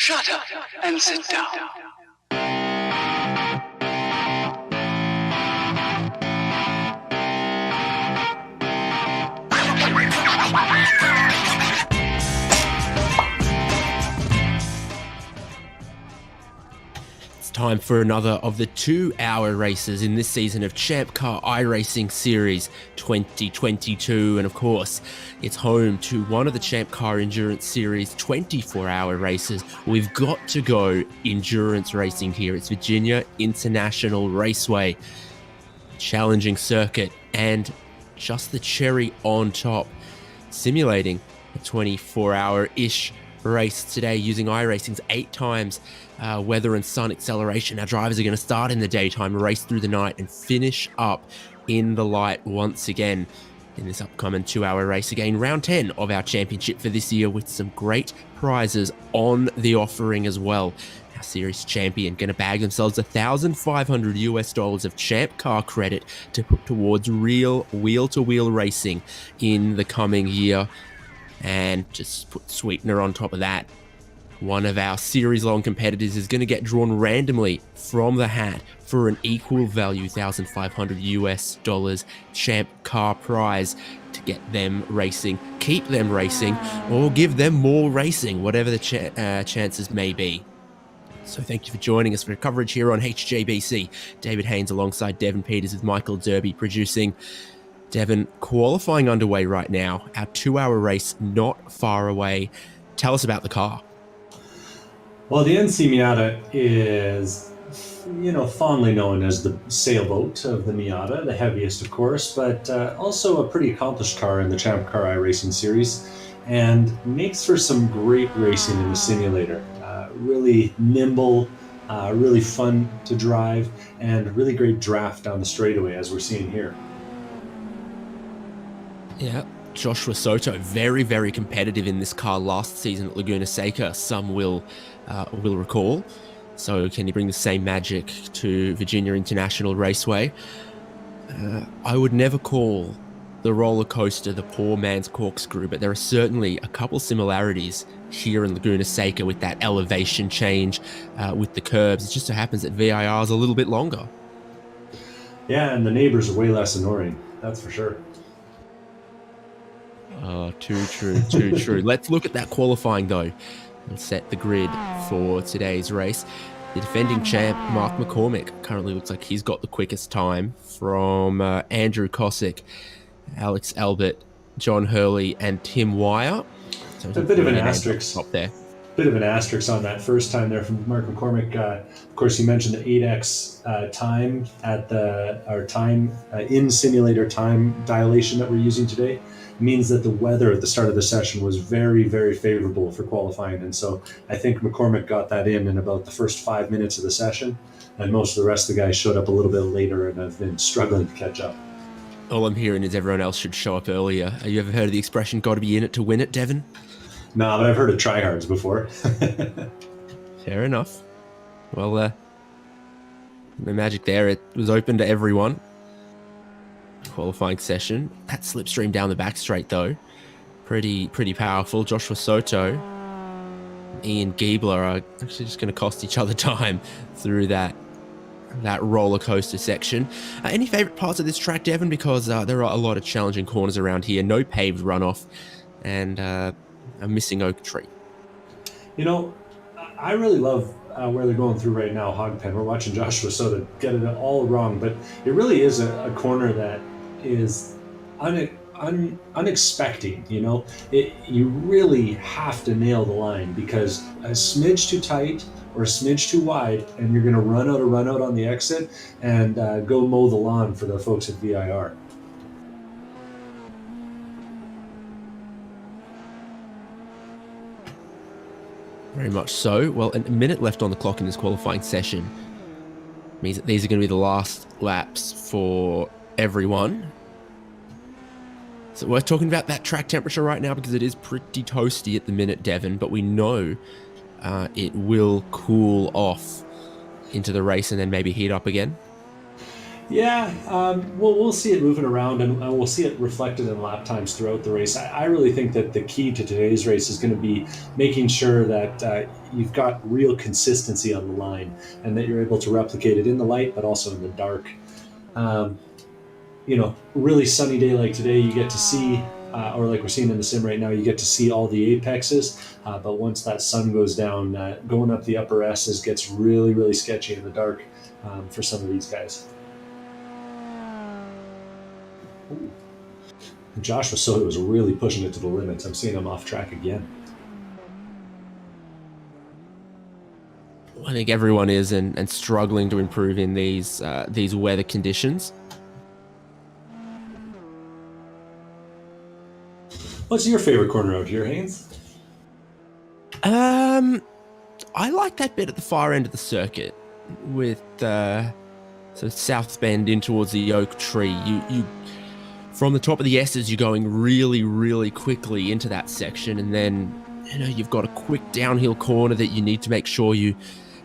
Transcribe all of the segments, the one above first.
Shut up and sit down. Time for another of the 2-hour races in this season of ChampCar iRacing Series 2022, and of course it's home to one of the ChampCar Endurance Series 24-hour races. We've got to go endurance racing here. It's Virginia International Raceway, challenging circuit, and just the cherry on top, simulating a 24-hour-ish race today using iRacing's 8 times weather and sun acceleration. Our drivers are going to start in the daytime, race through the night, and finish up in the light once again in this upcoming 2-hour race. Again, round 10 of our championship for this year, with some great prizes on the offering as well. Our series champion going to bag themselves $1,500 of ChampCar credit to put towards real wheel-to-wheel racing in the coming year. And just put sweetener on top of that, one of our series-long competitors is going to get drawn randomly from the hat for an equal value $1,500 ChampCar prize to get them racing, keep them racing, or give them more racing, whatever the chances may be. So thank you for joining us for coverage here on HJBC. David Haynes alongside Devin Peters with Michael Derby producing. Devin, qualifying underway right now, our 2-hour race not far away. Tell us about the car. Well, the NC Miata is, fondly known as the sailboat of the Miata, the heaviest, of course, but also a pretty accomplished car in the ChampCar iRacing series, and makes for some great racing in the simulator. Really nimble, really fun to drive, and really great draft down the straightaway, as we're seeing here. Yeah, Joshua Soto, very, very competitive in this car last season at Laguna Seca, some will recall. So can he bring the same magic to Virginia International Raceway? I would never call the roller coaster the poor man's corkscrew, but there are certainly a couple similarities here in Laguna Seca with that elevation change, with the curbs. It just so happens that VIR is a little bit longer. Yeah, and the neighbors are way less annoying, that's for sure. Oh, too true. Let's look at that qualifying, though, and set the grid for today's race. The defending champ, Mark McCormick, currently looks like he's got the quickest time from Andrew Kowalczyk, Alex Albert, John Hurley, and Tim Wire. So a bit of an asterisk up there. Bit of an asterisk on that first time there from Mark McCormick. Of course, you mentioned the 8x time at our time in simulator time dilation that we're using today. Means that the weather at the start of the session was very, very favorable for qualifying, and so I think McCormick got that in about the first 5 minutes of the session, and most of the rest of the guys showed up a little bit later and have been struggling to catch up. All I'm hearing is everyone else should show up earlier. Have you ever heard of the expression, got to be in it to win it, Devin? No, but I've heard of tryhards before. Fair enough. Well, no magic there. It was open to everyone. Qualifying session. That slipstream down the back straight, though, pretty powerful. Joshua Soto, Ian Giebler are actually just going to cost each other time through that roller coaster section. Any favorite parts of this track, Devin? Because there are a lot of challenging corners around here. No paved runoff, and a missing oak tree. I really love where they're going through right now, Hogpen. We're watching Joshua Soto get it all wrong, but it really is a corner that is unexpected. You really have to nail the line, because a smidge too tight or a smidge too wide, and you're going to run out on the exit and go mow the lawn for the folks at VIR. Very much so. Well, a minute left on the clock in this qualifying session means that these are going to be the last laps for everyone. So we're talking about that track temperature right now, because it is pretty toasty at the minute, Devin, but we know it will cool off into the race and then maybe heat up again. Yeah, we'll see it moving around, and we'll see it reflected in lap times throughout the race. I really think that the key to today's race is going to be making sure that you've got real consistency on the line, and that you're able to replicate it in the light, but also in the dark. Um, really sunny day like today, you get to see, or like we're seeing in the sim right now, you get to see all the apexes. But once that sun goes down, going up the upper S's gets really, really sketchy in the dark for some of these guys. Ooh. Josh was really pushing it to the limits. I'm seeing him off track again. I think everyone is and struggling to improve in these weather conditions. What's your favorite corner out here, Haynes? I like that bit at the far end of the circuit with sort of South Bend in towards the oak tree. You from the top of the S's, you're going really, really quickly into that section, and then you've got a quick downhill corner that you need to make sure you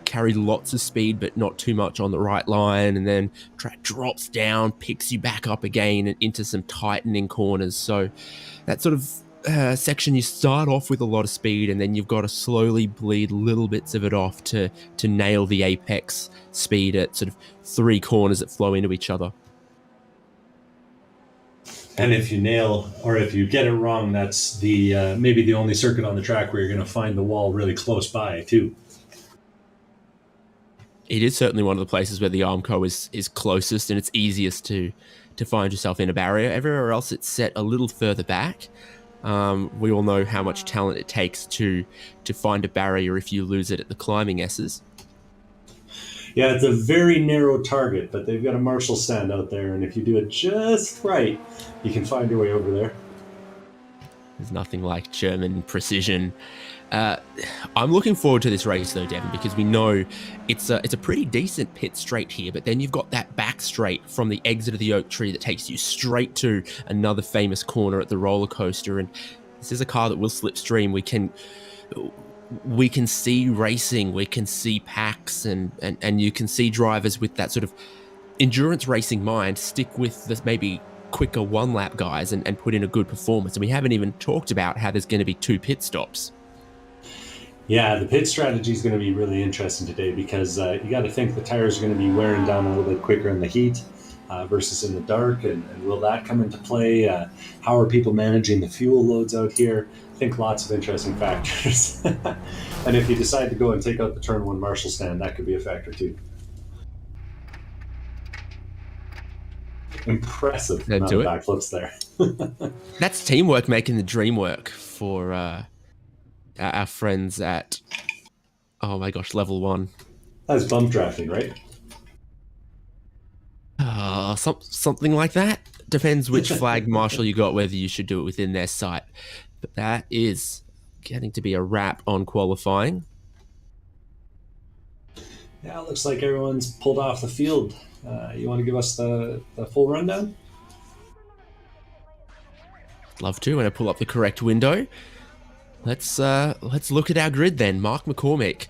carry lots of speed but not too much on the right line, and then track drops down, picks you back up again and into some tightening corners. So that sort of section, you start off with a lot of speed, and then you've got to slowly bleed little bits of it off to nail the apex speed at sort of 3 corners that flow into each other. And if you nail, or if you get it wrong, that's the maybe the only circuit on the track where you're going to find the wall really close by too. It is certainly one of the places where the Armco is closest, and it's easiest to find yourself in a barrier. Everywhere else, it's set a little further back. We all know how much talent it takes to find a barrier if you lose it at the climbing S's. Yeah, it's a very narrow target, but they've got a Marshall stand out there, and if you do it just right, you can find your way over there. There's nothing like German precision. I'm looking forward to this race though, Devin, because we know it's a pretty decent pit straight here, but then you've got that back straight from the exit of the oak tree that takes you straight to another famous corner at the roller coaster. And this is a car that will slipstream. We can see racing, we can see packs, and you can see drivers with that sort of endurance racing mind stick with the maybe quicker one-lap guys and put in a good performance. And we haven't even talked about how there's going to be 2 pit stops. Yeah, the pit strategy is going to be really interesting today, because you got to think the tires are going to be wearing down a little bit quicker in the heat versus in the dark. And will that come into play? How are people managing the fuel loads out here? I think lots of interesting factors. And if you decide to go and take out the turn 1 Marshall stand, that could be a factor too. Impressive amount of backflips there. That's teamwork making the dream work for our friends at, oh my gosh, level 1. That's bump drafting, right? Something like that. Depends which flag marshal you got, whether you should do it within their sight. But that is getting to be a wrap on qualifying. Yeah, it looks like everyone's pulled off the field. You want to give us the full rundown? Love to, when I pull up the correct window. Let's look at our grid then. Mark McCormick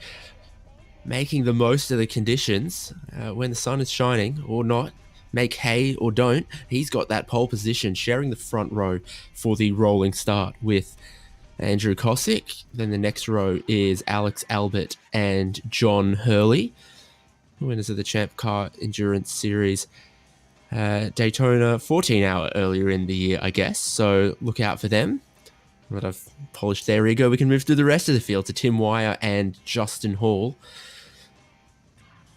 making the most of the conditions when the sun is shining or not. Make hay or don't. He's got that pole position, sharing the front row for the rolling start with Andrew Kowalczyk. Then the next row is Alex Albert and John Hurley, winners of the ChampCar Endurance Series. Daytona 14 hour earlier in the year, I guess. So look out for them. Now that I've polished their ego, we can move through the rest of the field to Tim Wire and Justin Hall.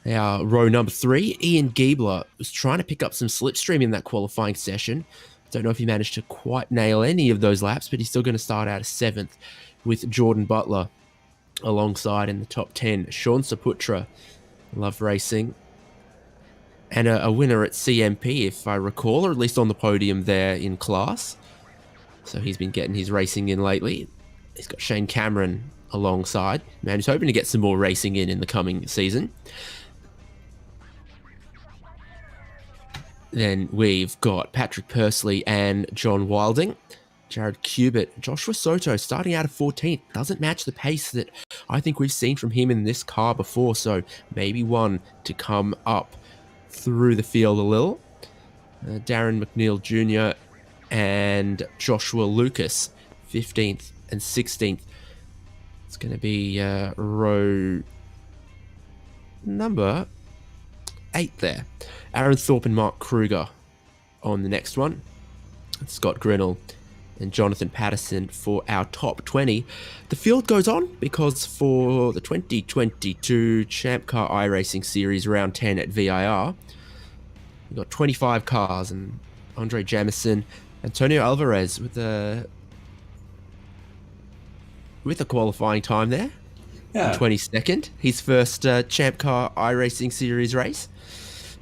Our row number 3, Ian Giebler was trying to pick up some slipstream in that qualifying session. Don't know if he managed to quite nail any of those laps, but he's still going to start out as 7th with Jordan Butler alongside in the top 10. Sean Saputra, love racing, and a winner at CMP, if I recall, or at least on the podium there in class. So he's been getting his racing in lately. He's got Shane Cameron alongside. Man, he's hoping to get some more racing in the coming season. Then we've got Patrick Pursley and John Wilding. Jared Kubert, Joshua Soto starting out of 14th. Doesn't match the pace that I think we've seen from him in this car before, so maybe one to come up through the field a little. Darren McNeil Jr. and Joshua Lucas, 15th and 16th. It's going to be row number 8 there. Aaron Thorpe and Mark Kruger on the next one. Scott Grinnell and Jonathan Patterson for our top 20. The field goes on because for the 2022 ChampCar iRacing Series Round 10 at VIR, we've got 25 cars, and Andre Jamison, Antonio Alvarez with a qualifying time there. Yeah. 22nd, his first ChampCar iRacing Series race.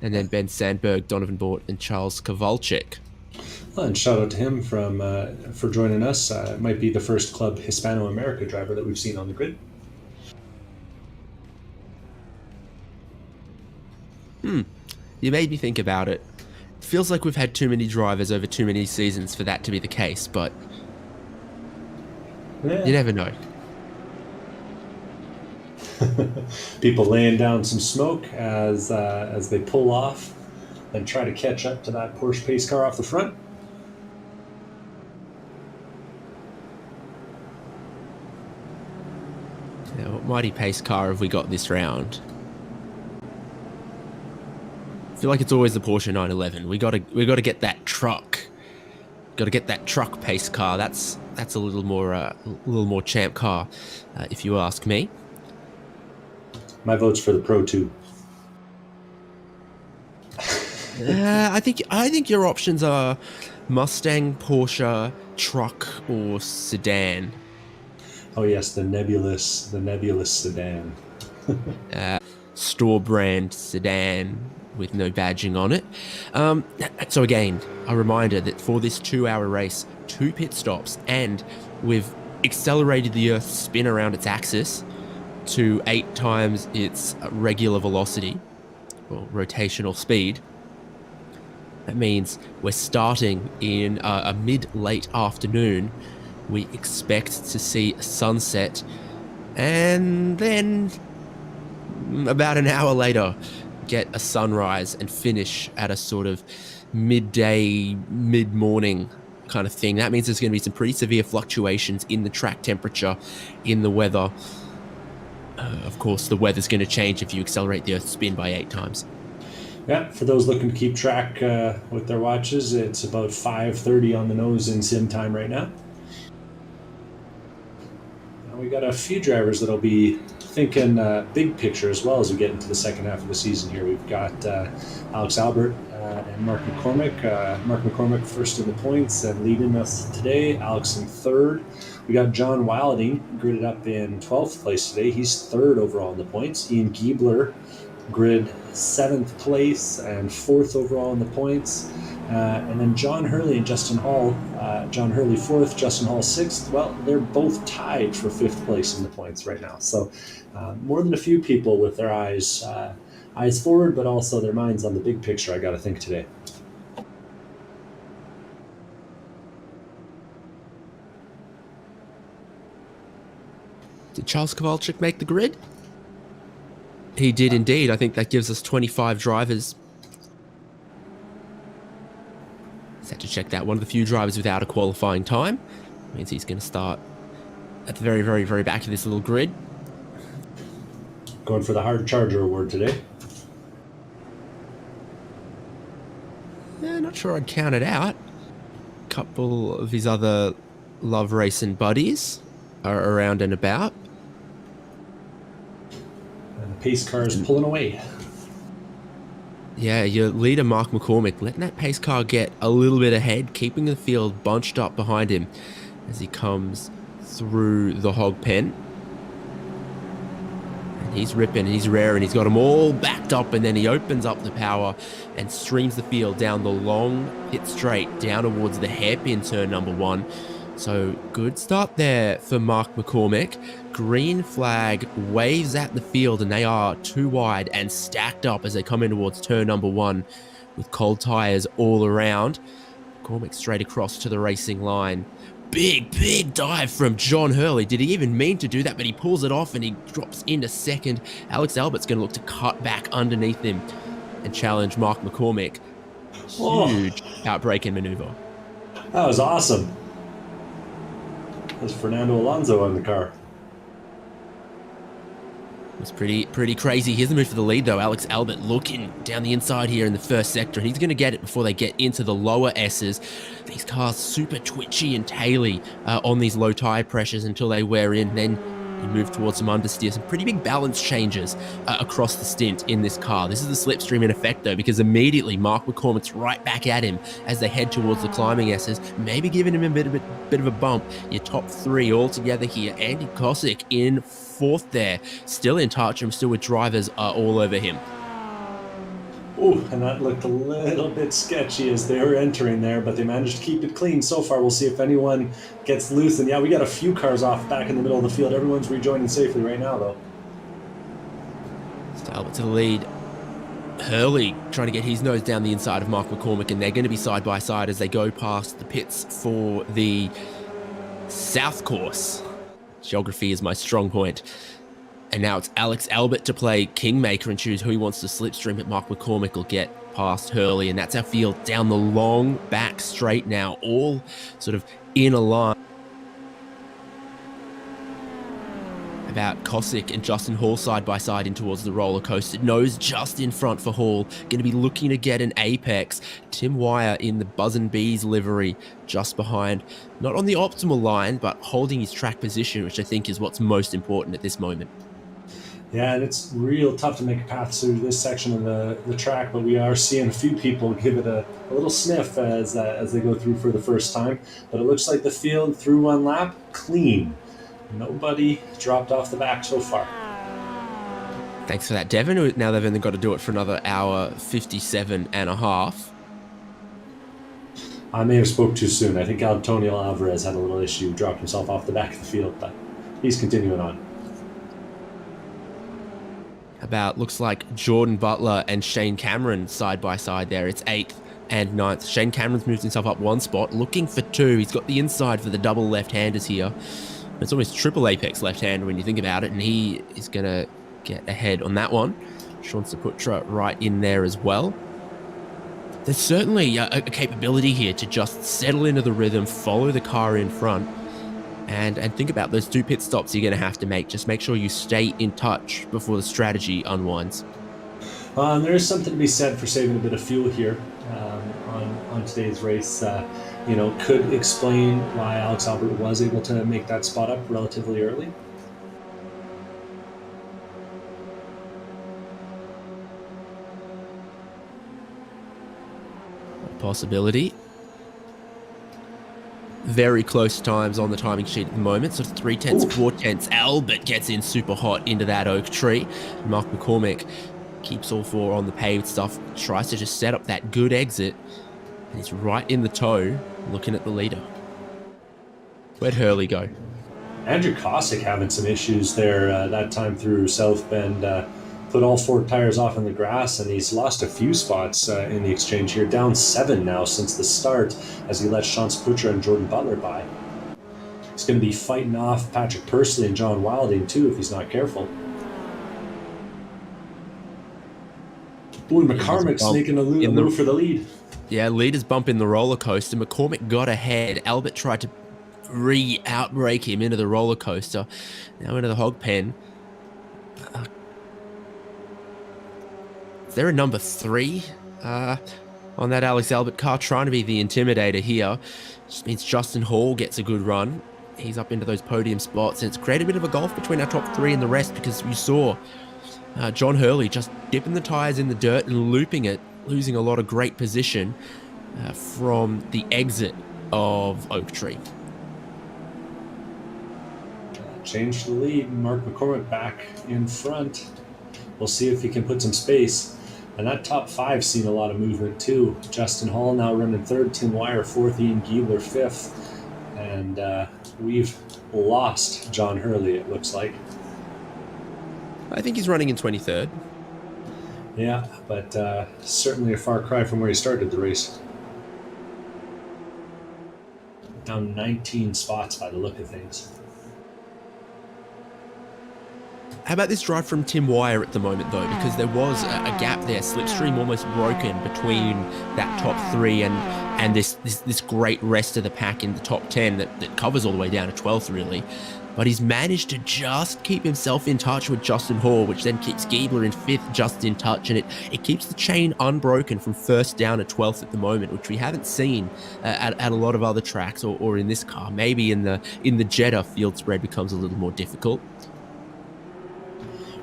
And then Ben Sandberg, Donovan Bort, and Charles Kowalczyk. Well, and shout out to him for joining us. It might be the first Club Hispano-America driver that we've seen on the grid. You made me think about it. It feels like we've had too many drivers over too many seasons for that to be the case, but Yeah. you never know. People laying down some smoke as they pull off and try to catch up to that Porsche pace car off the front. Now, what mighty pace car have we got this round? I feel like it's always the Porsche 911. We gotta get that truck. Got to get that truck pace car. That's a little more champ car, if you ask me. My vote's for the Pro 2. I think your options are Mustang, Porsche, truck, or sedan. Oh yes, the nebulous sedan. Store brand sedan with no badging on it. So again, a reminder that for this 2-hour race, 2 pit stops, and we've accelerated the Earth's spin around its axis to 8 times its regular velocity, or rotational speed. That means we're starting in a mid-late afternoon. We expect to see a sunset, and then about an hour later, get a sunrise and finish at a sort of midday, mid-morning kind of thing. That means there's going to be some pretty severe fluctuations in the track temperature, in the weather. Of course, the weather's going to change if you accelerate the Earth's spin by 8 times. Yeah, for those looking to keep track with their watches, it's about 5:30 on the nose in sim time right now. We got a few drivers that'll be thinking big picture as well as we get into the second half of the season here. We've got Alex Albert and Mark McCormick. Mark McCormick first in the points and leading us today. Alex in third. We got John Wilding gridded up in 12th place today. He's 3rd overall in the points. Ian Giebler grid 7th place and 4th overall in the points. And then John Hurley and Justin Hall. John Hurley 4th, Justin Hall 6th. Well, they're both tied for 5th place in the points right now. So more than a few people with their eyes forward, but also their minds on the big picture, I got to think today. Did Charles Kowalczyk make the grid? He did indeed. I think that gives us 25 drivers. Just had to check that. One of the few drivers without a qualifying time. Means he's going to start at the very, very, very back of this little grid. Going for the Hard Charger Award today. Yeah, not sure I'd count it out. A couple of his other love racing buddies are around and about. And the pace car is pulling away. Yeah, your leader, Mark McCormick, letting that pace car get a little bit ahead, keeping the field bunched up behind him as he comes through the hog pen. And he's ripping, he's raring, he's got them all backed up, and then he opens up the power and streams the field down the long pit straight down towards the hairpin turn number 1. So good start there for Mark McCormick. Green flag waves at the field, and they are too wide and stacked up as they come in towards turn number 1 with cold tires all around. McCormick straight across to the racing line. Big dive from John Hurley. Did he even mean to do that? But he pulls it off and he drops into second. Alex Albert's going to look to cut back underneath him. and challenge Mark McCormick. Huge outbraking maneuver. That was awesome. That was Fernando Alonso on the car. It was pretty crazy. Here's the move for the lead, though. Alex Albert looking down the inside here in the first sector, and he's going to get it before they get into the lower S's. These cars super twitchy and taily on these low tire pressures until they wear in. Then you move towards some understeer. Some pretty big balance changes across the stint in this car. This is the slipstream in effect, though, because immediately Mark McCormick's right back at him as they head towards the climbing S's, maybe giving him a bit of a bump. Your top three all together here. Andy Kowalczyk in fourth there, still in touch and still with drivers all over him. Ooh, and that looked a little bit sketchy as they were entering there, but they managed to keep it clean so far. We'll see if anyone gets loose. And yeah, we got a few cars off back in the middle of the field. Everyone's rejoining safely right now, though. Albert to the lead. Hurley trying to get his nose down the inside of Mark McCormick, and they're going to be side by side as they go past the pits for the South course. Geography is my strong point. And now it's Alex Albert to play kingmaker and choose who he wants to slipstream, but Mark McCormick will get past Hurley, and that's our field down the long back straight now, all sort of in a line. About Kowalczyk and Justin Hall side by side in towards the roller coaster. Nose just in front for Hall. Going to be looking to get an apex. Tim Wire in the Buzz and Bees livery just behind. Not on the optimal line, but holding his track position, which I think is what's most important at this moment. Yeah, and it's real tough to make a path through this section of the track, but we are seeing a few people give it a little sniff as they go through for the first time. But it looks like the field through one lap, clean. Nobody dropped off the back so far. Thanks for that, Devon. Now they've only got to do it for another hour 57 and a half. I may have spoke too soon. I think Antonio Alvarez had a little issue, dropped himself off the back of the field, but he's continuing on. Looks like Jordan Butler and Shane Cameron side by side there. It's 8th and 9th. Shane Cameron's moved himself up one spot, looking for 2. He's got the inside for the double left-handers here. It's almost triple apex left-hander when you think about it, and he is going to get ahead on that one. Sean Saputra right in there as well. There's certainly a capability here to just settle into the rhythm, follow the car in front, and think about those 2 pit stops you're going to have to make. Just make sure you stay in touch before the strategy unwinds. There is something to be said for saving a bit of fuel here on today's race. Could explain why Alex Albert was able to make that spot up relatively early. Possibility. Very close times on the timing sheet at the moment. So 3/10, 4/10. Albert gets in super hot into that oak tree. Mark McCormick keeps all 4 on the paved stuff. Tries to just set up that good exit. And he's right in the toe, looking at the leader. Where'd Hurley go? Andrew Kowalczyk having some issues there that time through South Bend. Put all 4 tires off in the grass, and he's lost a few spots in the exchange here. Down 7 now since the start as he let Sean Saputra and Jordan Butler by. He's going to be fighting off Patrick Pursley and John Wilding too if he's not careful. Boy, McCormick's making a move for the lead. Yeah, leader's bump in the roller coaster. McCormick got ahead. Albert tried to outbrake him into the roller coaster. Now into the hog pen. Is there a number 3 on that Alex Albert car? Trying to be the intimidator here. Just means Justin Hall gets a good run. He's up into those podium spots, and it's created a bit of a gulf between our top 3 and the rest, because you saw John Hurley just dipping the tires in the dirt and looping it, losing a lot of great position from the exit of Oak Tree. Change the lead. Mark McCormick back in front. We'll see if he can put some space. And that top 5's seen a lot of movement too. Justin Hall now running 3rd, Tim Wire 4th, Ian Giebler 5th. And we've lost John Hurley, it looks like. I think he's running in 23rd. Yeah, but certainly a far cry from where he started the race. Down 19 spots by the look of things. How about this drive from Tim Wire at the moment, though? Because there was a gap there, slipstream almost broken between that top 3 and this great rest of the pack in the top 10 that covers all the way down to 12th, really. But he's managed to just keep himself in touch with Justin Hall, which then keeps Giebler in 5th just in touch, and it keeps the chain unbroken from 1st down to 12th at the moment, which we haven't seen at a lot of other tracks or in this car. Maybe in the Jeddah, field spread becomes a little more difficult.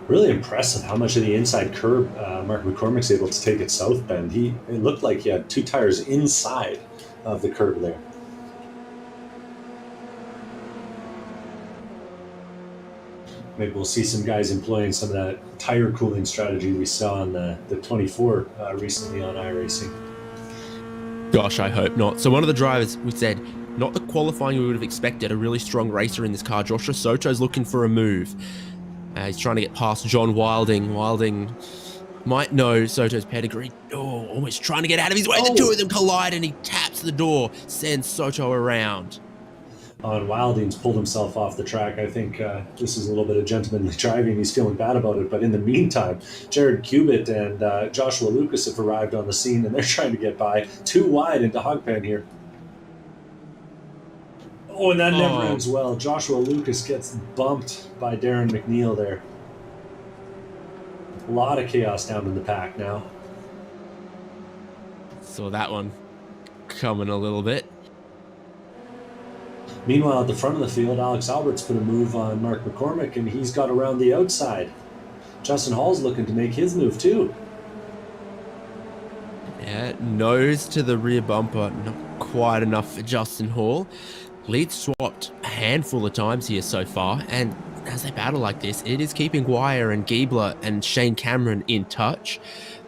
Really impressive how much of the inside curb Mark McCormick's able to take at South Bend. It looked like he had 2 tires inside of the curb there. Maybe we'll see some guys employing some of that tire cooling strategy we saw on the 24 recently on iRacing. Gosh, I hope not. So one of the drivers, we said, not the qualifying we would have expected, a really strong racer in this car. Joshua Soto's looking for a move. He's trying to get past John Wilding. Wilding might know Soto's pedigree. Oh, almost trying to get out of his way. The two of them collide and he taps the door, sends Soto around. And Wilding's pulled himself off the track. I think this is a little bit of gentlemanly driving. He's feeling bad about it. But in the meantime, Jared Cubitt and Joshua Lucas have arrived on the scene, and they're trying to get by 2 wide into Hogpen here. Oh, and that never ends well. Joshua Lucas gets bumped by Darren McNeil there. A lot of chaos down in the pack now. Saw that one coming a little bit. Meanwhile, at the front of the field, Alex Albert's put a move on Mark McCormick, and he's got around the outside. Justin Hall's looking to make his move, too. Yeah, nose to the rear bumper, not quite enough for Justin Hall. Lead swapped a handful of times here so far, and as they battle like this, it is keeping Wire and Giebler and Shane Cameron in touch.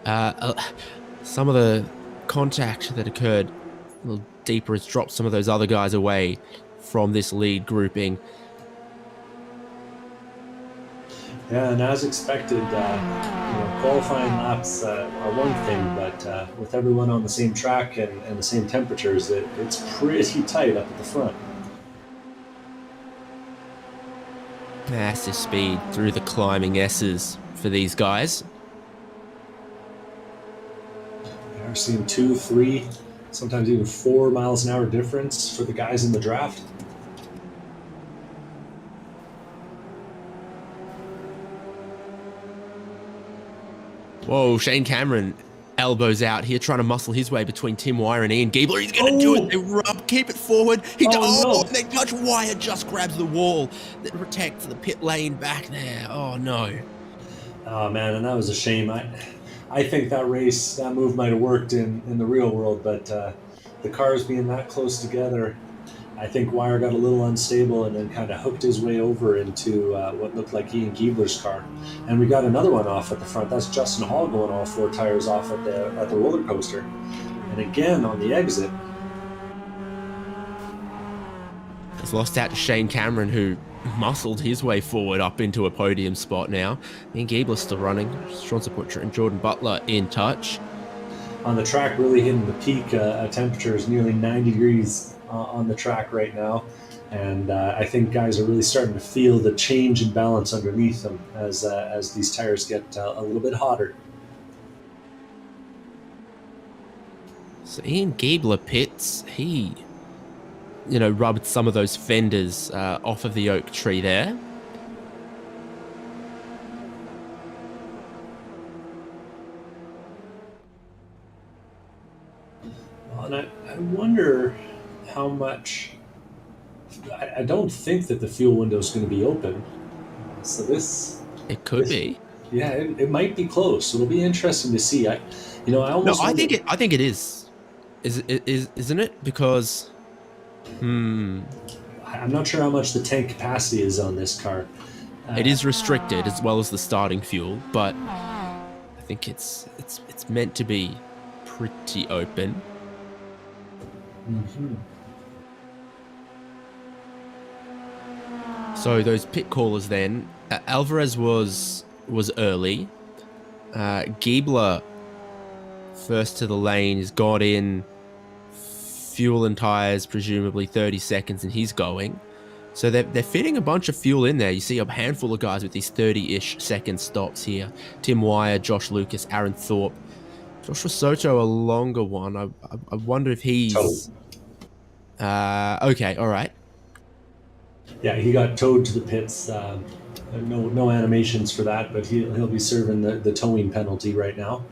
Some of the contact that occurred a little deeper has dropped some of those other guys away from this lead grouping. Yeah, and as expected, qualifying laps are one thing, but with everyone on the same track and the same temperatures, it's pretty tight up at the front. Massive speed through the climbing S's for these guys. We're seeing 2, 3, sometimes even 4 miles an hour difference for the guys in the draft. Whoa, Shane Cameron elbows out here, trying to muscle his way between Tim Wire and Ian Giebler. He's going to do it. They rub, keep it forward. No. They touch. Wire just grabs the wall that protects the pit lane back there. Oh, no. Oh, man, and that was a shame. I think that move might have worked in the real world, but the cars being that close together, I think Wire got a little unstable and then kind of hooked his way over into what looked like Ian Giebler's car. And we got another one off at the front. That's Justin Hall going all 4 tires off at the roller coaster. And again, on the exit, It's lost out to Shane Cameron, who muscled his way forward up into a podium spot now. Ian Giebler's still running. Sean Supporter and Jordan Butler in touch. on the track, really hitting the peak temperatures, nearly 90 degrees on the track right now. And I think guys are really starting to feel the change in balance underneath them as these tires get a little bit hotter. So Ian Giebler pits, he, rubbed some of those fenders off of the oak tree there. Well, and I wonder how much. I don't think that the fuel window is going to be open. So this. It could be. Yeah, it might be close. It'll be interesting to see. I think it is. Isn't it? Because. I'm not sure how much the tank capacity is on this car. It is restricted as well as the starting fuel, but I think it's meant to be pretty open. Mm-hmm. So those pit callers then, Alvarez was early. Giebler first to the lane, has got in fuel and tires, presumably 30 seconds, and he's going. So they're fitting a bunch of fuel in there. You see a handful of guys with these 30-ish second stops here. Tim Wire, Josh Lucas, Aaron Thorpe. Joshua Soto, a longer one. I wonder if he's... okay, all right. Yeah, he got towed to the pits. No animations for that, but he'll be serving the towing penalty right now.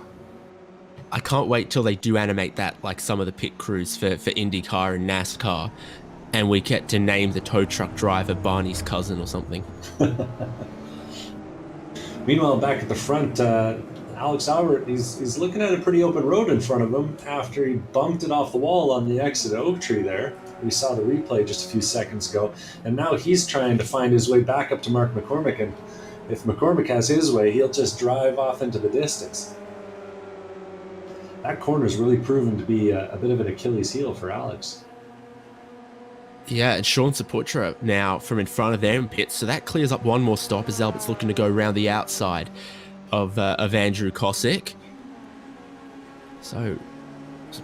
I can't wait till they do animate that, like some of the pit crews for IndyCar and NASCAR, and we get to name the tow truck driver Barney's cousin or something. Meanwhile, back at the front, Alex Albert, he's looking at a pretty open road in front of him after he bumped it off the wall on the exit of Oak Tree there. We saw the replay just a few seconds ago, and now he's trying to find his way back up to Mark McCormick, and if McCormick has his way, he'll just drive off into the distance. That corner's really proven to be a bit of an Achilles heel for Alex. Yeah, and Sean Saputra now from in front of them pits, so that clears up one more stop as Albert's looking to go around the outside of Andrew Kowalczyk. So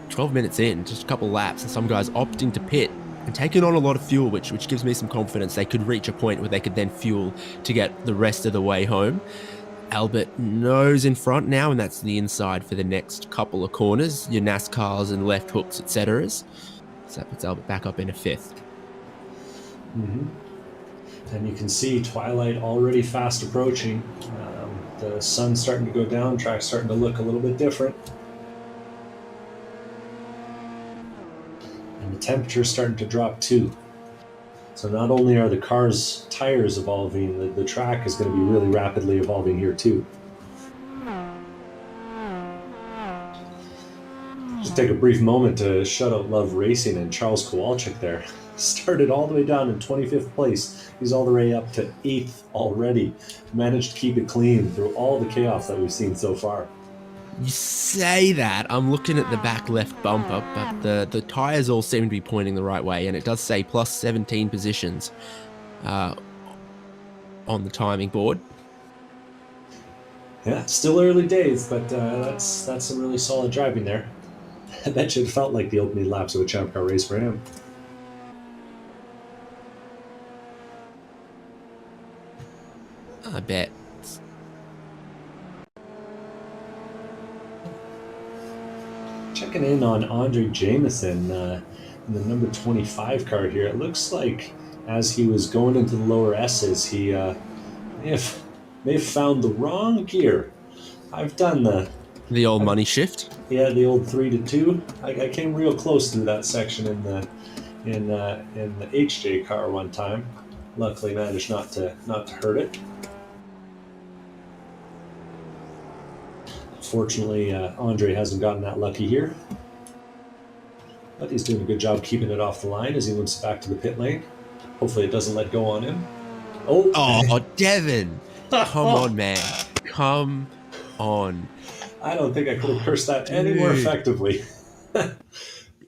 12 minutes in, just a couple laps, and some guys opting to pit and taking on a lot of fuel, which gives me some confidence they could reach a point where they could then fuel to get the rest of the way home. Albert knows in front now, and that's the inside for the next couple of corners, your NASCARs and left hooks, etc. So that puts Albert back up in a fifth. And you can see twilight already fast approaching. The sun's starting to go down, track's starting to look a little bit different. And the temperature's starting to drop too. So not only are the car's tires evolving, the track is going to be really rapidly evolving here too. Just take a brief moment to shout out Love Racing and Charles Kowalczyk there. Started all the way down in 25th place. He's all the way up to 8th already. Managed to keep it clean through all the chaos that we've seen so far. You say that, I'm looking at the back left bumper, but the tyres all seem to be pointing the right way, and it does say plus 17 positions on the timing board. Yeah, still early days, but that's some really solid driving there. I bet you it felt like the opening laps of a ChampCar race for him. I bet. Checking in on Andre Jameson in the number 25 car here. It looks like as he was going into the lower S's, he may have found the wrong gear. I've done the old money shift. Yeah, the old 3 to 2. I came real close through that section in the HJ car one time. Luckily, managed not to hurt it. Fortunately, Andre hasn't gotten that lucky here. But he's doing a good job keeping it off the line as he limps back to the pit lane. Hopefully it doesn't let go on him. Oh, Devin! Come on, man. Come on. I don't think I could have cursed that any more effectively. The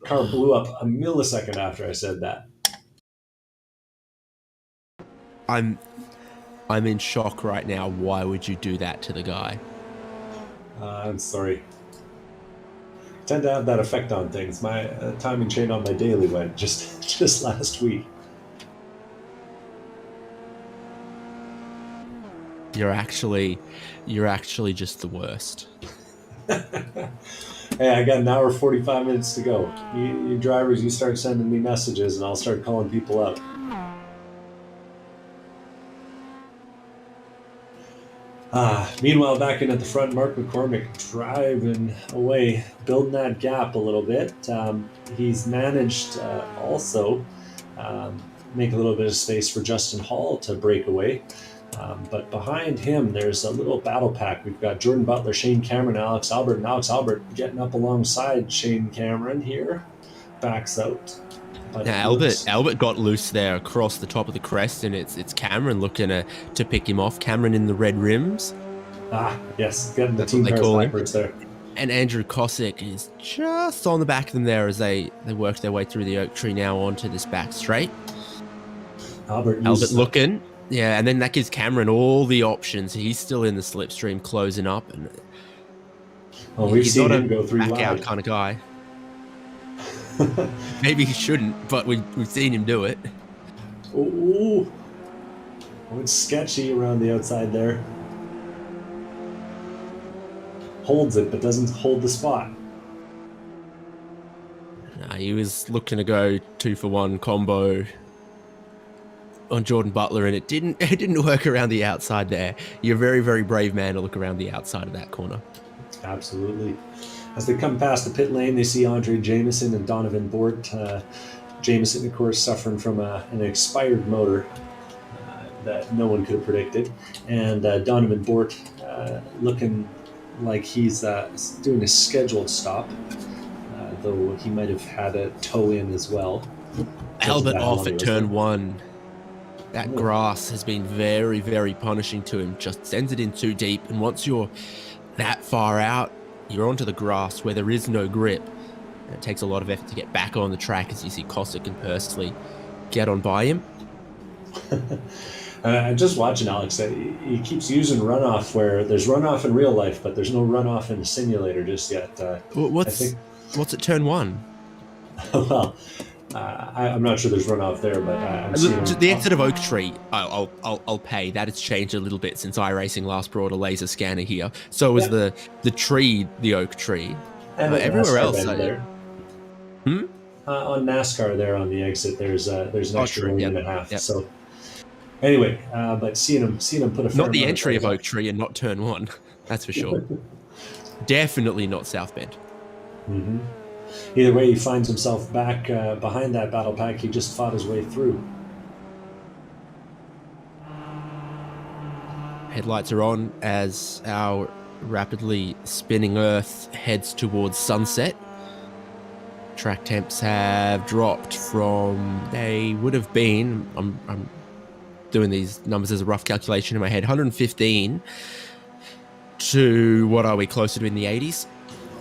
car blew up a millisecond after I said that. I'm in shock right now. Why would you do that to the guy? I'm sorry. I tend to have that effect on things. My timing chain on my daily went just last week. You're actually just the worst. Hey, I got an hour 45 minutes to go. You drivers, you start sending me messages and I'll start calling people out. Meanwhile, back in at the front, Mark McCormick driving away, building that gap a little bit. He's managed also make a little bit of space for Justin Hall to break away. But behind him, there's a little battle pack. We've got Jordan Butler, Shane Cameron, Alex Albert, and Alex Albert getting up alongside Shane Cameron here. Backs out. Now, Albert got loose there across the top of the crest, and it's Cameron looking to pick him off. Cameron in the red rims. Yes, getting the team cars backwards there. And Andrew Kowalczyk is just on the back of them there as they work their way through the oak tree now onto this back straight. Albert looking. Yeah, and then that gives Cameron all the options. He's still in the slipstream closing up, and we've seen him go through back out kind of guy. Maybe he shouldn't, but we've seen him do it. Ooh. Oh, it's sketchy around the outside there. Holds it, but doesn't hold the spot. He was looking to go 2-for-1 combo on Jordan Butler, and it didn't work around the outside there. You're a very, very brave man to look around the outside of that corner. Absolutely. As they come past the pit lane, they see Andre Jameson and Donovan Bort. Jameson, of course, suffering from an expired motor that no one could have predicted. And Donovan Bort looking like he's doing a scheduled stop, though he might have had a toe in as well. Albert off at turn 1. That grass has been very, very punishing to him. Just sends it in too deep, and once you're that far out, you're onto the grass where there is no grip. And it takes a lot of effort to get back on the track, as you see Kowalczyk and Pursley get on by him. I'm just watching Alex. He keeps using runoff where there's runoff in real life, but there's no runoff in the simulator just yet. What's at turn 1? Well, I'm not sure there's runoff there, but I'm seeing the exit of Oak Tree. I'll pay. That has changed a little bit since iRacing last brought a laser scanner here. So was the tree, the Oak Tree. And everywhere else there. On NASCAR there on the exit, there's an extra lane and a half. Yep. So anyway, but seeing him put a not the entry of Oak Tree and not turn 1. That's for sure. Definitely not South Bend. Mm-hmm. Either way, he finds himself back behind that battle pack he just fought his way through. Headlights are on as our rapidly spinning Earth heads towards sunset. Track temps have dropped from, they would have been, I'm doing these numbers as a rough calculation in my head, 115 to, what are we, closer to in the 80s?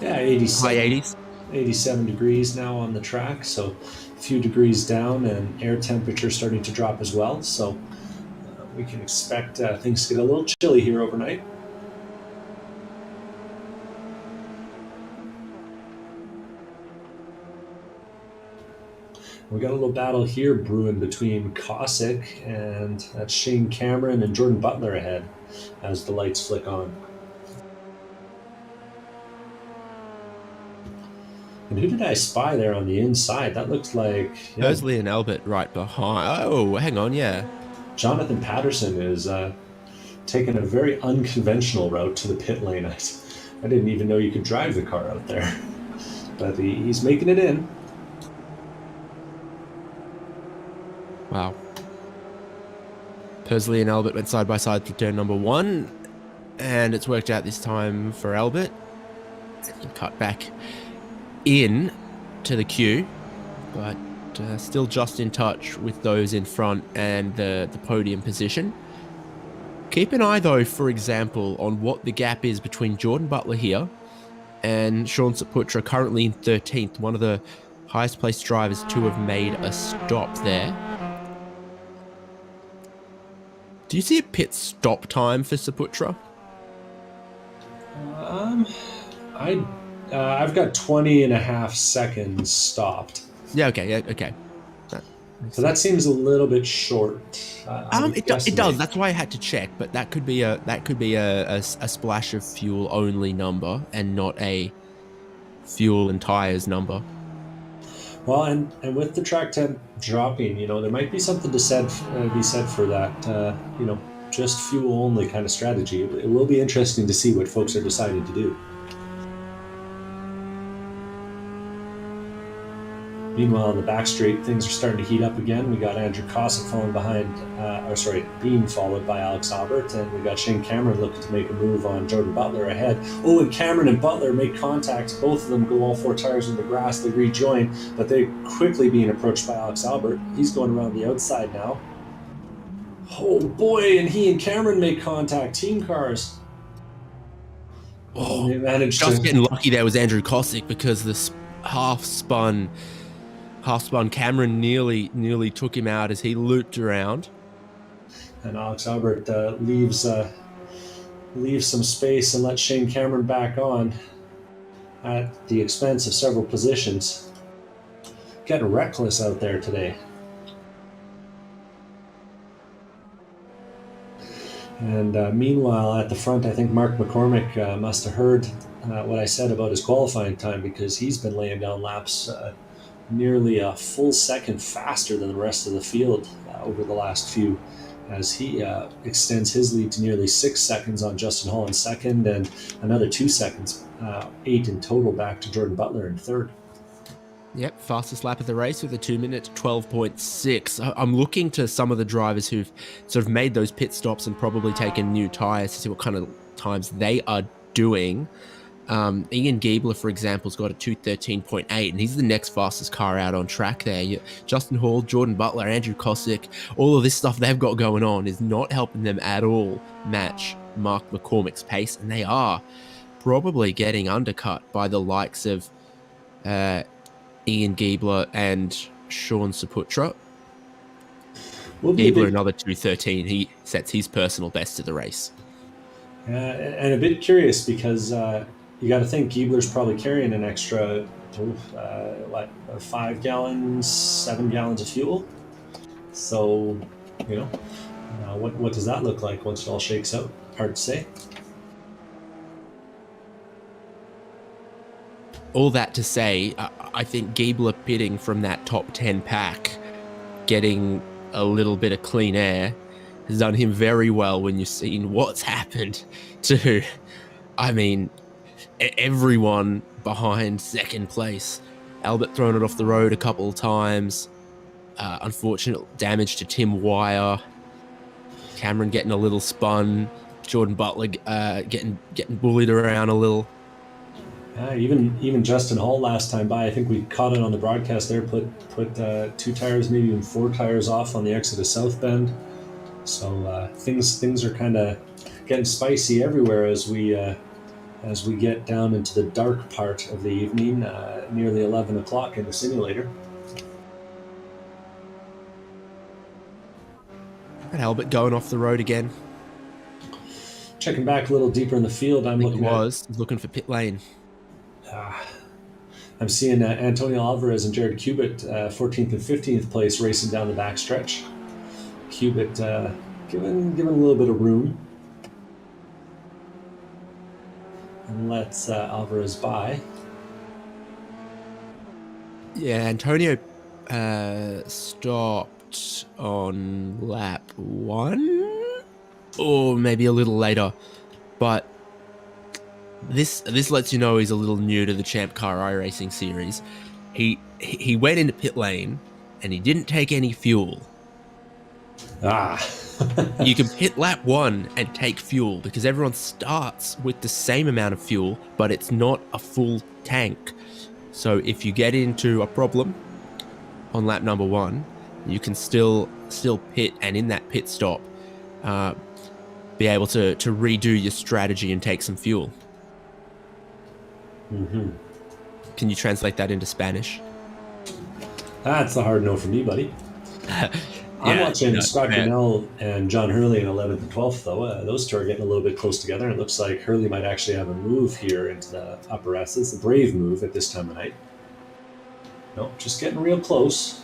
Yeah, 87. High 80s. 87 degrees now on the track, so a few degrees down, and air temperature starting to drop as well. So we can expect things to get a little chilly here overnight. We got a little battle here brewing between Kowalczyk and that's Shane Cameron and Jordan Butler ahead as the lights flick on. And who did I spy there on the inside? That looks like... Pursley and Albert right behind. Oh, hang on, yeah. Jonathan Patterson is taking a very unconventional route to the pit lane. I didn't even know you could drive the car out there. But he's making it in. Wow. Pursley and Albert went side by side through turn number 1. And it's worked out this time for Albert. Cut back in to the queue, but still just in touch with those in front and the podium position. Keep an eye though, for example, on what the gap is between Jordan Butler here and Sean Saputra, currently in 13th, one of the highest placed drivers to have made a stop there. Do you see a pit stop time for Saputra? I've got 20 and a half seconds stopped. Yeah, okay. So that seems a little bit short. It does. That's why I had to check. But that could be a splash of fuel only number and not a fuel and tires number. Well, and with the track temp dropping, there might be something to be said for that. Just fuel only kind of strategy. It will be interesting to see what folks are deciding to do. Meanwhile, in the back straight, things are starting to heat up again. We got Andrew Kowalczyk being followed by Alex Albert, and we got Shane Cameron looking to make a move on Jordan Butler ahead. Oh, and Cameron and Butler make contact. Both of them go all 4 tires in the grass. They rejoin, but they're quickly being approached by Alex Albert. He's going around the outside now. Oh boy, and he and Cameron make contact. Team cars. Oh, they managed getting lucky there was Andrew Kowalczyk, because this half-spun Cameron nearly took him out as he looped around. And Alex Albert leaves some space and lets Shane Cameron back on at the expense of several positions. Getting reckless out there today. And meanwhile, at the front, I think Mark McCormick must have heard what I said about his qualifying time, because he's been laying down laps nearly a full second faster than the rest of the field over the last few, as he extends his lead to nearly 6 seconds on Justin Hall in second, and another 2 seconds, 8 in total, back to Jordan Butler in third. Yep, fastest lap of the race with a 2-minute 12.6. I'm looking to some of the drivers who've sort of made those pit stops and probably taken new tyres to see what kind of times they are doing. Ian Giebler, for example, has got a 2:13.8, and he's the next fastest car out on track there. Justin Hall, Jordan Butler, Andrew Kowalczyk, all of this stuff they've got going on is not helping them at all match Mark McCormick's pace, and they are probably getting undercut by the likes of Ian Giebler and Sean Saputra. Giebler, another 2:13. He sets his personal best of the race. And a bit curious, because you got to think Giebler's probably carrying an extra 5 gallons, 7 gallons of fuel. So, what does that look like once it all shakes out? Hard to say. All that to say, I think Giebler pitting from that top 10 pack, getting a little bit of clean air, has done him very well when you've seen what's happened to, everyone behind second place. Albert throwing it off the road a couple of times. Unfortunate damage to Tim Wire. Cameron getting a little spun. Jordan Butler getting bullied around a little. Even Justin Hall last time by, I think we caught it on the broadcast there, put 2 tires, maybe even 4 tires off on the exit of South Bend. So things are kind of getting spicy everywhere as we get down into the dark part of the evening, nearly 11 o'clock in the simulator. And Albert going off the road again. Checking back a little deeper in the field, He's looking for pit lane. I'm seeing Antonio Alvarez and Jared Cubitt, 14th and 15th place, racing down the backstretch. Cubitt given a little bit of room, and lets Alvarez by. Yeah, Antonio stopped on lap 1, or maybe a little later, but this lets you know he's a little new to the ChampCar iRacing series. He went into pit lane and he didn't take any fuel. You can pit lap 1 and take fuel, because everyone starts with the same amount of fuel, but it's not a full tank. So if you get into a problem on lap number 1, you can still pit, and in that pit stop, be able to redo your strategy and take some fuel. Mm-hmm. Can you translate that into Spanish? That's the hard no for me, buddy. I'm watching Scott Grinnell and John Hurley in 11th and 12th, though. Those two are getting a little bit close together. It looks like Hurley might actually have a move here into the upper S. It's a brave move at this time of night. Nope, just getting real close.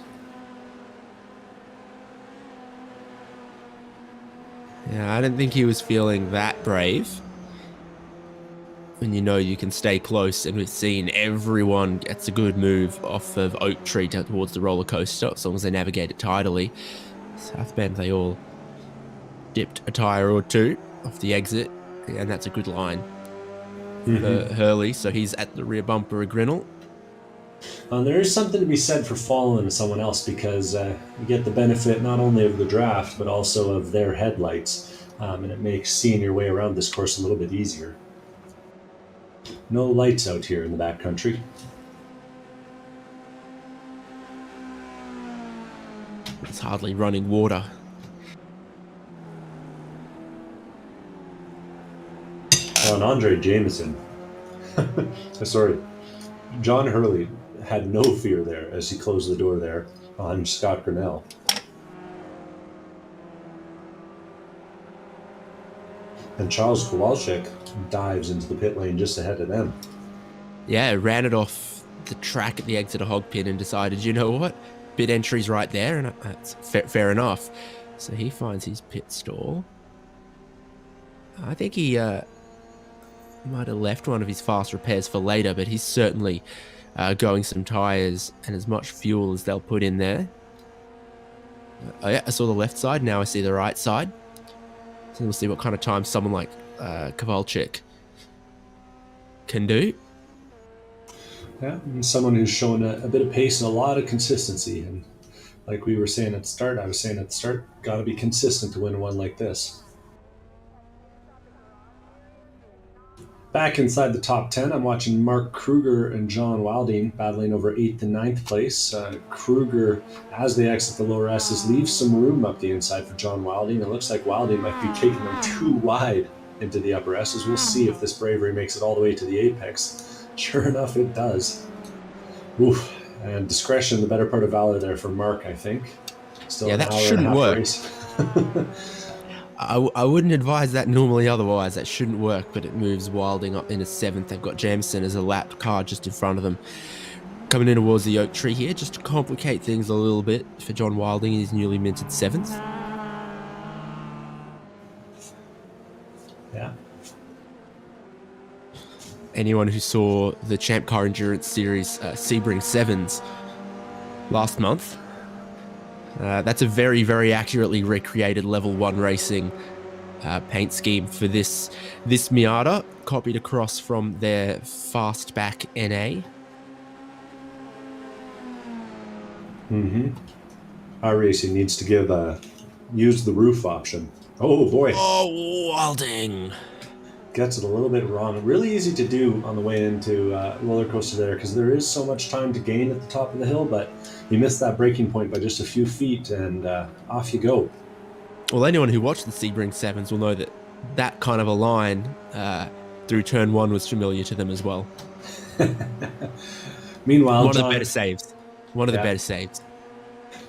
Yeah, I didn't think he was feeling that brave. When you can stay close, and we've seen everyone gets a good move off of Oak Tree towards the roller coaster, as long as they navigate it tidily. South Bend, they all dipped a tyre or 2 off the exit, and that's a good line for Hurley, so he's at the rear bumper of Grinnell. There is something to be said for following someone else, because you get the benefit not only of the draft, but also of their headlights, and it makes seeing your way around this course a little bit easier. No lights out here in the backcountry. It's hardly running water. And Andre Jameson. Sorry. John Hurley had no fear there as he closed the door there on Scott Grinnell. And Charles Kowalczyk dives into the pit lane just ahead of them. Yeah, ran it off the track at the exit of Hog Pit and decided, you know what? Pit entry's right there, and that's fair enough. So he finds his pit stall. I think he might have left one of his fast repairs for later, but he's certainly going some tyres and as much fuel as they'll put in there. Oh yeah, I saw the left side, now I see the right side. So we'll see what kind of time someone like Kowalczyk can do. Yeah, and someone who's shown a bit of pace and a lot of consistency. And like we were saying at the start, I was saying at the start, got to be consistent to win one like this. Back inside the top 10, I'm watching Mark Kruger and John Wilding battling over 8th and 9th place. Kruger, as they exit the lower S's, leaves some room up the inside for John Wilding. It looks like Wilding might be taking them too wide into the upper S's. We'll see if this bravery makes it all the way to the apex. Sure enough, it does. Oof. And discretion, the better part of valor there for Mark, I think. Still Yeah, an that hour shouldn't and a half work. race. I wouldn't advise that normally otherwise. That shouldn't work, but it moves Wilding up into 7th. They've got Jameson as a lapped car just in front of them. Coming in towards the oak tree here, just to complicate things a little bit for John Wilding, his newly minted 7th. Yeah. Anyone who saw the ChampCar Endurance Series Sebring 7s last month, that's a very, very accurately recreated level 1 racing paint scheme for this Miata, copied across from their Fastback NA. iRacing needs to give use the roof option. Oh boy. Oh, Wilding. Gets it a little bit wrong. Really easy to do on the way into roller coaster there because there is so much time to gain at the top of the hill, but you missed that braking point by just a few feet and off you go. Well, anyone who watched the Sebring 7s will know that that kind of a line through turn 1 was familiar to them as well. Meanwhile, One of the better saves. One of the better saves.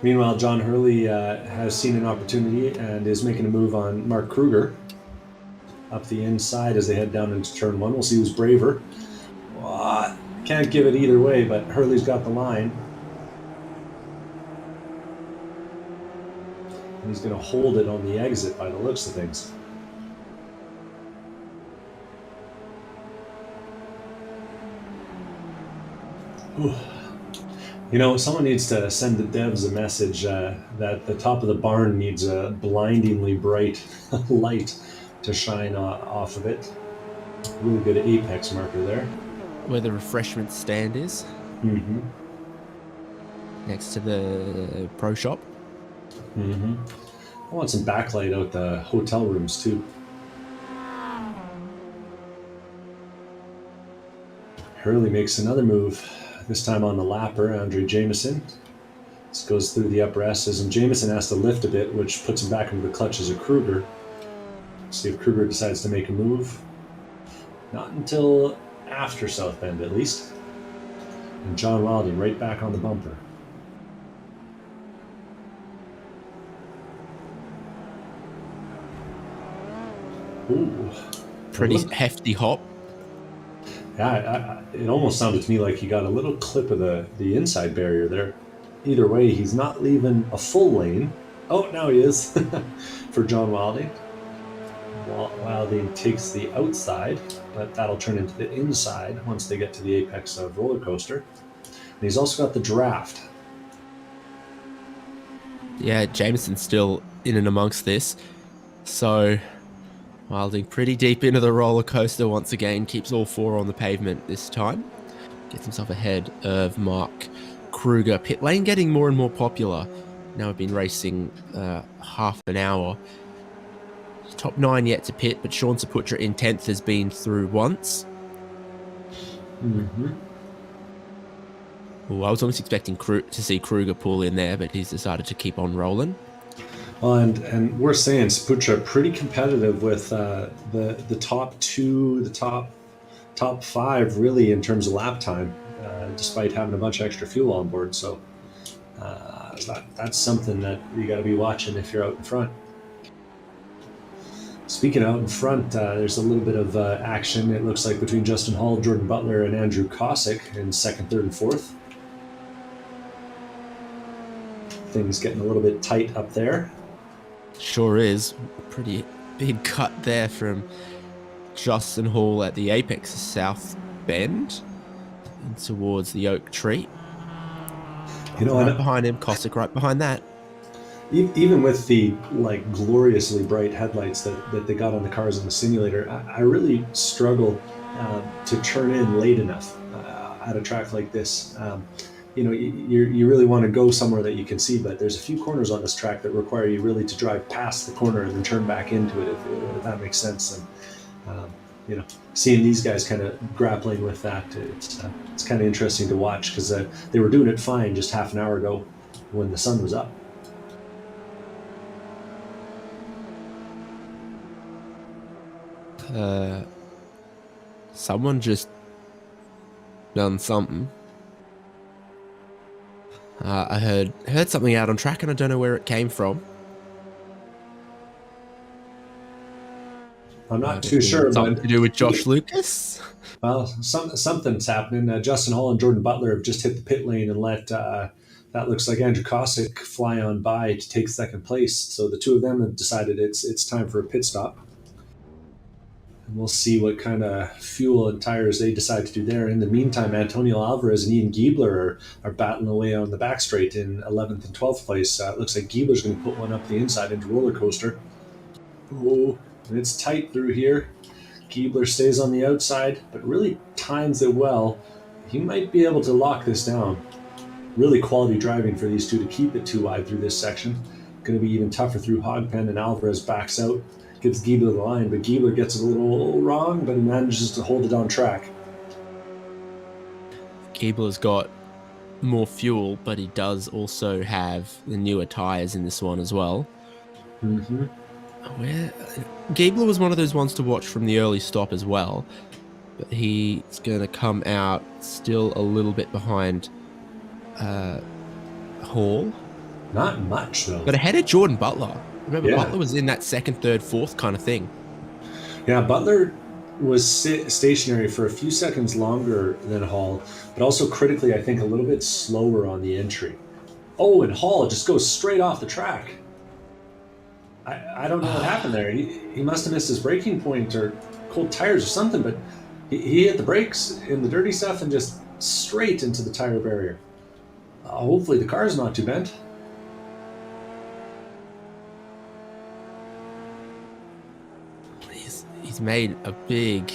Meanwhile, John Hurley has seen an opportunity and is making a move on Mark Kruger up the inside as they head down into turn 1. We'll see who's braver. Can't give it either way, but Hurley's got the line. And he's going to hold it on the exit by the looks of things. Ooh. You know, someone needs to send the devs a message that the top of the barn needs a blindingly bright light to shine off of it. Really good apex marker there. Where the refreshment stand is. Mm-hmm. Next to the pro shop. Mm-hmm. I want some backlight out the hotel rooms too. Hurley makes another move, this time on the lapper, Andre Jameson. This goes through the upper S's, and Jameson has to lift a bit, which puts him back into the clutches of Kruger. See if Kruger decides to make a move. Not until after South Bend, at least. And John Wilding right back on the bumper. Ooh. Pretty hefty hop. Yeah, it almost sounded to me like he got a little clip of the inside barrier there. Either way, he's not leaving a full lane. Oh, now he is for John Wilding. Wilding takes the outside, but that'll turn into the inside once they get to the apex of roller coaster. And he's also got the draft. Yeah, Jameson's still in and amongst this. So Wilding pretty deep into the roller coaster once again, keeps all 4 on the pavement this time. Gets himself ahead of Mark Kruger. Pit lane getting more and more popular. Now we've been racing half an hour. Top 9 yet to pit, but Sean Saputra in 10th has been through once. Mm-hmm. Ooh, I was almost expecting to see Kruger pull in there, but he's decided to keep on rolling. Well, and we're saying Saputra pretty competitive with the top 2, the top 5 really in terms of lap time, despite having a bunch of extra fuel on board. So that's something that you got to be watching if you're out in front. Speaking out in front, there's a little bit of action, it looks like, between Justin Hall, Jordan Butler, and Andrew Kowalczyk in 2nd, 3rd, and 4th. Things getting a little bit tight up there. Sure is. Pretty big cut there from Justin Hall at the apex of South Bend and towards the oak tree. Right behind him, Kowalczyk right behind that. Even with the like gloriously bright headlights that they got on the cars in the simulator, I really struggle to turn in late enough at a track like this. You really want to go somewhere that you can see, but there's a few corners on this track that require you really to drive past the corner and then turn back into it, if that makes sense. And seeing these guys kind of grappling with that, it's kind of interesting to watch, because they were doing it fine just half an hour ago when the sun was up. Someone just done something. I heard something out on track, and I don't know where it came from. I'm not too sure. Something but to do with Josh Lucas? Well, something's happening. Justin Hall and Jordan Butler have just hit the pit lane and let that looks like Andrew Kowalczyk fly on by to take second place. So the two of them have decided it's time for a pit stop. And we'll see what kind of fuel and tires they decide to do there. In the meantime, Antonio Alvarez and Ian Giebler are battling away on the back straight in 11th and 12th place. It looks like Giebler's going to put one up the inside into roller coaster. Oh, and it's tight through here. Giebler stays on the outside, but really times it well. He might be able to lock this down. Really quality driving for these two to keep it too wide through this section. Going to be even tougher through Hogpen, and Alvarez backs out. Gives Giebler the line, but Giebler gets it a little wrong, but he manages to hold it on track. Giebler's got more fuel, but he does also have the newer tires in this one as well. Mm-hmm. Giebler was one of those ones to watch from the early stop as well, but he's going to come out still a little bit behind Hall. Not much, though. But ahead of Jordan Butler. Remember, Yeah. Butler was in that second, third, fourth kind of thing. Yeah, Butler was stationary for a few seconds longer than Hall, but also critically, I think, a little bit slower on the entry. Oh, and Hall just goes straight off the track. I don't know what happened there. He must have missed his braking point or cold tires or something, but he hit the brakes in the dirty stuff and just straight into the tire barrier. Hopefully the car's not too bent. He's made a big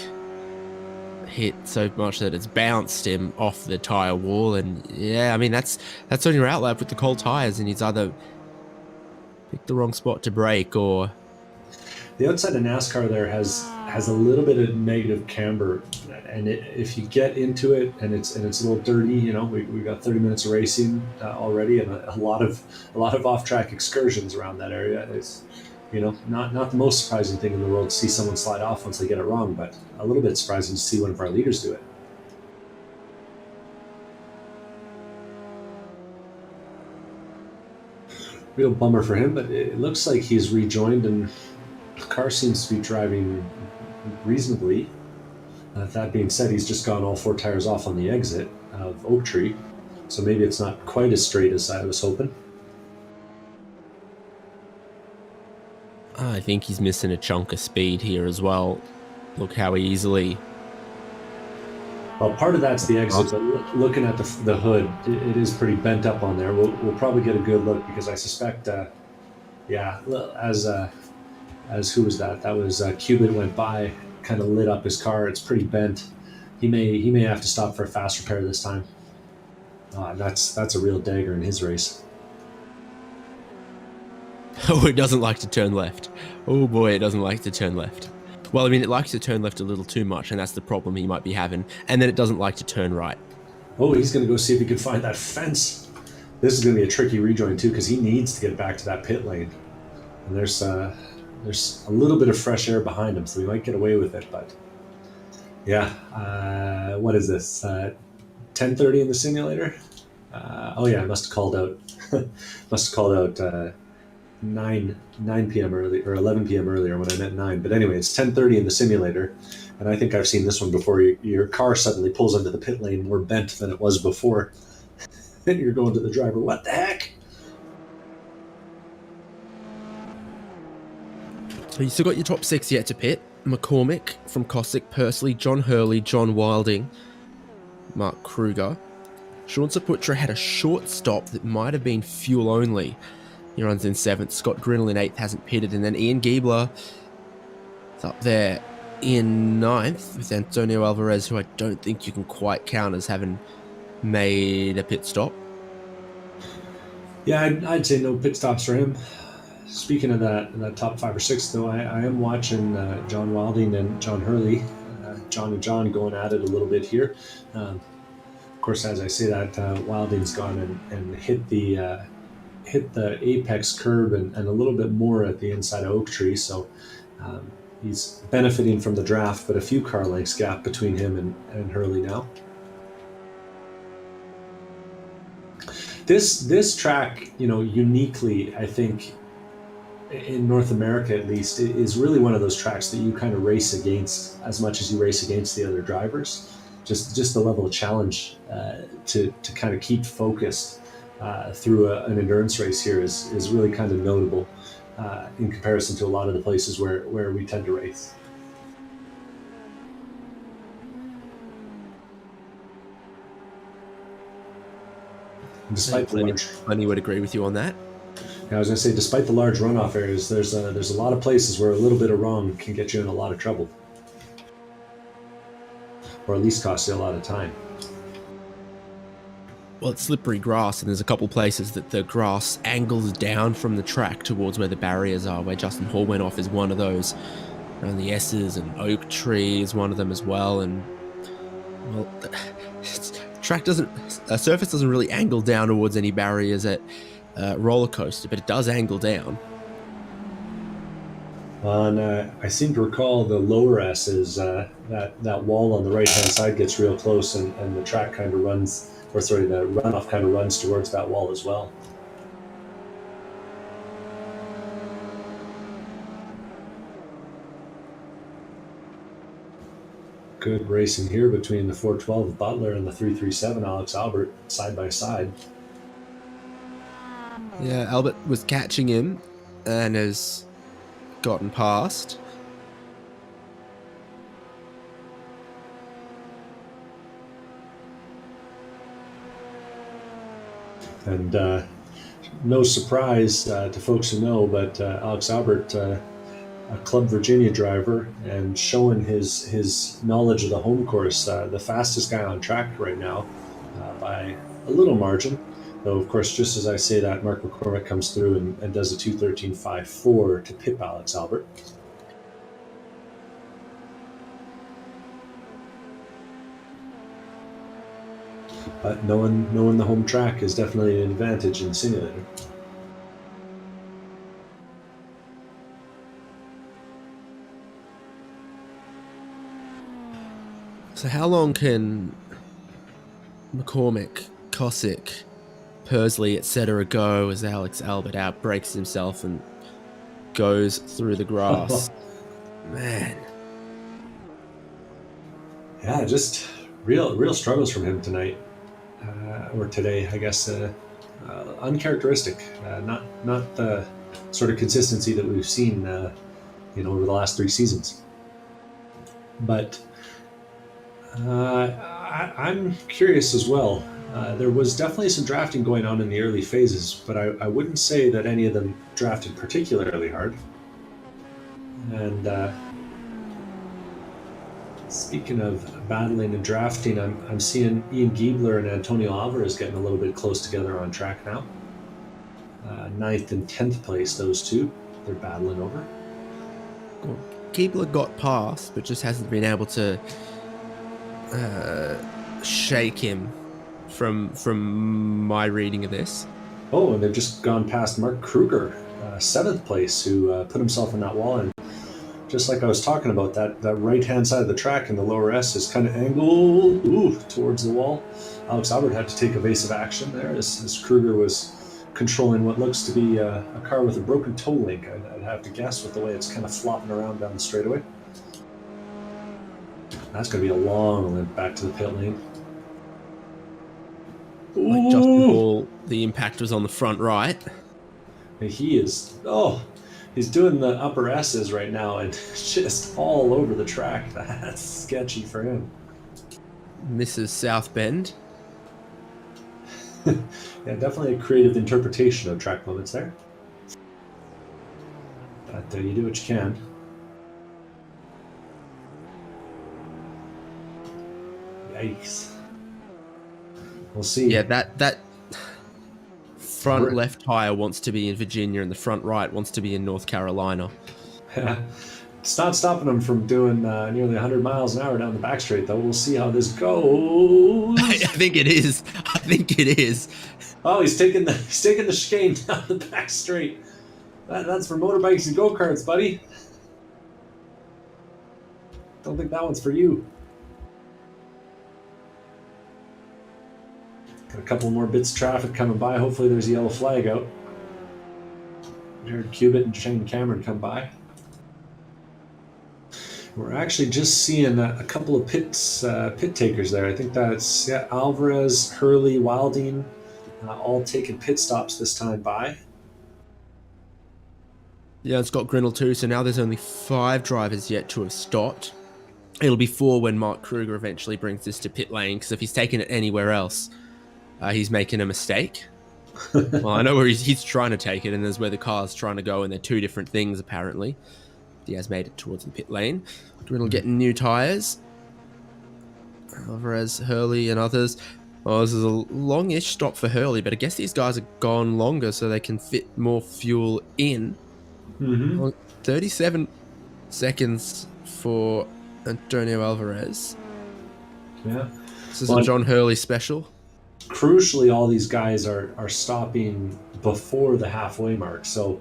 hit so much that it's bounced him off the tire wall, and yeah, I mean that's on your outlap with the cold tires, and he's either picked the wrong spot to brake or the outside of NASCAR there has a little bit of negative camber, and if you get into it and it's a little dirty, we got 30 minutes of racing already, and a lot of off-track excursions around that area. It's not the most surprising thing in the world to see someone slide off once they get it wrong, but a little bit surprising to see one of our leaders do it. Real bummer for him, but it looks like he's rejoined and the car seems to be driving reasonably. That being said, he's just gone all four tires off on the exit of Oak Tree, so maybe it's not quite as straight as I was hoping. I think he's missing a chunk of speed here as well. Look how easily. Well, part of that's the exit, but looking at the hood, it is pretty bent up on there. We'll probably get a good look, because I suspect, as who was that? That was Cubitt went by, kind of lit up his car. It's pretty bent. He may have to stop for a fast repair this time. That's a real dagger in his race. Oh, it doesn't like to turn left. Oh boy, it doesn't like to turn left. Well, I mean, it likes to turn left a little too much, and that's the problem he might be having. And then it doesn't like to turn right. Oh, he's going to go see if he can find that fence. This is going to be a tricky rejoin, too, because he needs to get back to that pit lane. And there's a little bit of fresh air behind him, so he might get away with it. But, yeah, what is this? 10:30 in the simulator? I must have called out. 9 p.m. early, or 11 p.m. earlier when I meant 9. But anyway, it's 10:30 in the simulator, and I think I've seen this one before. Your car suddenly pulls into the pit lane more bent than it was before. And you're going to the driver, what the heck? So you still got your top 6 yet to pit. McCormick from Kowalczyk, Pursley, John Hurley, John Wilding, Mark Kruger. Sean Saputra had a short stop that might have been fuel only. He runs in 7th. Scott Grinnell in 8th, hasn't pitted. And then Ian Giebler is up there in 9th with Antonio Alvarez, who I don't think you can quite count as having made a pit stop. Yeah, I'd say no pit stops for him. Speaking of that top 5 or 6, though, I am watching John Wilding and John Hurley. John and John going at it a little bit here. Of course, as I say that, Wilding's gone and hit the apex curb and a little bit more at the inside of Oak Tree, so he's benefiting from the draft, but a few car lengths gap between him and Hurley now. This track, uniquely, I think, in North America at least, is really one of those tracks that you kind of race against as much as you race against the other drivers. Just the level of challenge to kind of keep focused through an endurance race here is really kind of notable in comparison to a lot of the places where we tend to race. Despite Plenty would agree with you on that. I was going to say, despite the large runoff areas, there's a lot of places where a little bit of wrong can get you in a lot of trouble, or at least cost you a lot of time. Well, it's slippery grass, and there's a couple places that the grass angles down from the track towards where the barriers are, where Justin Hall went off is one of those. And the S's and Oak Tree is one of them as well. And, well, surface doesn't really angle down towards any barriers at roller coaster, but it does angle down. On I seem to recall the lower S's, that wall on the right hand side gets real close, and the track kind of runs, the runoff kind of runs towards that wall as well. Good racing here between the 412 Butler and the 337 Alex Albert side by side. Yeah, Albert was catching him and has gotten past. And no surprise to folks who know, but Alex Albert, a Club Virginia driver, and showing his knowledge of the home course, the fastest guy on track right now by a little margin. Though, of course, just as I say that, Mark McCormick comes through and does a 2:13.54 to pip Alex Albert. But knowing the home track is definitely an advantage in the simulator. So how long can McCormick, Kowalczyk, Pursley, etc. go as Alex Albert outbreaks himself and goes through the grass? Man. Yeah, just real struggles from him tonight. Or today, I guess. Uncharacteristic. Not the sort of consistency that we've seen over the last 3 seasons. But I'm curious as well. There was definitely some drafting going on in the early phases, but I wouldn't say that any of them drafted particularly hard. And speaking of battling and drafting, I'm seeing Ian Giebler and Antonio Alvarez getting a little bit close together on track now. 9th and 10th place, those two. They're battling over. Well, Giebler got past, but just hasn't been able to shake him from my reading of this. Oh, and they've just gone past Mark Kruger, 7th place, who put himself in that wall. And just like I was talking about, that right-hand side of the track in the lower S is kind of angled towards the wall. Alex Albert had to take evasive action there as Kruger was controlling what looks to be a car with a broken toe link, I'd have to guess, with the way it's kind of flopping around down the straightaway. That's going to be a long limp back to the pit lane. Like Justin Hall, the impact was on the front right. And he is, He's doing the upper S's right now and just all over the track. That's sketchy for him. Misses South Bend. Yeah, definitely a creative interpretation of track limits there. But you do what you can. Yikes. We'll see. Yeah, that front left tire wants to be in Virginia and the front right wants to be in North Carolina. It's not stopping him from doing nearly 100 miles an hour down the back straight, though. We'll see how this goes. I think it is. I think it is. Oh, he's taking the chicane down the back straight. That's for motorbikes and go-karts, buddy. Don't think that one's for you. Got a couple more bits of traffic coming by. Hopefully there's a yellow flag out. Jared Cubitt and Shane Cameron come by. We're actually just seeing a couple of pit takers there. I think that's Alvarez, Hurley, Wilding, all taking pit stops this time by. Yeah, it's got Grinnell too, so now there's only 5 drivers yet to have stopped. It'll be 4 when Mark Kruger eventually brings this to pit lane, because if he's taking it anywhere else, he's making a mistake. Well, I know where he's trying to take it, and there's where the car's trying to go, and they're 2 different things, apparently. He has made it towards the pit lane. Grinnell getting new tyres. Alvarez, Hurley, and others. Oh, this is a long-ish stop for Hurley, but I guess these guys have gone longer so they can fit more fuel in. 37 seconds for Antonio Alvarez. Yeah. This is a John Hurley special. Crucially, all these guys are stopping before the halfway mark, so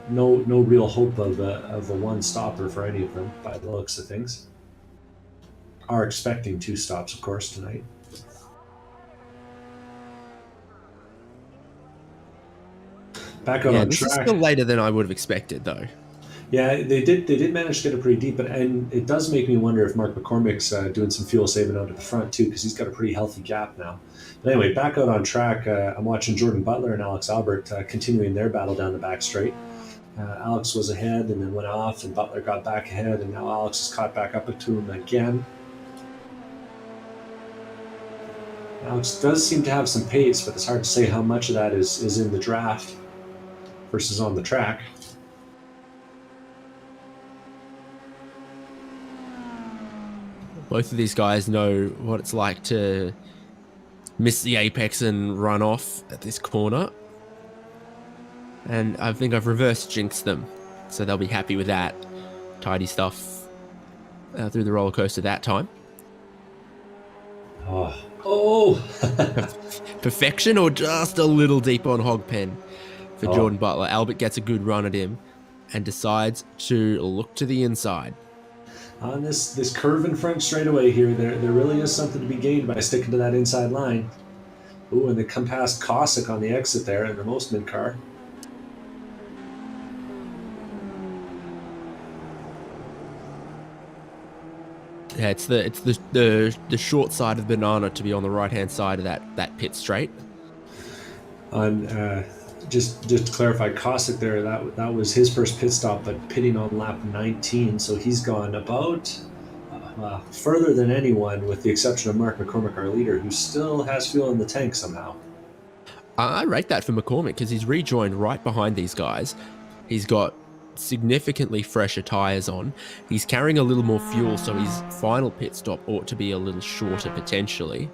no real hope of a one stopper for any of them by the looks of things. Are expecting 2 stops, of course, tonight. Back out on this track. is still later than I would have expected, though. Yeah, they did manage to get it pretty deep, and it does make me wonder if Mark McCormick's doing some fuel saving out at the front too, because he's got a pretty healthy gap now. But anyway, back out on track, I'm watching Jordan Butler and Alex Albert continuing their battle down the back straight. Alex was ahead and then went off, and Butler got back ahead, and now Alex has caught back up to him again. Alex does seem to have some pace, but it's hard to say how much of that is in the draft versus on the track. Both of these guys know what it's like to miss the apex and run off at this corner. And I think I've reverse jinxed them, so they'll be happy with that. Tidy stuff through the roller coaster that time. Oh! Perfection or just a little deep on hog pen for Jordan Butler. Albert gets a good run at him and decides to look to the inside. On this curve in front straightaway here, there really is something to be gained by sticking to that inside line. Ooh, and they come past Kowalczyk on the exit there in the most mid car. Yeah, it's the short side of the banana to be on the right hand side of that pit straight. On just to clarify, Kowalczyk there, that was his first pit stop, but pitting on lap 19, so he's gone about further than anyone, with the exception of Mark McCormick, our leader, who still has fuel in the tank somehow. I rate that for McCormick because he's rejoined right behind these guys. He's got significantly fresher tyres on. He's carrying a little more fuel, so his final pit stop ought to be a little shorter potentially.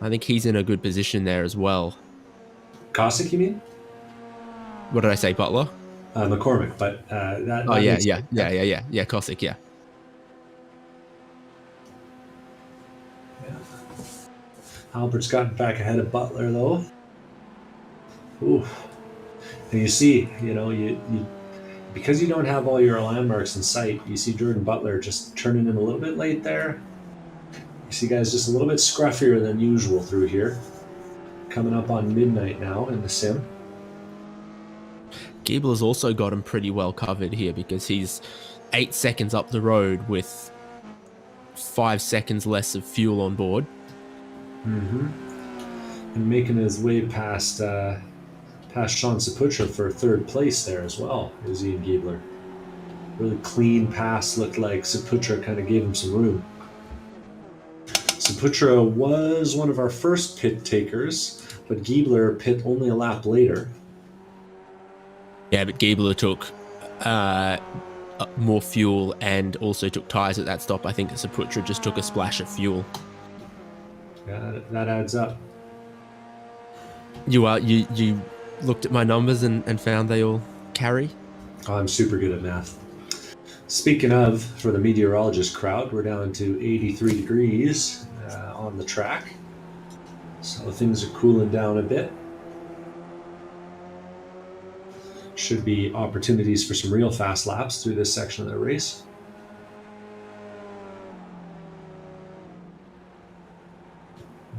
I think he's in a good position there as well. Kowalczyk, you mean? What did I say, Butler? McCormick, but that. Oh yeah, Kowalczyk, yeah. Albert's gotten back ahead of Butler though. Ooh, and you see, you because you don't have all your landmarks in sight, you see Jordan Butler just turning in a little bit late there. You see guys just a little bit scruffier than usual through here. Coming up on midnight now in the sim. Giebel's also got him pretty well covered here because he's 8 seconds up the road with 5 seconds less of fuel on board. And making his way past past Sean Saputra for third place there as well, is Ian Giebler. Really clean pass, looked like Saputra kind of gave him some room. Saputra was one of our first pit takers, but Giebler pit only a lap later. Yeah, but Giebler took more fuel and also took tyres at that stop. I think Saputra just took a splash of fuel. Yeah, that adds up. You looked at my numbers and found they all carry? Oh, I'm super good at math. Speaking of, for the meteorologist crowd, we're down to 83 degrees on the track. So things are cooling down a bit. Should be opportunities for some real fast laps through this section of the race.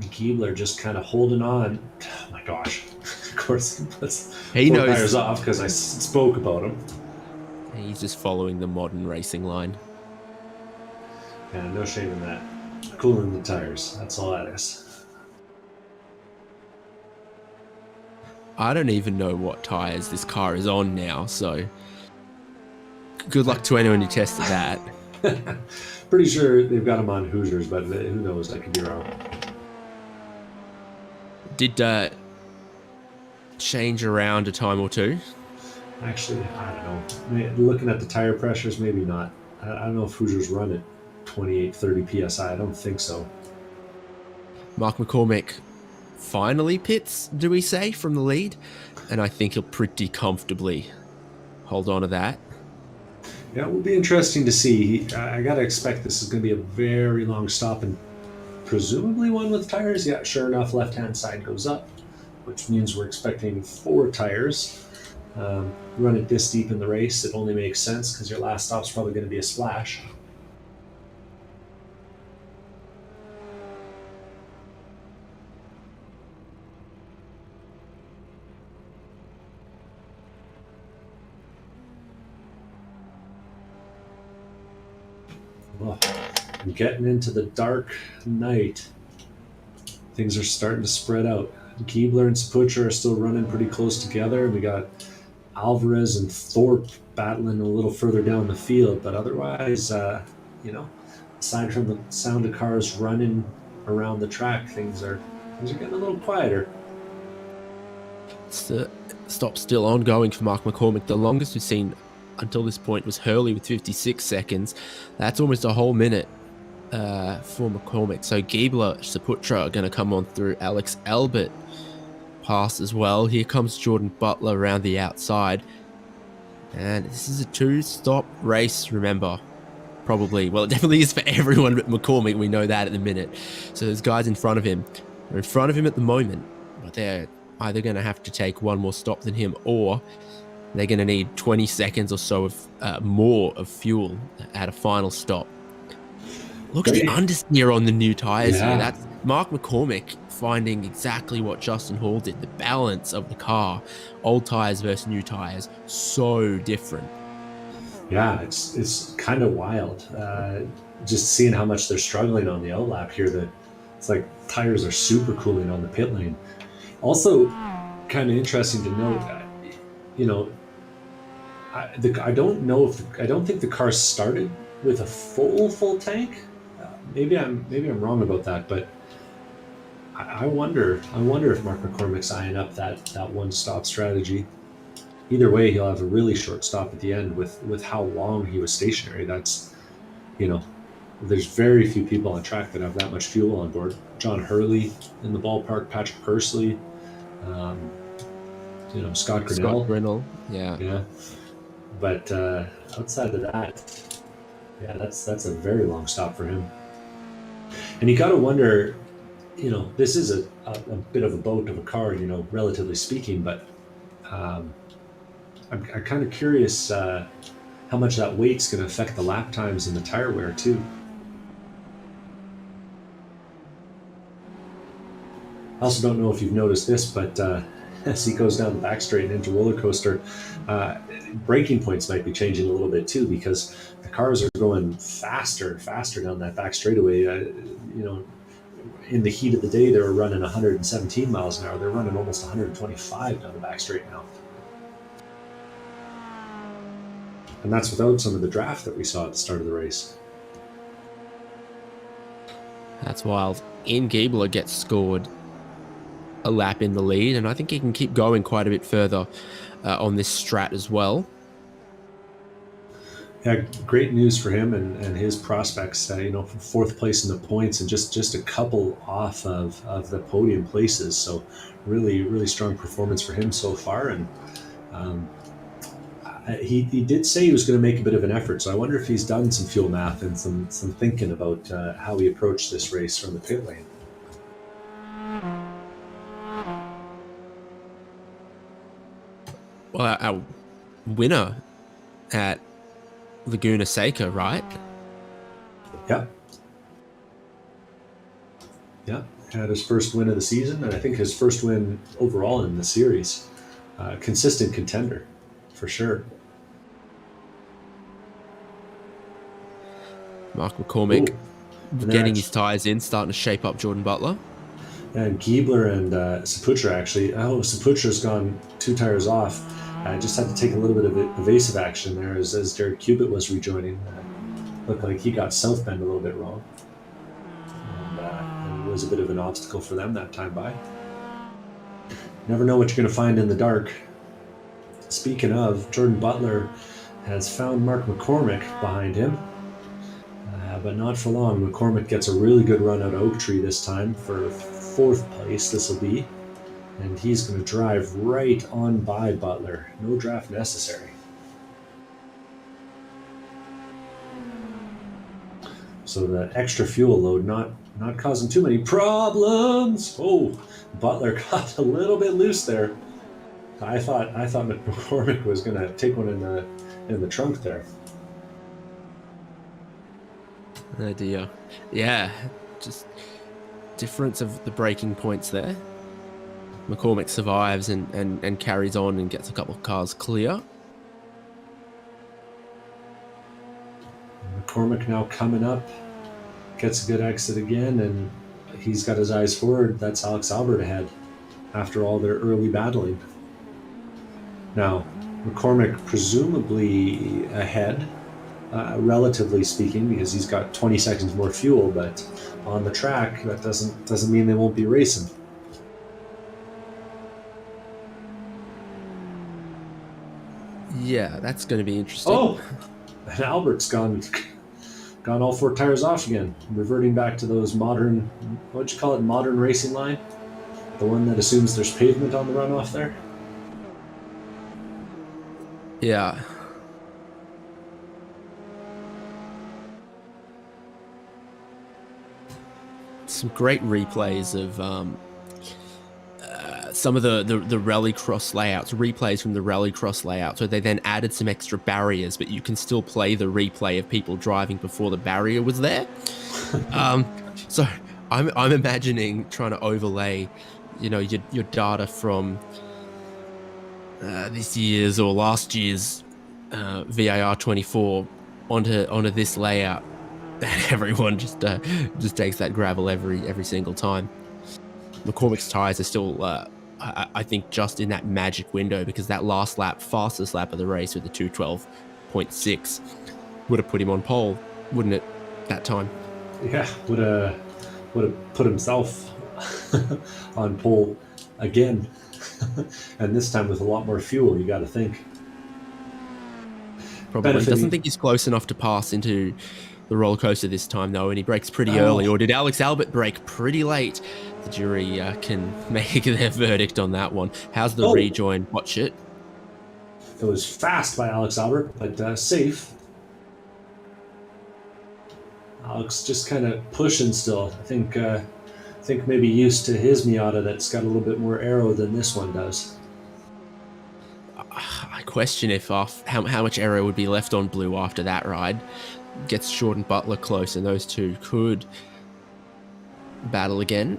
Giebler just kind of holding on. Oh my gosh. Of course, he knows tires off because I spoke about him. He's just following the modern racing line. Yeah, no shame in that. Cooling the tires. That's all that is. I don't even know what tires this car is on now, so good luck to anyone who tested that. Pretty sure they've got them on Hoosiers, but who knows? I could be wrong. Did change around a time or two? Actually, I don't know. Looking at the tire pressures, maybe not. I don't know if Hoosiers run at 28, 30 PSI. I don't think so. Mark McCormick finally pits, do we say, from the lead? And I think he'll pretty comfortably hold on to that. Yeah, it will be interesting to see. I got to expect this is going to be a very long stop and presumably one with tires. Yeah, sure enough, left-hand side goes up, which means we're expecting 4 tires. Run it this deep in the race, it only makes sense because your last stop's probably going to be a splash. Oh, I'm getting into the dark night. Things are starting to spread out. Giebler and Saputra are still running pretty close together. We got Alvarez and Thorpe battling a little further down the field, but otherwise, aside from the sound of cars running around the track, things are getting a little quieter. The stop still ongoing for Mark McCormick. The longest we've seen until this point was Hurley with 56 seconds. That's almost a whole minute for McCormick. So Giebler, Saputra are going to come on through. Alex Albert pass as well. Here comes Jordan Butler around the outside. And this is a 2-stop race, remember. Probably. Well, it definitely is for everyone but McCormick. We know that at the minute. So there's guys in front of him. They're in front of him at the moment. But they're either going to have to take one more stop than him, or they're going to need 20 seconds or so of more of fuel at a final stop. Look at the understeer on the new tyres here. That's Mark McCormick finding exactly what Justin Hall did. The balance of the car, old tyres versus new tyres, so different. Yeah, it's kind of wild. Just seeing how much they're struggling on the outlap here. That it's like tires are super cooling on the pit lane. Also, kind of interesting to note. I don't think the car started with a full tank. Maybe I'm wrong about that, but I wonder if Mark McCormick's eyeing up that one-stop strategy. Either way, he'll have a really short stop at the end with how long he was stationary. That's, there's very few people on track that have that much fuel on board. John Hurley in the ballpark, Patrick Pursley, Scott Grinnell. Yeah. But outside of that, that's a very long stop for him. And you got to wonder, this is a bit of a boat of a car, relatively speaking, but I'm kind of curious how much that weight's going to affect the lap times and the tire wear too. I also don't know if you've noticed this, but as he goes down the back straight and into roller coaster, braking points might be changing a little bit too, because the cars are going faster and faster down that back straightaway. in the heat of the day, they were running 117 miles an hour. They're running almost 125 down the back straight now. And that's without some of the draft that we saw at the start of the race. That's wild. Ian Giebler gets scored a lap in the lead, and I think he can keep going quite a bit further on this strat as well. Yeah, great news for him and his prospects. Fourth place in the points and just a couple off of the podium places. So really, really strong performance for him so far. And he did say he was going to make a bit of an effort. So I wonder if he's done some fuel math and some thinking about how he approached this race from the pit lane. Well, our winner at Laguna Seca, right? Yeah. Yeah, had his first win of the season, and I think his first win overall in the series. Consistent contender, for sure. Mark McCormick getting his his tyres in, starting to shape up Jordan Butler. and Giebler and Saputra actually. Oh, Saputra's gone 2 tires off. Just had to take a little bit of evasive action there as Jared Cubitt was rejoining. Looked like he got South Bend a little bit wrong. And it was a bit of an obstacle for them that time by. Never know what you're going to find in the dark. Speaking of, Jordan Butler has found Mark McCormick behind him. But not for long. McCormick gets a really good run out of Oak Tree this time for 4th place. This will be. And he's going to drive right on by Butler. No draft necessary. So the extra fuel load not causing too many problems. Oh, Butler got a little bit loose there. I thought McCormick was going to take one in the trunk there. Oh dear. Yeah, just difference of the braking points there. McCormick survives and carries on and gets a couple of cars clear. McCormick now coming up, gets a good exit again, and he's got his eyes forward. That's Alex Albert ahead after all their early battling. Now, McCormick presumably ahead, relatively speaking, because he's got 20 seconds more fuel, but on the track, that doesn't mean they won't be racing. Yeah, that's going to be interesting. Oh, and Albert's gone all 4 tires off again, reverting back to those modern, what'd you call it, modern racing line? The one that assumes there's pavement on the runoff there? Yeah. Some great replays of some of the rallycross layouts, replays from the rallycross layouts, where they then added some extra barriers, but you can still play the replay of people driving before the barrier was there. So I'm imagining trying to overlay, your data from this year's or last year's VIR 24 onto this layout, and everyone just takes that gravel every single time. McCormick's tires are still, I think, just in that magic window, because that last lap, fastest lap of the race with the 2:12.6, would have put him on pole, wouldn't it? That time. Yeah, would have put himself on pole again, and this time with a lot more fuel. You got to think. Probably doesn't think he's close enough to pass into the roller coaster this time, though, and he brakes pretty early. Or did Alex Albert brake pretty late? The jury can make their verdict on that one. How's the rejoin? Watch it. It was fast by Alex Albert, but safe. Alex just kind of pushing still. I think maybe used to his Miata that's got a little bit more aero than this one does. I question if how much aero would be left on blue after that ride. Gets Jordan Butler close, and those two could battle again.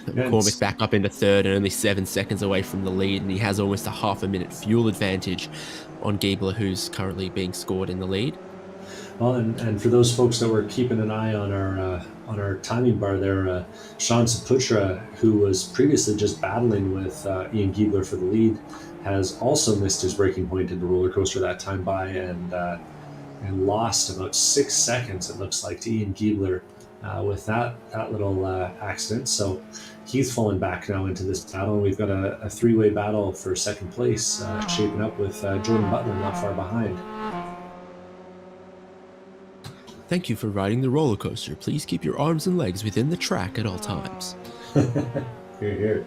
McCormick back up into third and only 7 seconds away from the lead, and he has almost a half a minute fuel advantage on Giebler, who's currently being scored in the lead. Well, and for those folks that were keeping an eye on our timing bar there, Sean Saputra, who was previously just battling with Ian Giebler for the lead, has also missed his breaking point in the roller coaster that time by, and lost about 6 seconds, it looks like, to Ian Giebler with that little accident. So he's fallen back now into this battle, and we've got a three-way battle for second place shaping up with Jordan Butler not far behind. Thank you for riding the roller coaster. Please keep your arms and legs within the track at all times. Here, here.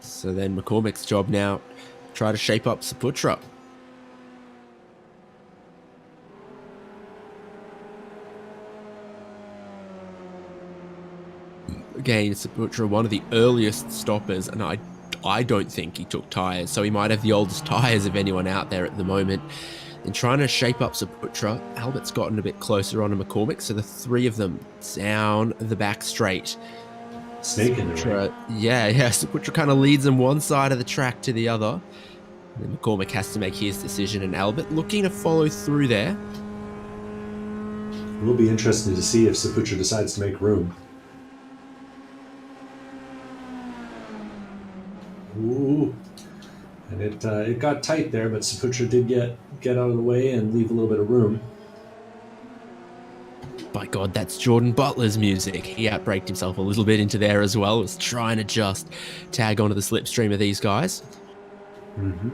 So then McCormick's job now, try to shape up Saputra. Again, Saputra, one of the earliest stoppers, and I don't think he took tyres, so he might have the oldest tyres of anyone out there at the moment. And trying to shape up Saputra, Albert's gotten a bit closer on to McCormick, so the three of them down the back straight. Snake in the right. Yeah, Saputra kind of leads them one side of the track to the other. And then McCormick has to make his decision, and Albert looking to follow through there. It will be interesting to see if Saputra decides to make room. Ooh, and it got tight there, but Saputra did get out of the way and leave a little bit of room. By God, that's Jordan Butler's music. He outbraked himself a little bit into there as well. Was trying to just tag onto the slipstream of these guys. Mm-hmm.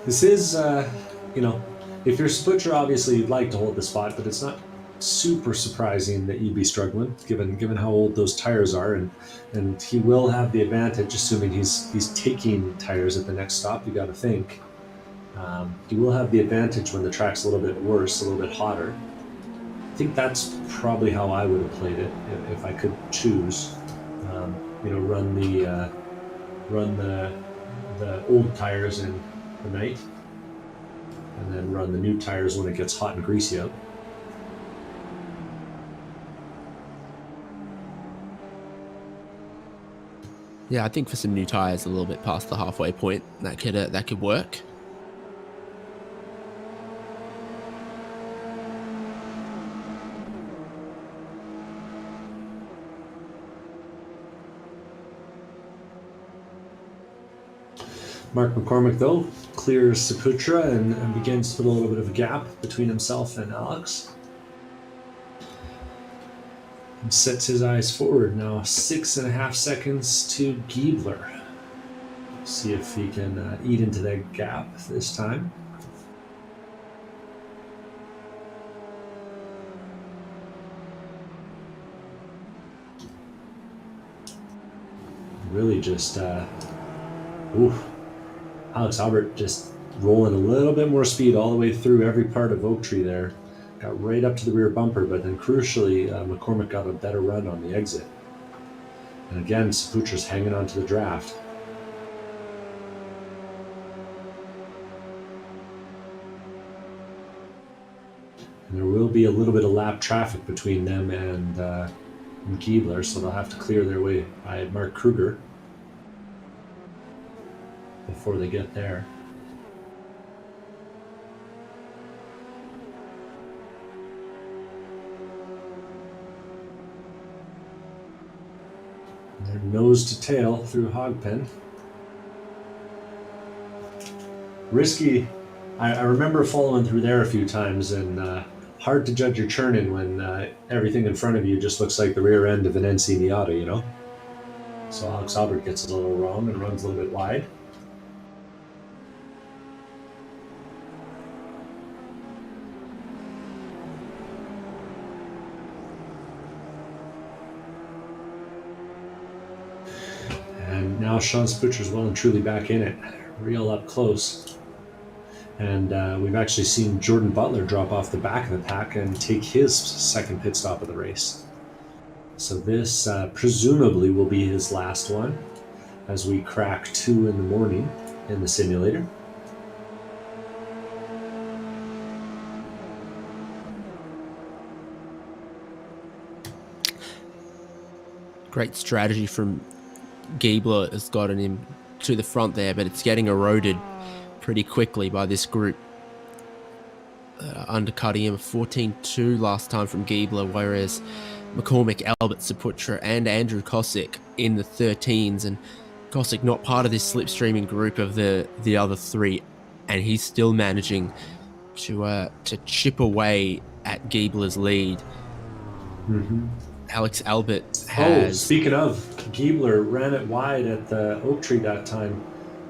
This is, if you're Saputra, obviously you'd like to hold the spot, but it's not super surprising that you'd be struggling, given how old those tires are, and he will have the advantage, assuming he's taking tires at the next stop. You got to think he will have the advantage when the track's a little bit worse, a little bit hotter. I think that's probably how I would have played it if I could choose. Run the old tires in the night, and then run the new tires when it gets hot and greasy out. Yeah, I think for some new tyres a little bit past the halfway point, that could work. Mark McCormick, though, clears Saputra and begins to put a little bit of a gap between himself and Alex. And sets his eyes forward now, 6.5 seconds to Giebler. See if he can eat into that gap this time. Really just, Alex Albert just rolling a little bit more speed all the way through every part of Oak Tree there. Got right up to the rear bumper, but then crucially, McCormick got a better run on the exit. And again, Saputra's hanging on to the draft. And there will be a little bit of lap traffic between them and Giebler, so they'll have to clear their way by Mark Kruger before they get there. They're nose to tail through Hogpen. Risky. I remember following through there a few times, and hard to judge your churning when everything in front of you just looks like the rear end of an NC Miata, you know? So Alex Albert gets a little wrong and runs a little bit wide. And now Sean Saputra's well and truly back in it, real up close. And we've actually seen Jordan Butler drop off the back of the pack and take his second pit stop of the race. So this presumably will be his last one as we crack 2 in the morning in the simulator. Great strategy from Giebler has gotten him to the front there, but it's getting eroded pretty quickly by this group. Undercutting him 14-2 last time from Giebler, whereas McCormick, Albert Saputra and Andrew Kowalczyk in the 13s, and Kowalczyk not part of this slipstreaming group of the other three, and he's still managing to chip away at Giebler's lead. Alex Albert has... speaking of, Giebler ran it wide at the Oak Tree that time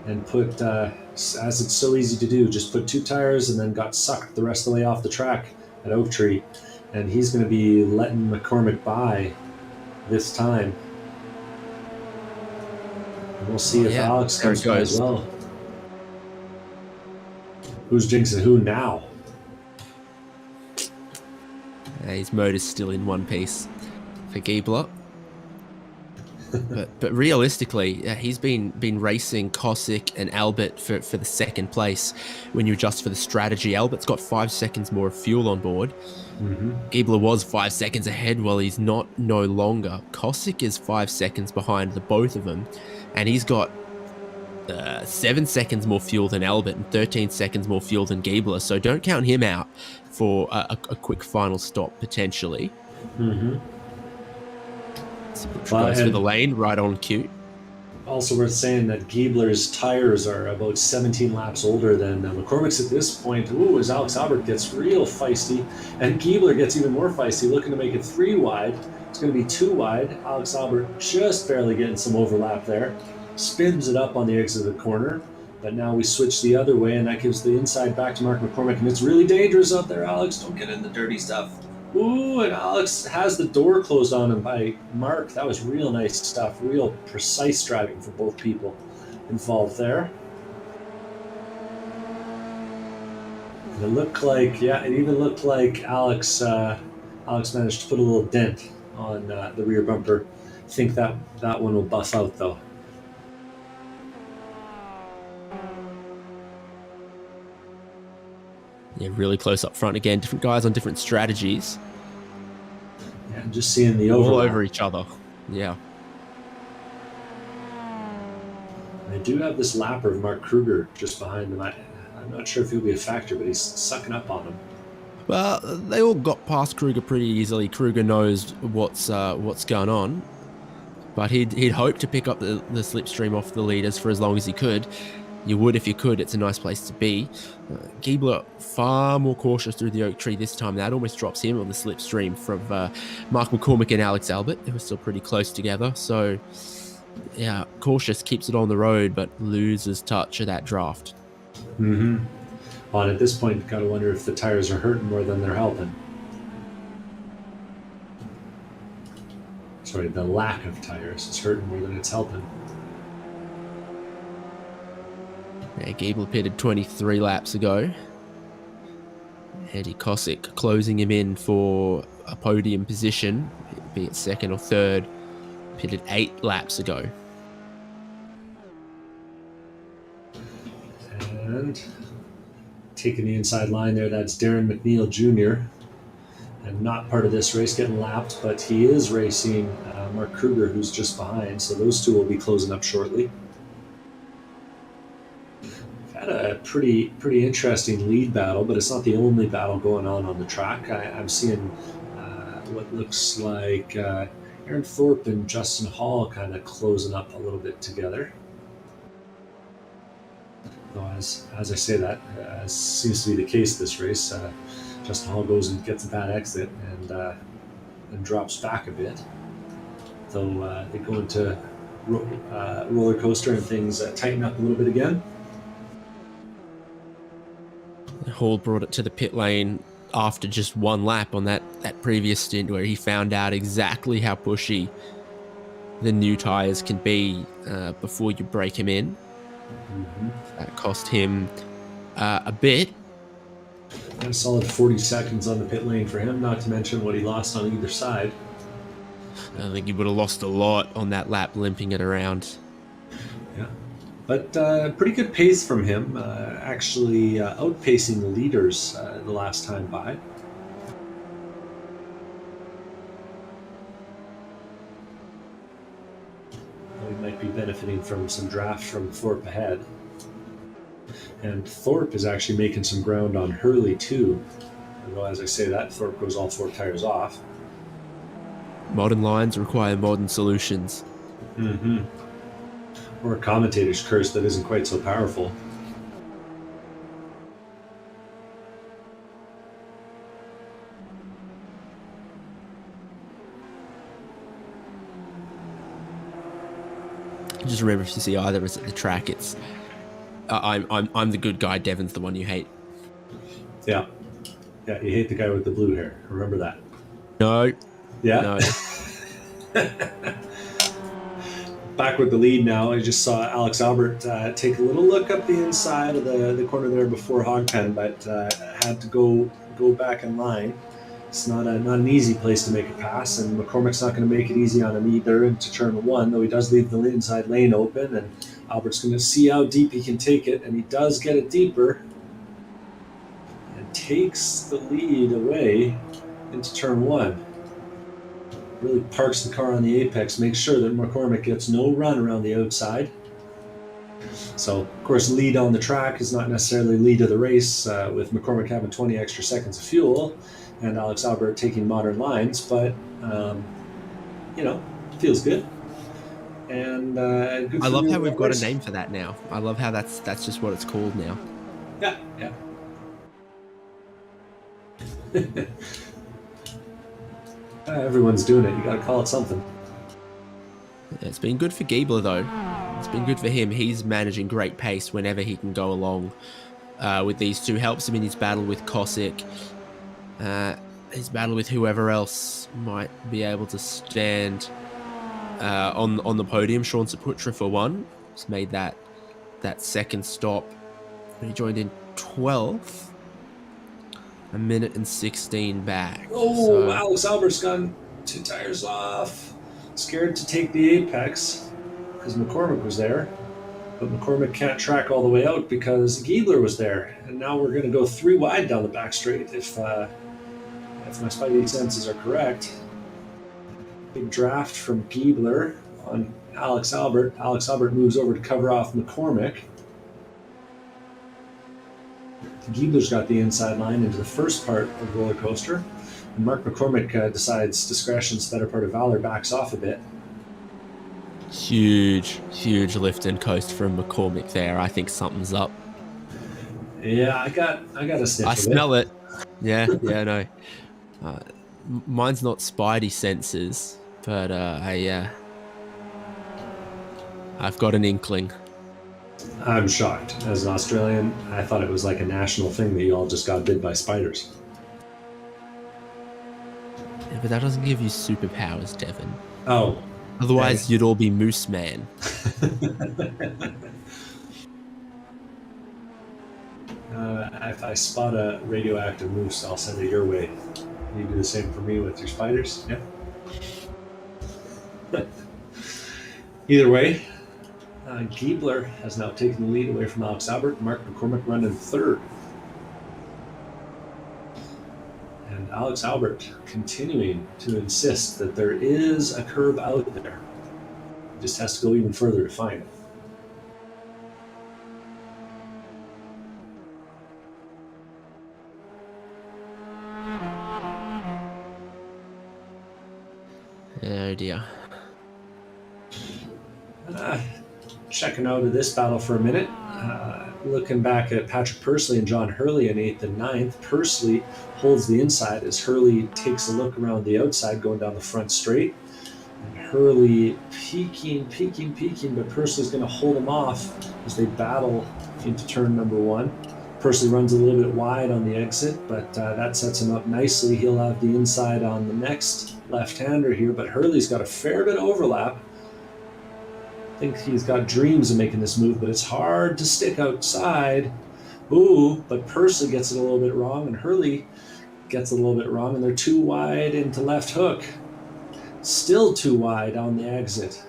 and put, as it's so easy to do, just put 2 tires and then got sucked the rest of the way off the track at Oak Tree. And he's going to be letting McCormick by this time. And we'll see if Alex comes by as well. Who's jinxing who now? His motor's still in one piece for Giebler. but realistically, he's been racing Kowalczyk and Albert for the second place. When you adjust for the strategy, Albert's got 5 seconds more fuel on board. Giebler was 5 seconds ahead, while he's no longer. Kowalczyk is 5 seconds behind the both of them, and he's got 7 seconds more fuel than Albert and 13 seconds more fuel than Giebler. So don't count him out for a quick final stop potentially. Goes for the lane right on cue. Also worth saying that Giebler's tires are about 17 laps older than McCormick's at this point. Ooh, as Alex Albert gets real feisty, and Giebler gets even more feisty, looking to make it 3 wide. It's going to be 2 wide. Alex Albert just barely getting some overlap there. Spins it up on the exit of the corner, but now we switch the other way, and that gives the inside back to Mark McCormick, and it's really dangerous out there, Alex. Don't get in the dirty stuff. Ooh, and Alex has the door closed on him by Mark. That was real nice stuff. Real precise driving for both people involved there. And it looked like, it even looked like Alex managed to put a little dent on the rear bumper. I think that one will buff out, though. Yeah, really close up front again. Different guys on different strategies. Yeah, just seeing the overlap. All over each other. Yeah. They do have this lapper of Mark Kruger just behind them. I'm not sure if he'll be a factor, but he's sucking up on them. Well, they all got past Kruger pretty easily. Kruger knows what's going on, but he'd hoped to pick up the slipstream off the leaders for as long as he could. You would if you could. It's a nice place to be. Giebler far more cautious through the Oak Tree this time. That almost drops him on the slipstream from Mark McCormick and Alex Albert. They were still pretty close together. So, yeah, cautious, keeps it on the road, but loses touch of that draft. Well, and at this point, got to wonder if the tires are hurting more than they're helping. Sorry, the lack of tires is hurting more than it's helping. Yeah, Giebler pitted 23 laps ago. Eddie Kowalczyk closing him in for a podium position, be it second or third, pitted 8 laps ago. And taking the inside line there, that's Darren McNeil Jr. And not part of this race getting lapped, but he is racing Mark Kruger, who's just behind. So those two will be closing up shortly. Had a pretty interesting lead battle, but it's not the only battle going on the track. I'm seeing what looks like Aaron Thorpe and Justin Hall kind of closing up a little bit together. Though as I say that, seems to be the case this race. Justin Hall goes and gets a bad exit and drops back a bit. Though they go into roller coaster and things tighten up a little bit again. Hall brought it to the pit lane after just 1 lap on that previous stint, where he found out exactly how pushy the new tyres can be before you break him in. That cost him a bit. A solid 40 seconds on the pit lane for him, not to mention what he lost on either side. I think he would have lost a lot on that lap, limping it around. Yeah. But pretty good pace from him, actually outpacing the leaders the last time by. We might be benefiting from some draft from Thorpe ahead. And Thorpe is actually making some ground on Hurley too. Although, as I say that, Thorpe goes all 4 tires off. Modern lines require modern solutions. Mm-hmm. Or a commentator's curse that isn't quite so powerful. Just remember, if you see either of us at the track, it's I'm the good guy. Devon's the one you hate. Yeah, yeah. You hate the guy with the blue hair. Remember that. No. Yeah. No. Back with the lead now. I just saw Alex Albert take a little look up the inside of the corner there before Hogpen, but had to go back in line. It's not an easy place to make a pass, and McCormick's not going to make it easy on him either into turn 1, though he does leave the inside lane open, and Albert's going to see how deep he can take it, and he does get it deeper and takes the lead away into turn 1. Really parks the car on the apex, makes sure that McCormick gets no run around the outside. So, of course, lead on the track is not necessarily lead of the race, with McCormick having 20 extra seconds of fuel and Alex Albert taking modern lines, but, feels good. And good. I love how we've got a name for that now. I love how that's just what it's called now. Yeah. Everyone's doing it. You got to call it something. Yeah, it's been good for Giebler, though. It's been good for him. He's managing great pace whenever he can go along with these two. Helps him in his battle with Kowalczyk. His battle with whoever else might be able to stand on the podium. Sean Saputra, for one, has made that second stop. He joined in 12th. A minute and 16 back. Oh, Alex Albert's gone 2 tires off. Scared to take the apex because McCormick was there. But McCormick can't track all the way out because Giebler was there. And now we're going to go 3 wide down the back straight if my spidey senses are correct. Big draft from Giebler on Alex Albert. Alex Albert moves over to cover off McCormick. Giebler's got the inside line into the first part of roller coaster, and Mark McCormick decides discretion's the better part of valor, backs off a bit. Huge lift and coast from McCormick there. I think something's up. Yeah, I got a sniff of it. I smell it. Yeah, no. Mine's not spidey senses, but I've got an inkling. I'm shocked. As an Australian, I thought it was like a national thing that you all just got bit by spiders. Yeah, but that doesn't give you superpowers, Devon. Oh. Otherwise, okay. You'd all be Moose Man. If I spot a radioactive moose, I'll send it your way. You do the same for me with your spiders? Yeah. Either way, Giebler has now taken the lead away from Alex Albert. Mark McCormick running 3rd. And Alex Albert continuing to insist that there is a curb out there. He just has to go even further to find it. Oh dear. Checking out of this battle for a minute, looking back at Patrick Pursley and John Hurley in 8th and 9th. Pursley holds the inside as Hurley takes a look around the outside going down the front straight. And Hurley peeking, but Pursley's going to hold him off as they battle into turn number 1. Pursley runs a little bit wide on the exit, but that sets him up nicely. He'll have the inside on the next left-hander here, but Hurley's got a fair bit of overlap. I think he's got dreams of making this move, but it's hard to stick outside. Ooh, but Pursley gets it a little bit wrong, and Hurley gets it a little bit wrong, and they're too wide into left hook. Still too wide on the exit.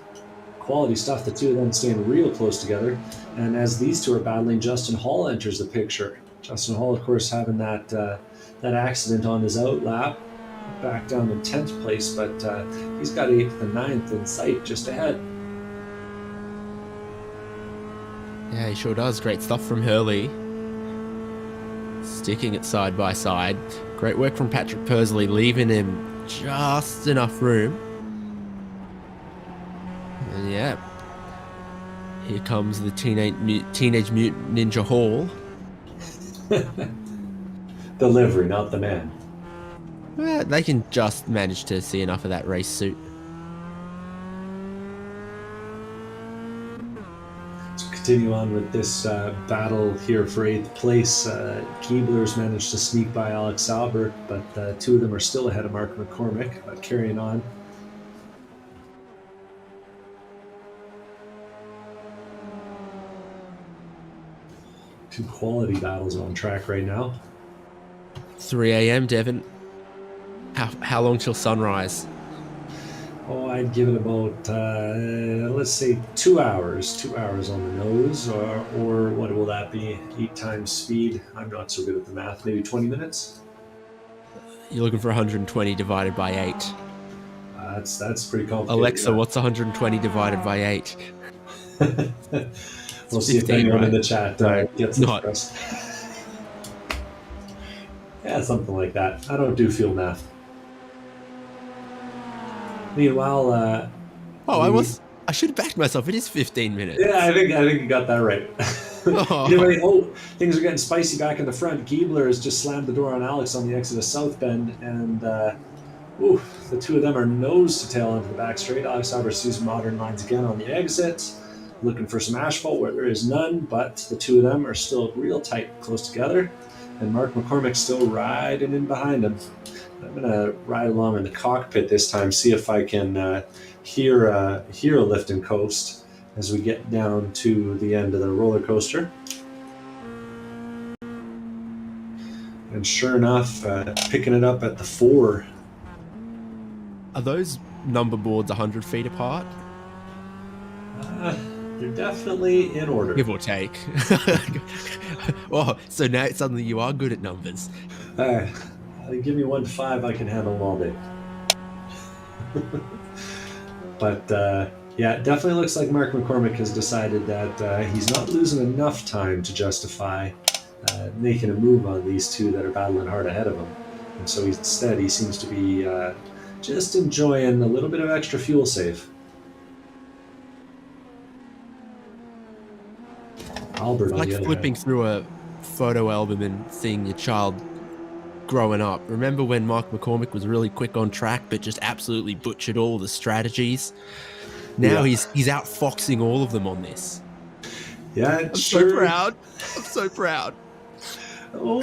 Quality stuff, the two of them staying real close together. And as these two are battling, Justin Hall enters the picture. Justin Hall, of course, having that accident on his outlap, back down in 10th place, but he's got 8th and 9th in sight just ahead. Yeah, he sure does. Great stuff from Hurley. Sticking it side by side. Great work from Patrick Pursley, leaving him just enough room. And yeah, here comes the Teenage Mutant Ninja Hall. The livery, not the man. Well, they can just manage to see enough of that race suit. So continue on with this battle here for 8th place. Keebler's managed to sneak by Alex Albert, but two of them are still ahead of Mark McCormick, but carrying on. Two quality battles on track right now. 3 a.m. Devon. How long till sunrise? Oh, I'd give it about, let's say 2 hours. 2 hours on the nose, or what will that be? 8 times speed. I'm not so good at the math. Maybe 20 minutes? You're looking for 120 divided by 8. That's pretty complicated. Alexa, what's 120 divided by 8? We'll see 15, if anyone in the chat gets it for us. Yeah, something like that. I don't do field math. Meanwhile, I should have backed myself. It is 15 minutes. Yeah, I think you got that right. Anyway, things are getting spicy back in the front. Giebler has just slammed the door on Alex on the exit of South Bend, and the two of them are nose to tail into the back straight. Alex Albert's using modern lines again on the exit, looking for some asphalt where there is none, but the two of them are still real tight, close together, and Mark McCormick's still riding in behind him. I'm going to ride along in the cockpit this time, see if I can hear a lift and coast as we get down to the end of the roller coaster. And sure enough, picking it up at the 4. Are those number boards 100 feet apart? They're definitely in order. Give or take. Oh, so now suddenly you are good at numbers. Give me 1 to 5, I can handle them all day. But yeah, it definitely looks like Mark McCormick has decided that he's not losing enough time to justify making a move on these two that are battling hard ahead of him. And so instead, he seems to be just enjoying a little bit of extra fuel save. Albert, like flipping through a photo album and seeing your child growing up. Remember when Mark McCormick was really quick on track but just absolutely butchered all the strategies? Now he's outfoxing all of them on this. Yeah, so proud. I'm so proud. Oh.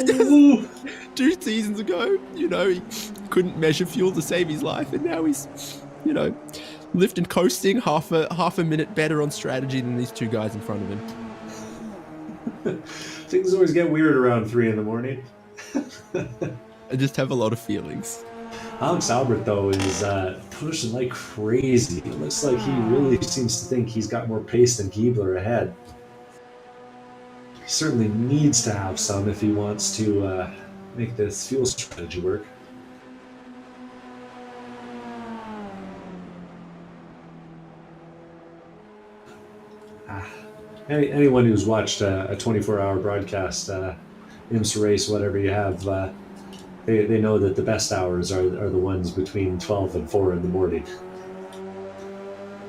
2 seasons ago, he couldn't measure fuel to save his life, and now he's, lift and coasting half a minute better on strategy than these two guys in front of him. Things always get weird around 3 in the morning. I just have a lot of feelings. Alex Albert, though, is pushing like crazy. It looks like he really seems to think he's got more pace than Giebler ahead. He certainly needs to have some if he wants to make this fuel strategy work. Anyone who's watched a 24-hour broadcast, IMSA race, whatever you have, they know that the best hours are the ones between 12 and 4 in the morning.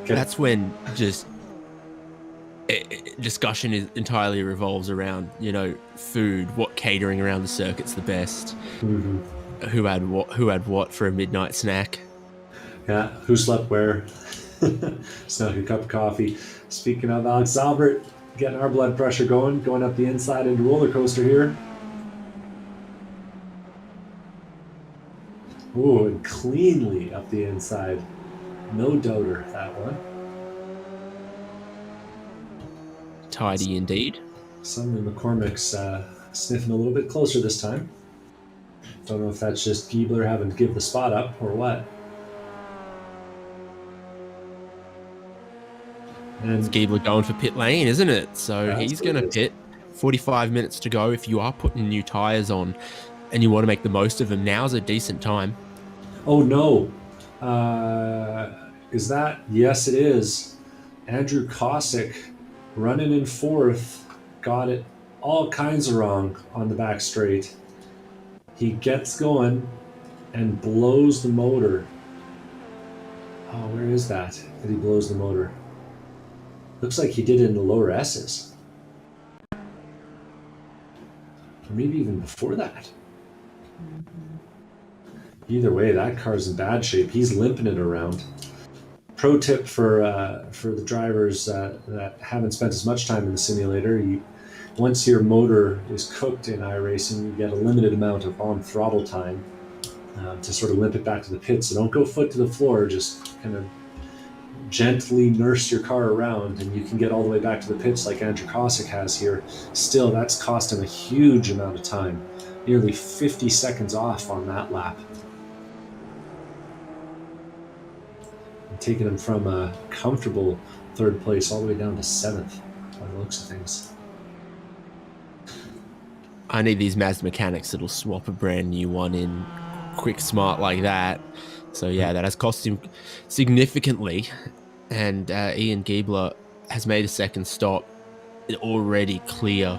Okay. That's when just discussion entirely revolves around, food, what catering around the circuit's the best, who had what for a midnight snack. Yeah, who slept where, snuck a cup of coffee. Speaking of Alex Albert, getting our blood pressure going up the inside into roller coaster here. Ooh, and cleanly up the inside. No doubter, that one. Tidy indeed. Suddenly McCormick's sniffing a little bit closer this time. Don't know if that's just Giebler having to give the spot up or what. And it's Giebler going for pit lane, isn't it? So he's going to pit. 45 minutes to go. If you are putting new tyres on and you want to make the most of them, now's a decent time. Oh, no. Is that? Yes, it is. Andrew Kowalczyk running in fourth, got it all kinds of wrong on the back straight. He gets going and blows the motor. Oh, where is that he blows the motor? Looks like he did it in the lower S's. Or maybe even before that. Either way, that car's in bad shape. He's limping it around. Pro tip for the drivers that haven't spent as much time in the simulator: once your motor is cooked in iRacing, you get a limited amount of on throttle time to sort of limp it back to the pit. So don't go foot to the floor. Just kind of gently nurse your car around, and you can get all the way back to the pits like Andrew Kowalczyk has here. Still, that's cost him a huge amount of time, nearly 50 seconds off on that lap. Taking him from a comfortable third place all the way down to seventh by the looks of things. I need these Mazda mechanics that'll swap a brand new one in quick smart like that. So yeah, that has cost him significantly. And Ian Giebler has made a second stop, already clear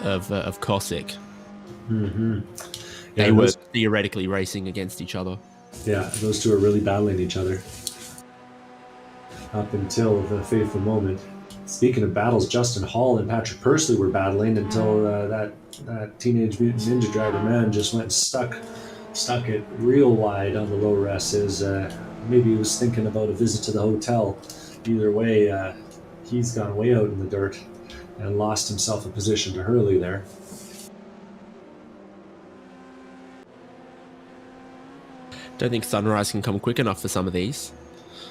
of Kowalczyk. Mm-hmm. They were theoretically racing against each other. Yeah, those two are really battling each other up until the fateful moment. Speaking of battles, Justin Hall and Patrick Pursley were battling until that Teenage Mutant Ninja Driver man just went stuck it real wide on the lower S's. Maybe he was thinking about a visit to the hotel. Either way, he's gone way out in the dirt and lost himself a position to Hurley there. Don't think Sunrise can come quick enough for some of these.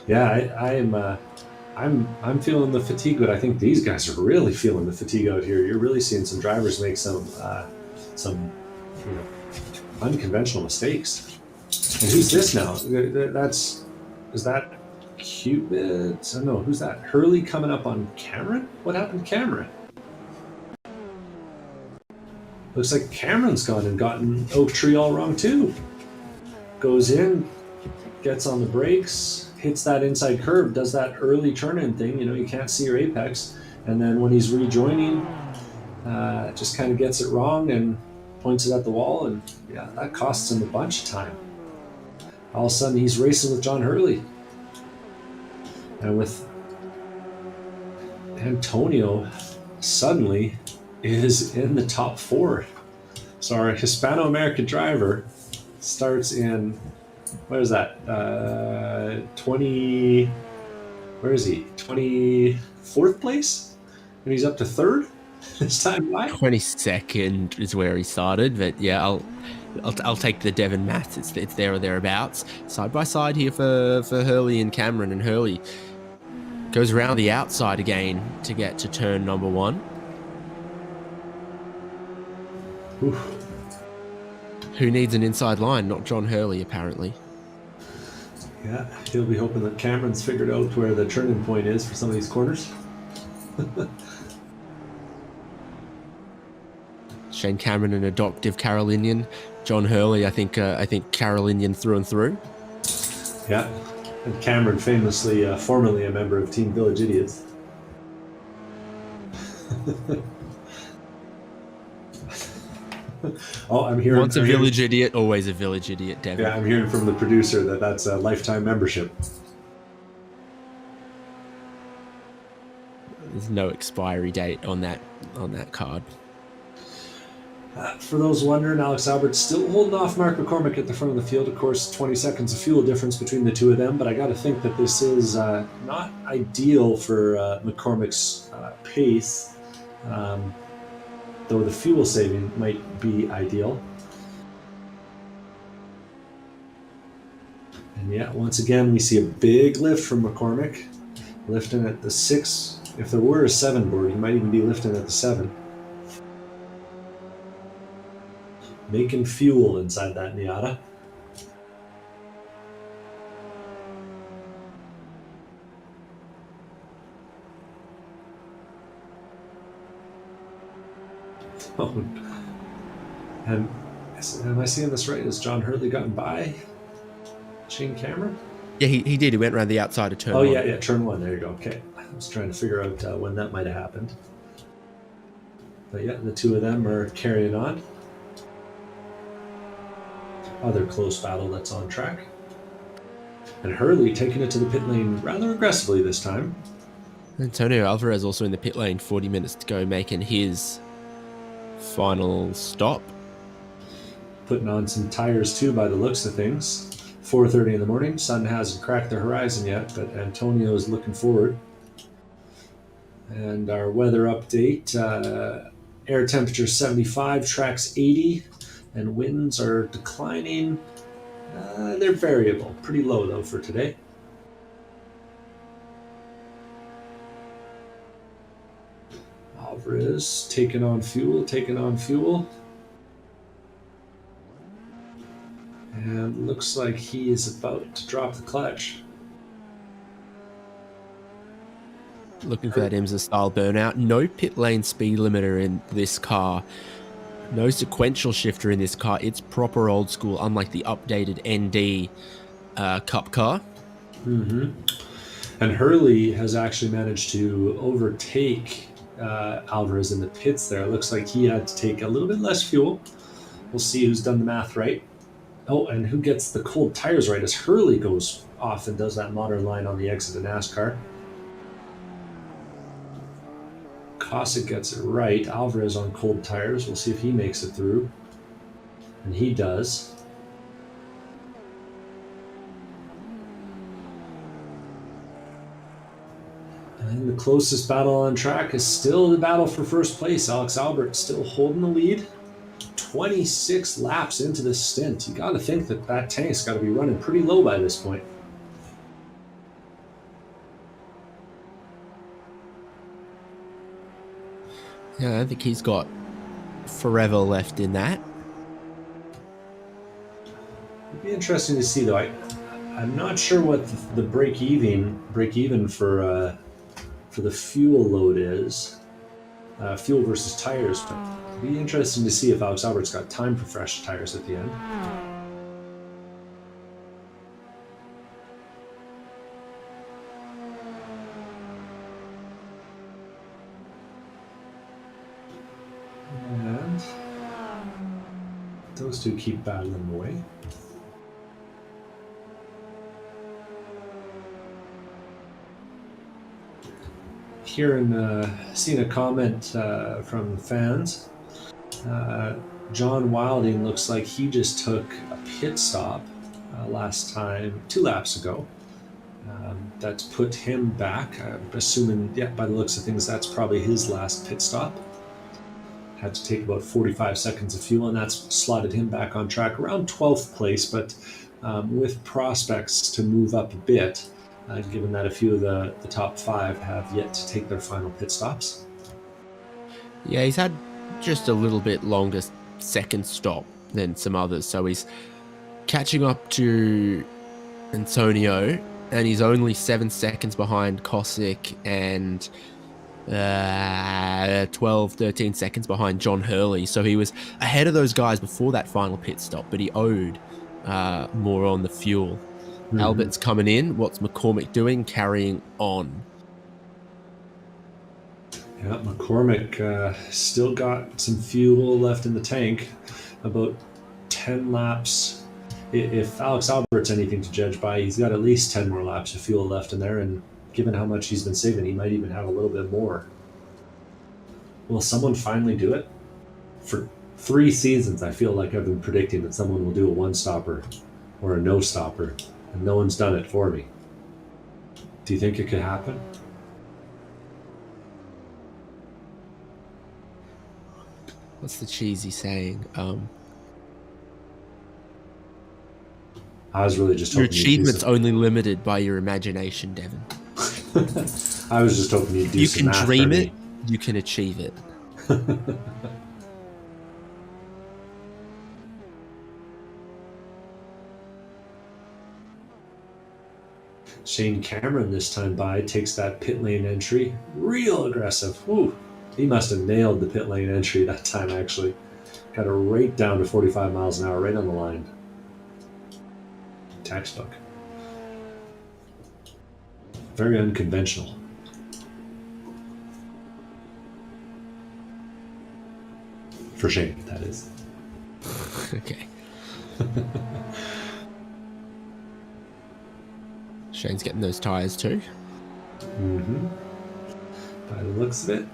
Yeah, I'm feeling the fatigue, but I think these guys are really feeling the fatigue out here. You're really seeing some drivers make some unconventional mistakes. And who's this now? Is that Cupid? No, who's that? Hurley coming up on Cameron? What happened to Cameron? Looks like Cameron's gone and gotten Oak Tree all wrong too. Goes in, gets on the brakes, hits that inside curb, does that early turn-in thing, you can't see your apex, and then when he's rejoining, just kind of gets it wrong and points it at the wall, and yeah, that costs him a bunch of time. All of a sudden, he's racing with John Hurley. And with Antonio, suddenly is in the top four. So our Hispano-American driver starts in, where is that? 20, where is he? 24th place? And he's up to third this time by? 22nd is where he started, but yeah, I'll take the Devon maths. It's there or thereabouts. Side by side here for Hurley and Cameron, and Hurley goes around the outside again to get to turn number one. Oof. Who needs an inside line? Not John Hurley, apparently. Yeah, he'll be hoping that Cameron's figured out where the turning point is for some of these corners. Shane Cameron, an adoptive Carolinian. John Hurley, I think Carolinian through and through. Yeah, and Cameron famously, formerly a member of Team Village Idiots. Oh, I'm hearing. Once a village idiot, always a village idiot, Devin. Yeah, I'm hearing from the producer that that's a lifetime membership. There's no expiry date on that card. For those wondering, Alex Albert's still holding off Mark McCormick at the front of the field. Of course, 20 seconds of fuel difference between the two of them, but I got to think that this is not ideal for McCormick's pace, though the fuel saving might be ideal. And yeah, once again, we see a big lift from McCormick, lifting at the 6. If there were a 7 board, he might even be lifting at the 7. Making fuel inside that Miata. Oh, and am I seeing this right? Has John Hurley gotten by Shane Cameron? Yeah, he did. He went around the outside of turn Oh, one. yeah, turn 1. There you go. Okay. I was trying to figure out when that might have happened. But yeah, the two of them are carrying on. Other close battle that's on track. And Hurley taking it to the pit lane rather aggressively this time. Antonio Alvarez also in the pit lane, 40 minutes to go, making his final stop. Putting on some tires too by the looks of things. 4:30 in the morning. Sun hasn't cracked the horizon yet, but Antonio is looking forward. And our weather update, air temperature 75, tracks 80, and winds are declining. They're variable. Pretty low though for today. Alvarez taking on fuel. And looks like he is about to drop the clutch. Looking for that IMSA style burnout. No pit lane speed limiter in this car. No sequential shifter in this car. It's proper old school, unlike the updated ND Cup car. Mm-hmm. And Hurley has actually managed to overtake Alvarez in the pits there. It looks like he had to take a little bit less fuel. We'll see who's done the math right. Oh, and who gets the cold tires right as Hurley goes off and does that modern line on the exit of NASCAR. Kowalczyk gets it right. Alvarez on cold tires. We'll see if he makes it through. And he does. And the closest battle on track is still the battle for first place. Alex Albert still holding the lead. 26 laps into this stint. You got to think that tank's got to be running pretty low by this point. Yeah, I think he's got forever left in that. It'd be interesting to see though. I'm not sure what the break even for the fuel load is. Fuel versus tires, but it'd be interesting to see if Alex Albert's got time for fresh tires at the end. And those two keep battling away. Here and seen a comment from fans. John Wilding looks like he just took a pit stop last time, 2 laps ago. That's put him back. I'm assuming, yeah, by the looks of things, that's probably his last pit stop. Had to take about 45 seconds of fuel, and that's slotted him back on track around 12th place, but with prospects to move up a bit. Given that a few of the top 5 have yet to take their final pit stops. Yeah, he's had just a little bit longer second stop than some others, so he's catching up to Antonio, and he's only 7 seconds behind Kowalczyk and 12, 13 seconds behind John Hurley. So he was ahead of those guys before that final pit stop, but he owed more on the fuel. Mm-hmm. Albert's coming in. What's McCormick doing? Carrying on. Yeah, McCormick still got some fuel left in the tank. About 10 laps. If Alex Albert's anything to judge by, he's got at least 10 more laps of fuel left in there, and given how much he's been saving, he might even have a little bit more. Will someone finally do it? For 3 seasons, I feel like I've been predicting that someone will do a one-stopper or a no-stopper, and no one's done it for me. Do you think it could happen? What's the cheesy saying? I was really just your hoping achievement's only limited by your imagination, Devin. I was just hoping you'd do you some can math dream for it, me. you can achieve it. Shane Cameron this time by takes that pit lane entry. Real aggressive. Woo. He must have nailed the pit lane entry that time, actually. Got it right down to 45 miles an hour, right on the line. Textbook. Very unconventional. For Shane, that is. Okay. Shane's getting those tires too. Mm-hmm. By the looks of it.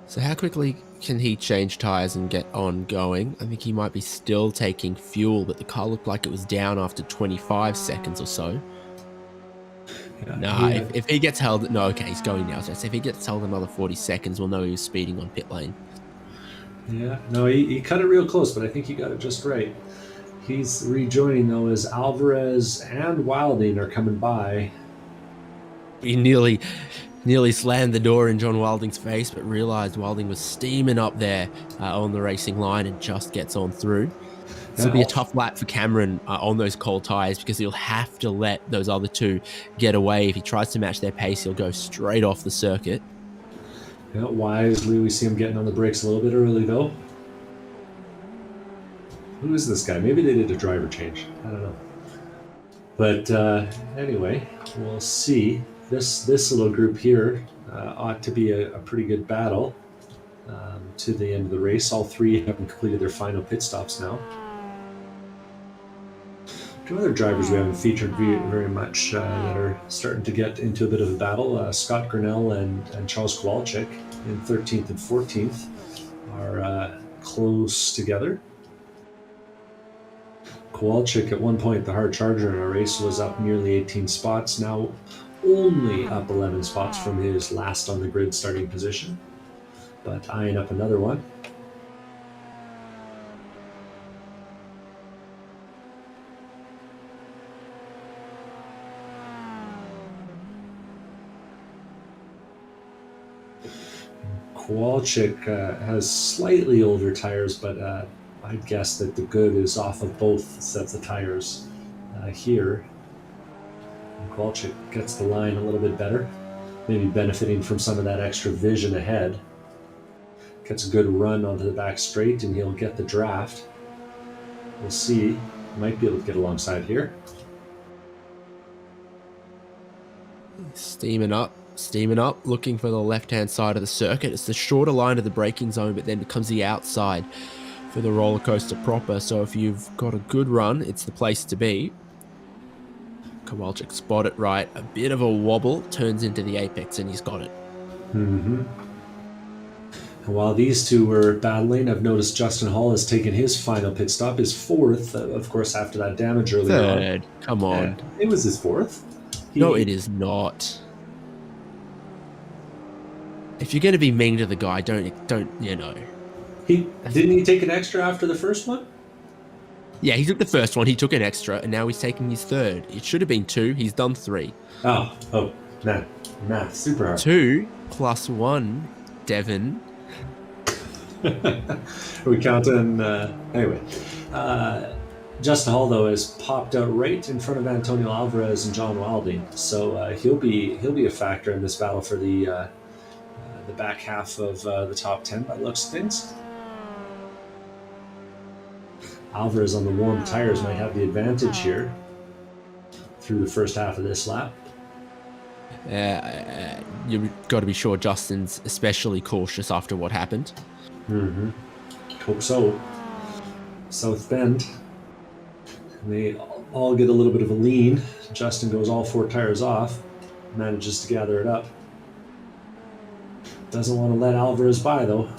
So how quickly can he change tires and get on going? I think he might be still taking fuel, but the car looked like it was down after 25 seconds or so. Yeah, Nah, if he gets held... No, okay, he's going now. So if he gets held another 40 seconds, we'll know he was speeding on pit lane. Yeah, no, he cut it real close, but I think he got it just right. He's rejoining, though, as Alvarez and Wilding are coming by. He nearly slammed the door in John Wilding's face, but realised Wilding was steaming up there on the racing line and just gets on through. This will be a tough lap for Cameron on those cold tyres, because he'll have to let those other two get away. If he tries to match their pace, he'll go straight off the circuit. Yeah, wisely, we see him getting on the brakes a little bit early, though. Who is this guy? Maybe they did a driver change. I don't know. But anyway, we'll see. This little group here ought to be a pretty good battle to the end of the race. All three have completed their final pit stops now. Two other drivers we haven't featured very much that are starting to get into a bit of a battle. Scott Grinnell and Charles Kowalczyk in 13th and 14th are close together. Kowalczyk, at one point, the hard charger in our race, was up nearly 18 spots, now only up 11 spots from his last on the grid starting position, but eyeing up another one. Kowalczyk has slightly older tires, but I'd guess that the good is off of both sets of tires here. And Kowalczyk gets the line a little bit better, maybe benefiting from some of that extra vision ahead. Gets a good run onto the back straight, and he'll get the draft. We'll see. Might be able to get alongside here. Steaming up, looking for the left-hand side of the circuit. It's the shorter line of the braking zone, but then becomes the outside for the roller coaster proper. So if you've got a good run, it's the place to be. Kowalczyk spot it right. A bit of a wobble, turns into the apex, and he's got it. Mm-hmm. And while these two were battling, I've noticed Justin Hall has taken his final pit stop, his fourth, of course, after that damage earlier on. Third, come on. Yeah, it was his fourth. No, it is not. If you're going to be mean to the guy, don't you know. Didn't he take an extra after the first one? Yeah, he took the first one, he took an extra, and now he's taking his third. It should have been 2, he's done 3. Oh, man. Math, super hard. 2 plus 1, Devon. Are we counting? Anyway. Justin Hall, though, has popped out right in front of Antonio Alvarez and John Wilding, so he'll be a factor in this battle for the back half of the top 10 by looks of things. Alvarez on the warm tires might have the advantage here through the first half of this lap. You've got to be sure Justin's especially cautious after what happened. Mm-hmm. Hope so. South Bend. They all get a little bit of a lean. Justin goes all 4 tires off, manages to gather it up. Doesn't want to let Alvarez by, though.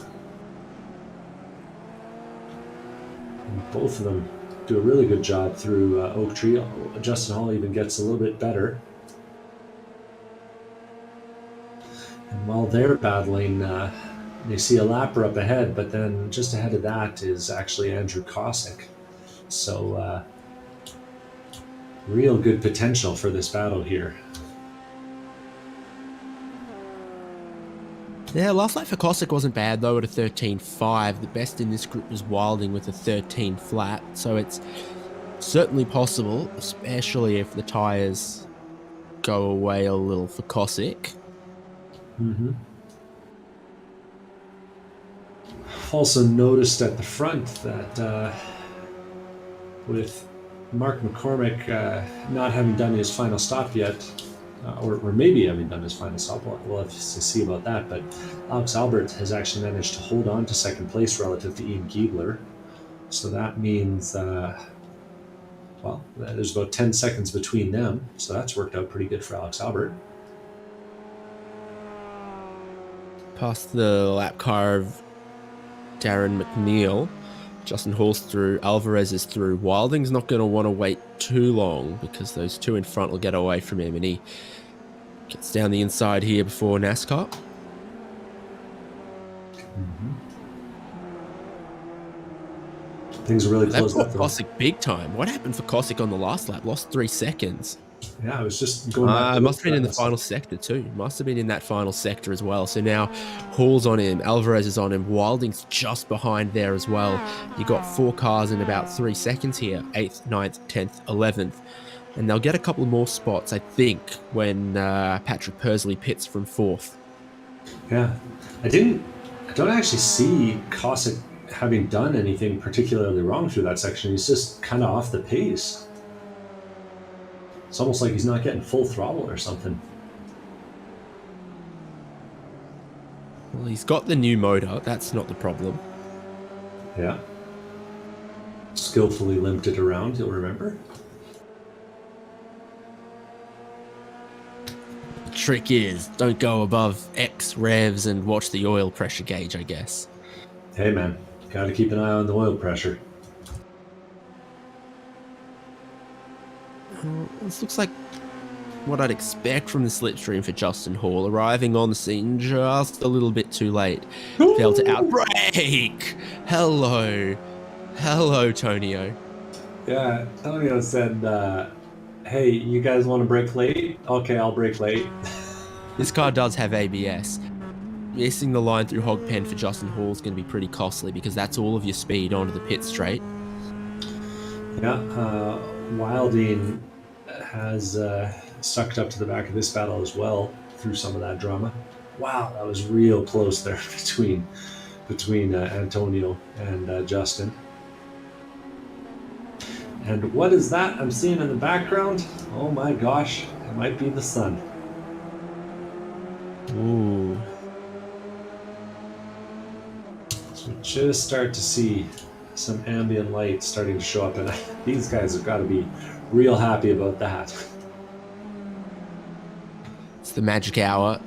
And both of them do a really good job through Oak Tree. Justin Hall even gets a little bit better. And while they're battling, they see a lapper up ahead, but then just ahead of that is actually Andrew Kowalczyk. So, real good potential for this battle here. Yeah, last lap for Kowalczyk wasn't bad, though, at a 13.5. The best in this group was Wilding with a 13 flat, so it's certainly possible, especially if the tyres go away a little for Kowalczyk. Mm-hmm. Also noticed at the front that with Mark McCormick not having done his final stop yet, or maybe having done his final stop. We'll have to see about that. But Alex Albert has actually managed to hold on to second place relative to Ian Giebler. So that means, well, there's about 10 seconds between them. So that's worked out pretty good for Alex Albert. Past the lap car of Darren McNeil. Justin Hall's through, Alvarez is through. Wilding's not going to want to wait too long because those two in front will get away from him, and he gets down the inside here before NASCAR. Mm-hmm. Things are really close. That put Kowalczyk big time. What happened for Kowalczyk on the last lap? Lost 3 seconds. Yeah, I was just going back. It must have been in the final sector too. Must have been in that final sector as well. So now Hall's on him, Alvarez is on him, Wilding's just behind there as well. You got 4 cars in about 3 seconds here, 8th, 9th, 10th, 11th. And they'll get a couple more spots, I think, when Patrick Pursley pits from 4th. Yeah, I don't actually see Kowalczyk having done anything particularly wrong through that section. He's just kind of off the pace. It's almost like he's not getting full throttle or something. Well, he's got the new motor. That's not the problem. Yeah. Skillfully limped it around, you'll remember. The trick is, don't go above X revs and watch the oil pressure gauge, I guess. Hey man, gotta keep an eye on the oil pressure. This looks like what I'd expect from the slipstream for Justin Hall, arriving on the scene just a little bit too late. Failed to outbrake. Hello, Tonio. Yeah, Tonio said, hey, you guys want to brake late? Okay, I'll brake late. This car does have ABS. Missing the line through hog pen for Justin Hall is going to be pretty costly because that's all of your speed onto the pit straight. Yeah, Wilding has sucked up to the back of this battle as well through some of that drama. Wow, that was real close there between Antonio and Justin. And what is that I'm seeing in the background? Oh my gosh, it might be the sun. Ooh. So we just start to see some ambient light starting to show up, and these guys have got to be real happy about that. It's the magic hour.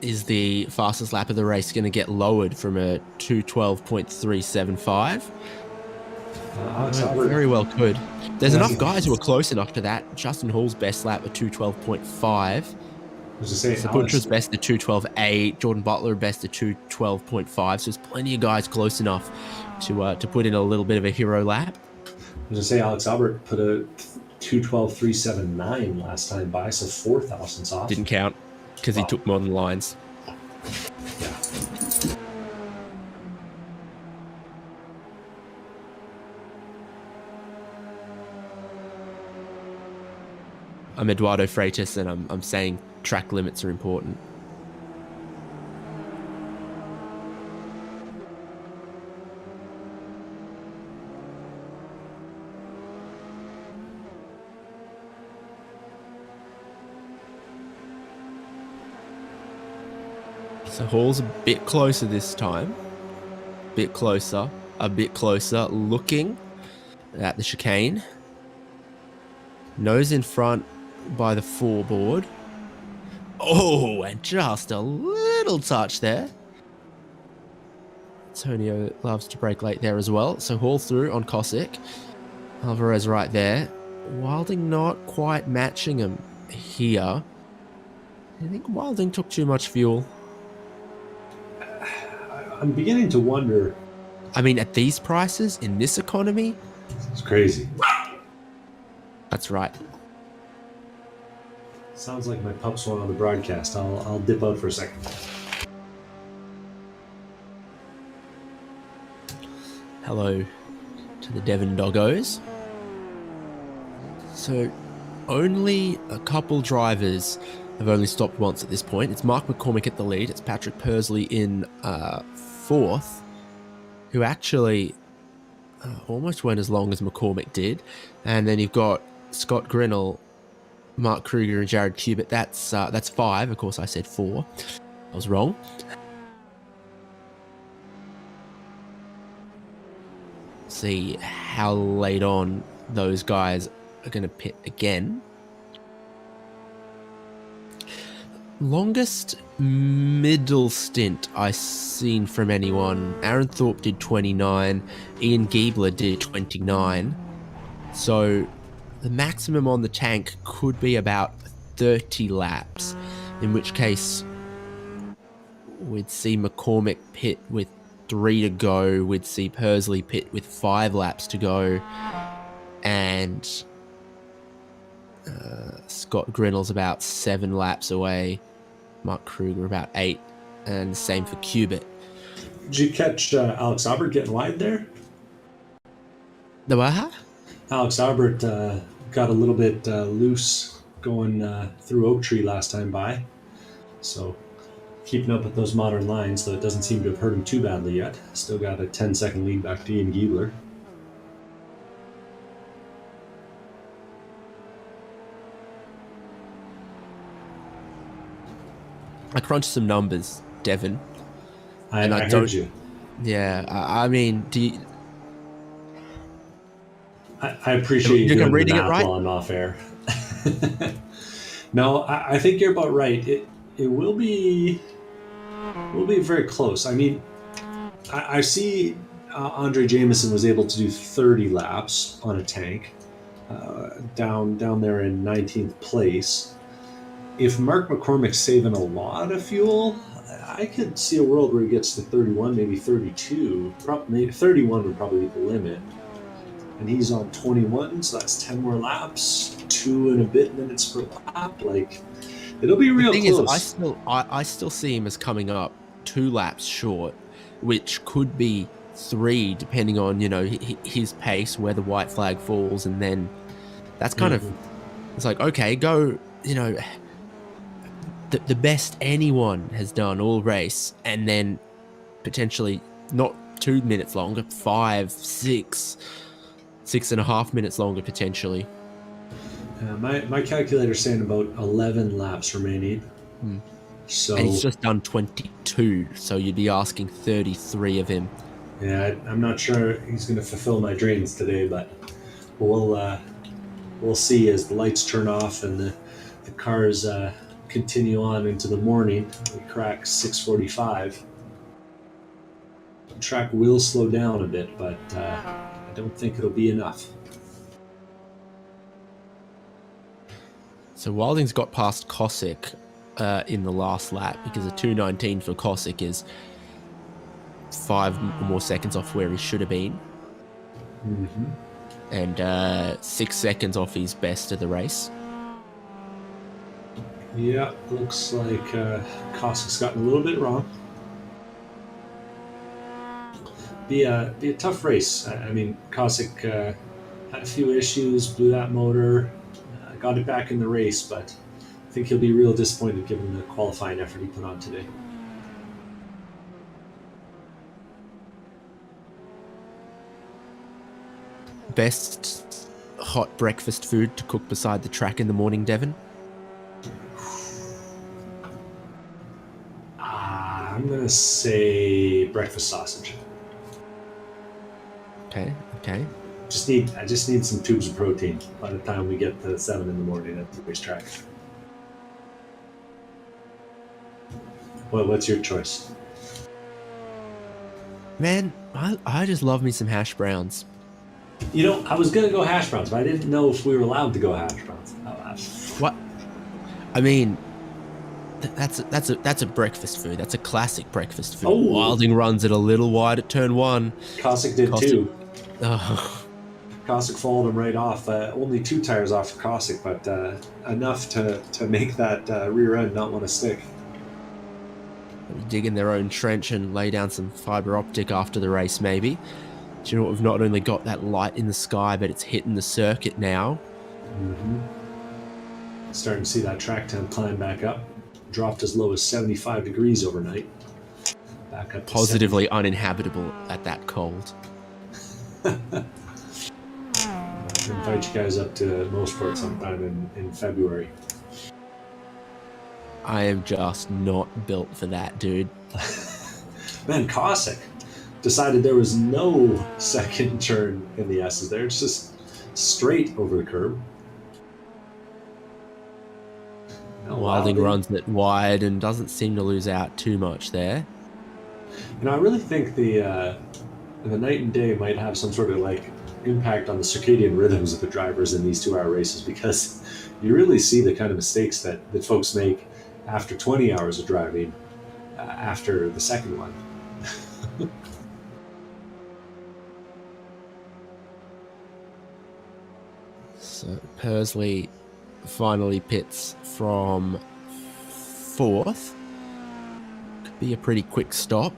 Is the fastest lap of the race going to get lowered from a 2:12.375? Very well could. There's enough guys who are close enough to that. Justin Hall's best lap at 2:12.5. Saputra's best at 2:12.8. Jordan Butler best at 2:12.5. So there's plenty of guys close enough to put in a little bit of a hero lap. I was going to say Alex Albert put a 2:12.379 last time by, so 4 thousandths off. Didn't count because he took more than lines. Yeah. I'm Eduardo Freitas, and I'm saying track limits are important. So Hall's a bit closer this time. A bit closer, looking at the chicane. Nose in front by the foreboard. Oh, and just a little touch there. Antonio loves to brake late there as well. So Hall through on Kowalczyk. Alvarez right there. Wilding not quite matching him here. I think Wilding took too much fuel. I'm beginning to wonder. I mean, at these prices, in this economy, It's crazy. that's right. Sounds like my pups went on the broadcast. I'll dip out for a second. Hello to the Devon Doggos. So, only a couple drivers have only stopped once at this point. It's Mark McCormick at the lead. It's Patrick Pursley in 4th, who actually almost went as long as McCormick did. And then you've got Scott Grinnell Mark Kruger and Jared Cubitt. That's 5. Of course, I said 4. I was wrong. See how late on those guys are going to pit again. Longest middle stint I've seen from anyone. Aaron Thorpe did 29. Ian Giebler did 29. So the maximum on the tank could be about 30 laps, in which case we'd see McCormick pit with 3 to go. We'd see Pursley pit with 5 laps to go. And Scott Grinnell's about 7 laps away. Mark Kruger about 8. And same for Cubitt. Did you catch Alex Albert getting wide there? The what? Alex Albert got a little bit loose going through Oak Tree last time by. So keeping up with those modern lines, though it doesn't seem to have hurt him too badly yet. Still got a 10-second lead back to Ian Giebler. I crunched some numbers, Devin. I heard you. Yeah, I mean, do you... I appreciate you doing reading the math it right while I'm off air. No, I think you're about right. It will be very close. I mean, I see Andre Jameson was able to do 30 laps on a tank down there in 19th place. If Mark McCormick's saving a lot of fuel, I could see a world where he gets to 31, maybe 32. Maybe 31 would probably be the limit. And he's on 21, so that's 10 more laps, 2 and a bit minutes per lap. Like, it'll be real close. The thing is, I still see him as coming up 2 laps short, which could be 3, depending on, his pace, where the white flag falls, and then that's kind of, it's like, okay, go, the best anyone has done all race, and then potentially not 2 minutes longer, 5, 6.5 minutes longer potentially. My calculator's saying about 11 laps remaining. So, and he's just done 22, so you'd be asking 33 of him. Yeah, I'm not sure he's going to fulfill my dreams today, but we'll see as the lights turn off and the cars continue on into the morning. We crack 6:45. The track will slow down a bit, but I don't think it'll be enough. So Wilding's got past Kowalczyk in the last lap, because a 2:19 for Kowalczyk is 5 or more seconds off where he should have been. And 6 seconds off his best of the race. Yeah, looks like Kowalczyk's gotten a little bit wrong. Be a tough race. I mean, Kowalczyk had a few issues, blew that motor, got it back in the race, but I think he'll be real disappointed given the qualifying effort he put on today. Best hot breakfast food to cook beside the track in the morning, Devin? I'm going to say breakfast sausage. Okay. I just need some tubes of protein by the time we get to 7 in the morning at the racetrack. Well, what's your choice? Man, I just love me some hash browns. I was going to go hash browns, but I didn't know if we were allowed to go hash browns. What? I mean, that's a breakfast food. That's a classic breakfast food. Oh. Wilding runs it a little wide at turn 1. Kowalczyk did too. Oh. Kowalczyk followed him right off. Only 2 tires off for Kowalczyk, but enough to make that rear end not want to stick. Dig in their own trench and lay down some fibre optic after the race, maybe. Do you know what? We've not only got that light in the sky, but it's hitting the circuit now. Starting to see that track temp climb back up. Dropped as low as 75 degrees overnight. Back up to positively uninhabitable at that cold. invite you guys up to Mosport sometime in February. I am just not built for that, dude. Man, Kowalczyk decided there was no second turn in the S's there. It's just straight over the curb. Wilding runs it wide and doesn't seem to lose out too much there. You know, I really think the night and day might have some sort of like impact on the circadian rhythms of the drivers in these 2-hour races, because you really see the kind of mistakes that folks make after 20 hours of driving after the second one. So Pursley finally pits from 4th. Could be a pretty quick stop.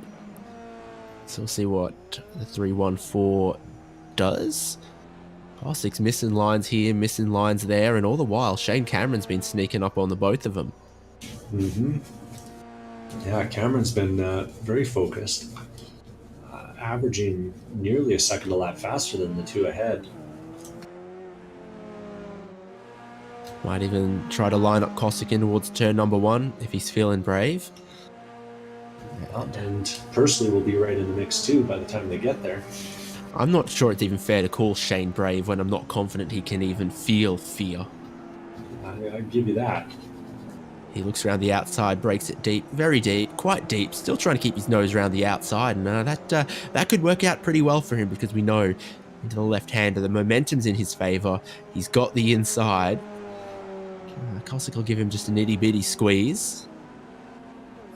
So we'll see what the 314 does. Kowalczyk's missing lines here, missing lines there, and all the while Shane Cameron's been sneaking up on the both of them. Mm-hmm. Yeah, Cameron's been very focused, averaging nearly a second a lap faster than the two ahead. Might even try to line up Kowalczyk in towards turn number 1 if he's feeling brave. And Pursley will be right in the mix too by the time they get there. I'm not sure it's even fair to call Shane brave when I'm not confident he can even feel fear. I'll give you that. He looks around the outside, breaks it deep, very deep, quite deep, still trying to keep his nose around the outside. And that could work out pretty well for him, because we know into the left-hander, the momentum's in his favour. He's got the inside. Kowalczyk will give him just an itty-bitty squeeze.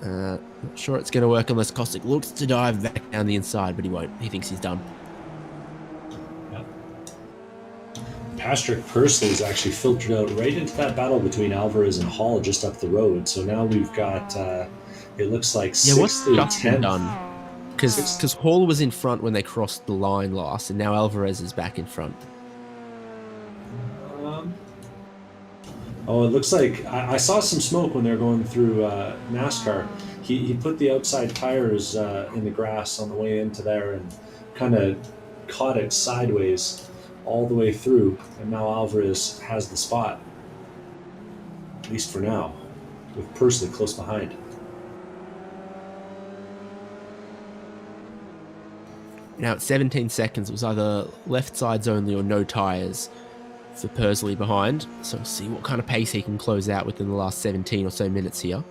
Not sure it's going to work unless Kowalczyk looks to dive back down the inside, but he won't. He thinks he's done. Patrick Pursley's actually filtered out right into that battle between Alvarez and Hall just up the road. So now we've got, it looks like 6th through 10th. Done? Because Hall was in front when they crossed the line last, and now Alvarez is back in front. Oh, it looks like I saw some smoke when they were going through NASCAR. He put the outside tires in the grass on the way into there and kind of caught it sideways all the way through, and now Alvarez has the spot, at least for now, with Pursley close behind. Now at 17 seconds, it was either left sides only or no tyres for Pursley behind. So we'll see what kind of pace he can close out within the last 17 or so minutes here.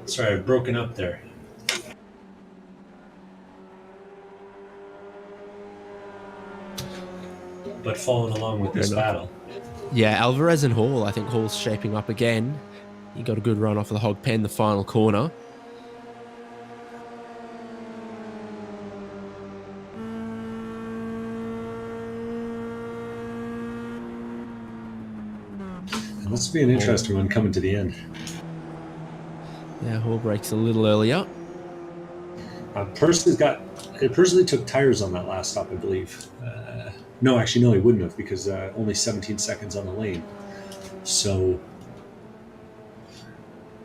Sorry, I've broken up there. But following along with this battle. Yeah, Alvarez and Hall. I think Hall's shaping up again. He got a good run off of the hog pen, the final corner. And this will be an interesting one coming to the end. Yeah, Hall breaks a little earlier. Pursley took tires on that last stop, I believe. No, actually, no, he wouldn't have, because only 17 seconds on the lane. So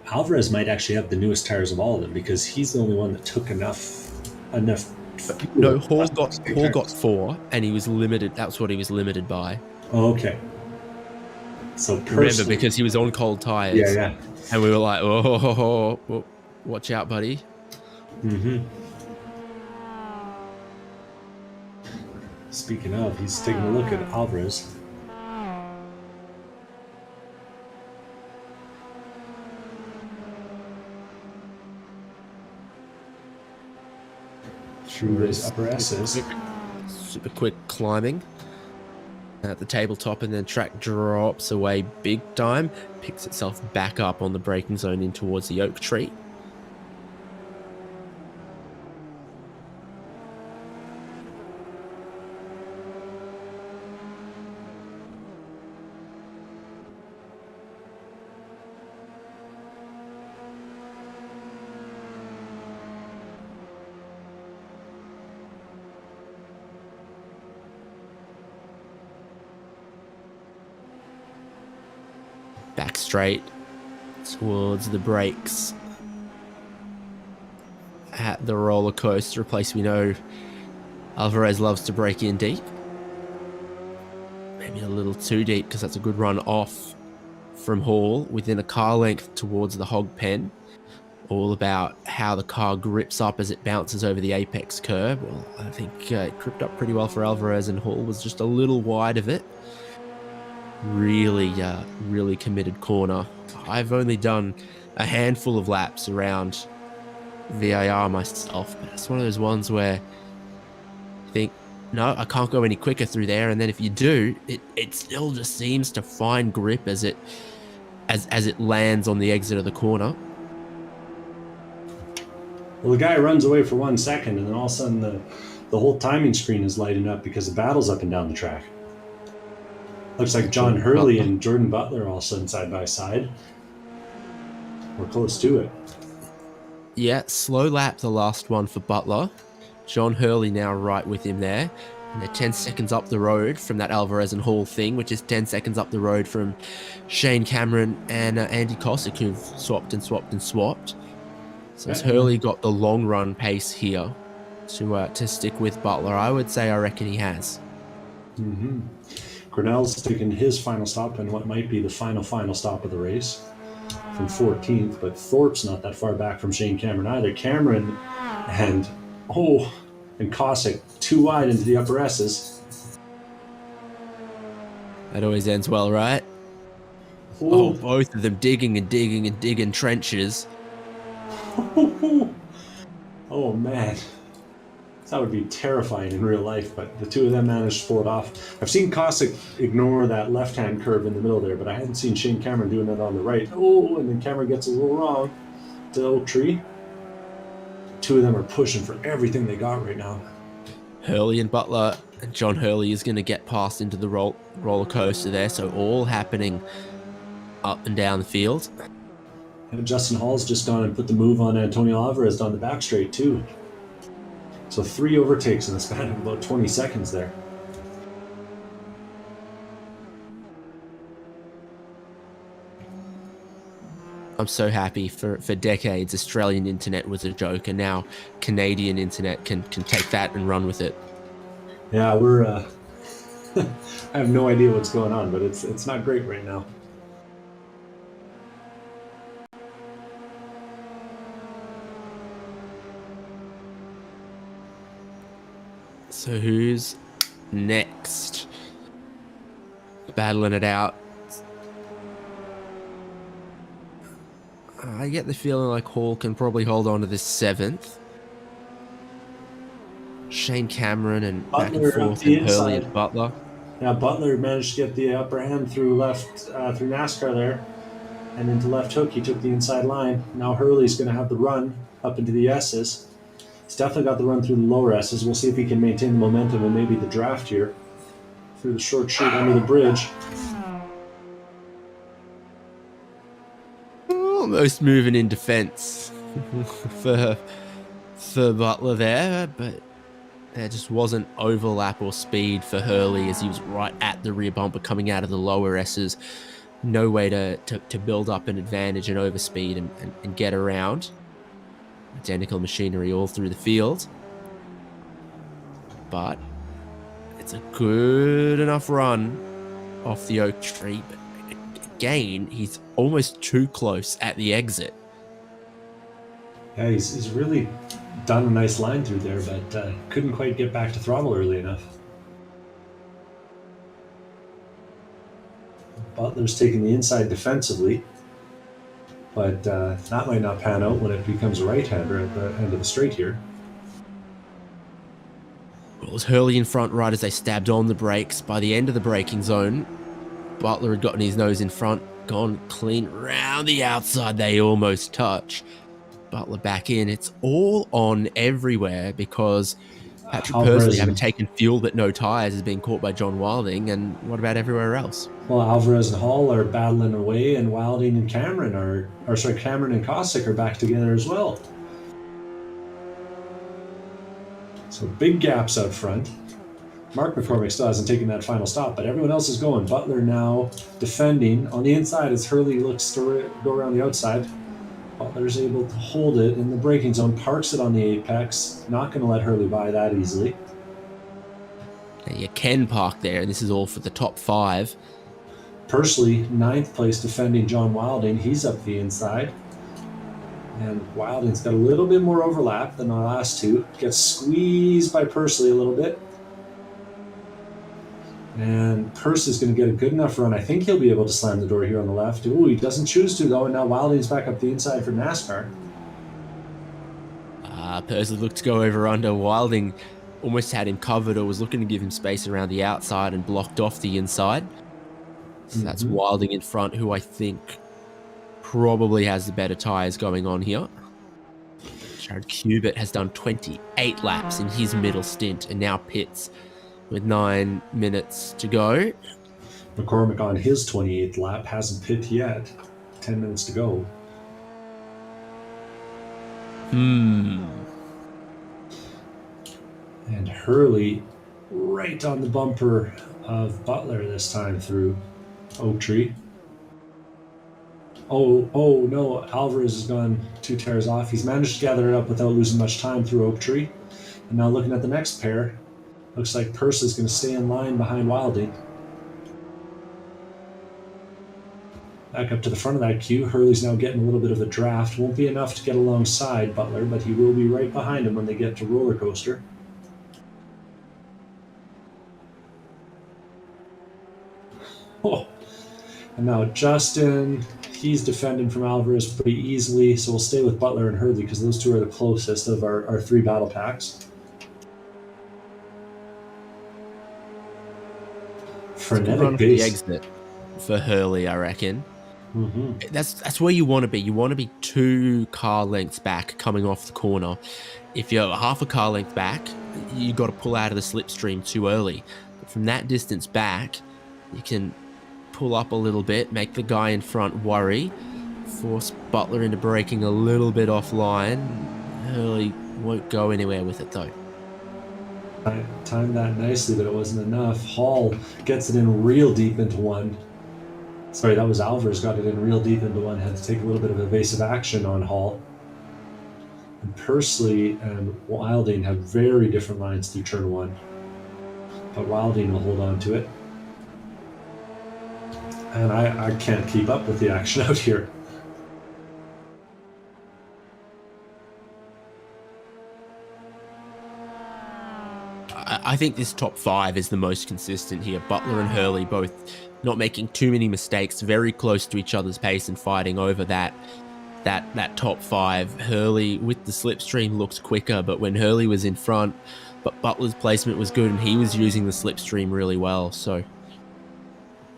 Alvarez might actually have the newest tires of all of them, because he's the only one that took enough. No, Hall got 4, and he was limited. That's what he was limited by. Oh, okay. So Pursley, remember, because he was on cold tires. Yeah. And we were like, oh, watch out, buddy. Mm-hmm. Speaking of, he's taking a look at Alvarez. Through his upper S's. Super quick climbing at the tabletop, and then track drops away big time, picks itself back up on the braking zone in towards the oak tree. straight towards the brakes at the roller coaster, a place we know Alvarez loves to break in deep. Maybe a little too deep, because that's a good run off from Hall within a car length towards the hog pen. All about how the car grips up as it bounces over the apex curb. Well, I think it gripped up pretty well for Alvarez, and Hall was just a little wide of it. Really committed corner. I've only done a handful of laps around VIR myself, but it's one of those ones where you think, no, I can't go any quicker through there, and then if you do, it still just seems to find grip as it lands on the exit of the corner. Well, the guy runs away for 1 second, and then all of a sudden the whole timing screen is lighting up because the battle's up and down the track. Looks like John Hurley and Jordan Butler all of a sudden side by side. We're close to it. Yeah, slow lap, the last one for Butler. John Hurley now right with him there. And they're 10 seconds up the road from that Alvarez and Hall thing, which is 10 seconds up the road from Shane Cameron and Andy Kowalczyk, who've swapped and swapped and swapped. So has Hurley got the long run pace here to stick with Butler? I would say I reckon he has. Mm-hmm. Grinnell's taking his final stop in what might be the final stop of the race from 14th, but Thorpe's not that far back from Shane Cameron either. Cameron and Kowalczyk too wide into the upper S's. That always ends well, right? Oh, both of them digging trenches. Oh man, that would be terrifying in real life, but the two of them managed to pull it off. I've seen Kowalczyk ignore that left-hand curve in the middle there, but I hadn't seen Shane Cameron doing it on the right. Oh, and then Cameron gets a little wrong to the oak tree. Two of them are pushing for everything they got right now. Hurley and Butler, and John Hurley is going to get past into the roller coaster there, so all happening up and down the field. And Justin Hall's just gone and put the move on Antonio Alvarez down the back straight too. So 3 overtakes in the span of about 20 seconds there. I'm so happy. For decades, Australian internet was a joke, and now Canadian internet can take that and run with it. Yeah, we're I have no idea what's going on, but it's not great right now. So who's next? Battling it out. I get the feeling like Hall can probably hold on to this 7th. Shane Cameron and Butler back and forth, and Hurley and Butler. Yeah, Butler managed to get the upper hand through NASCAR there, and into left hook. He took the inside line. Now Hurley's going to have the run up into the S's. He's definitely got the run through the lower S's. We'll see if he can maintain the momentum and maybe the draft here through the short chute under the bridge. Almost moving in defense for Butler there, but there just wasn't overlap or speed for Hurley as he was right at the rear bumper coming out of the lower S's. No way to build up an advantage and overspeed and get around. Identical machinery all through the field. But it's a good enough run off the oak tree. But again, he's almost too close at the exit. Yeah, he's really done a nice line through there, but couldn't quite get back to throttle early enough. Butler's taking the inside defensively, but that might not pan out when it becomes a right-hander at the end of the straight here. Well, it was Hurley in front right as they stabbed on the brakes. By the end of the braking zone, Butler had gotten his nose in front, gone clean round the outside. They almost touch. Butler back in. It's all on everywhere because Patrick Pursley having taken fuel but no tyres is being caught by John Wilding. And what about everywhere else? Well, Alvarez and Hall are battling away, and Wilding and Cameron Cameron and Kowalczyk are back together as well. So big gaps out front. Mark McCormick still hasn't taken that final stop, but everyone else is going. Butler now defending on the inside as Hurley looks to go around the outside. Butler's able to hold it in the braking zone, parks it on the apex. Not going to let Hurley by that easily. You can park there, and this is all for the top 5. Pursley, 9th place, defending John Wilding. He's up the inside. And Wilding's got a little bit more overlap than the last two. Gets squeezed by Pursley a little bit. And Pursley's going to get a good enough run. I think he'll be able to slam the door here on the left. Ooh, he doesn't choose to, though, and now Wilding's back up the inside for NASCAR. Pursley looked to go over under. Wilding almost had him covered or was looking to give him space around the outside and blocked off the inside. So that's Wilding in front, who I think probably has the better tyres going on here. Jared Cubitt has done 28 laps in his middle stint and now pits with 9 minutes to go. McCormick on his 28th lap hasn't pit yet. 10 minutes to go. And Hurley right on the bumper of Butler this time through Oak Tree. Oh no, Alvarez has gone 2 tires off. He's managed to gather it up without losing much time through Oak Tree. And now looking at the next pair, looks like Pursley's going to stay in line behind Wilding. Back up to the front of that queue. Hurley's now getting a little bit of a draft. Won't be enough to get alongside Butler, but he will be right behind him when they get to Roller Coaster. Oh. And now Justin, he's defending from Alvarez pretty easily, so we'll stay with Butler and Hurley because those two are the closest of our 3 battle packs. Frenetic the exit for Hurley, I reckon. That's where you want to be. You want to be 2 car lengths back coming off the corner. If you're half a car length back, you got to pull out of the slipstream too early. But from that distance back, you can pull up a little bit, make the guy in front worry, force Butler into braking a little bit offline. Hurley won't go anywhere with it though. I timed that nicely, but it wasn't enough. Hall gets it in real deep into one. Sorry, that was Alvarez got it in real deep into one. Had to take a little bit of evasive action on Hall. And Pursley and Wilding have very different lines through turn 1. But Wilding will hold on to it. And I can't keep up with the action out here. I think this top 5 is the most consistent here. Butler and Hurley both not making too many mistakes, very close to each other's pace and fighting over that top 5. Hurley with the slipstream looks quicker, but when Hurley was in front, but Butler's placement was good and he was using the slipstream really well. So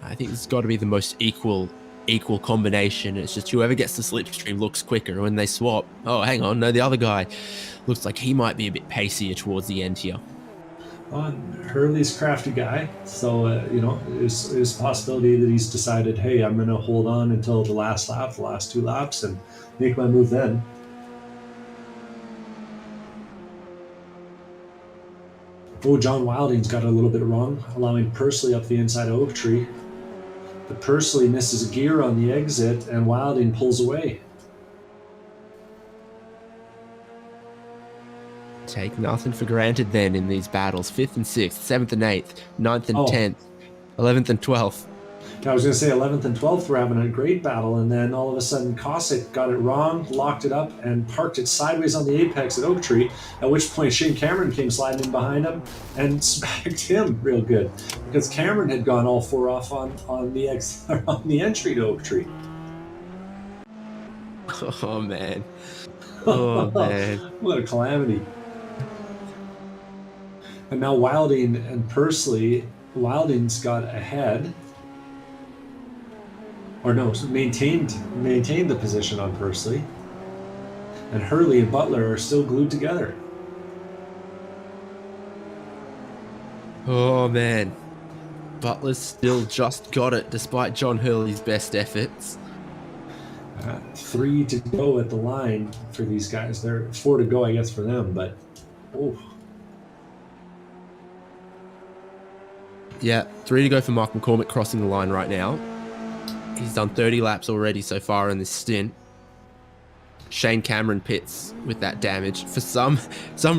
I think it's got to be the most equal combination. It's just whoever gets the slipstream looks quicker. When they swap, oh, hang on, no, the other guy looks like he might be a bit pacier towards the end here. Hurley's crafty guy, so there's a possibility that he's decided, hey, I'm going to hold on until the last lap, the last 2 laps, and make my move then. Oh, John Wilding's got it a little bit wrong, allowing Pursley up the inside of Oak Tree. But Pursley misses a gear on the exit, and Wilding pulls away. Take nothing for granted then in these battles. 5th and 6th, 7th and 8th, 9th and 10th, 11th and 12th. I was going to say 11th and 12th were having a great battle, and then all of a sudden Kowalczyk got it wrong, locked it up, and parked it sideways on the apex at Oak Tree, at which point Shane Cameron came sliding in behind him and smacked him real good, because Cameron had gone all 4 off on the entry to Oak Tree. Oh, man. Oh, man. What a calamity. And now Wilding and Pursley, Wilding's got ahead. Or no, maintained the position on Pursley. And Hurley and Butler are still glued together. Oh, man. Butler's still just got it, despite John Hurley's best efforts. 3 to go at the line for these guys. There 4 to go, I guess, for them, but... Oh. Yeah, 3 to go for Mark McCormick crossing the line right now. He's done 30 laps already so far in this stint. Shane Cameron pits with that damage. For some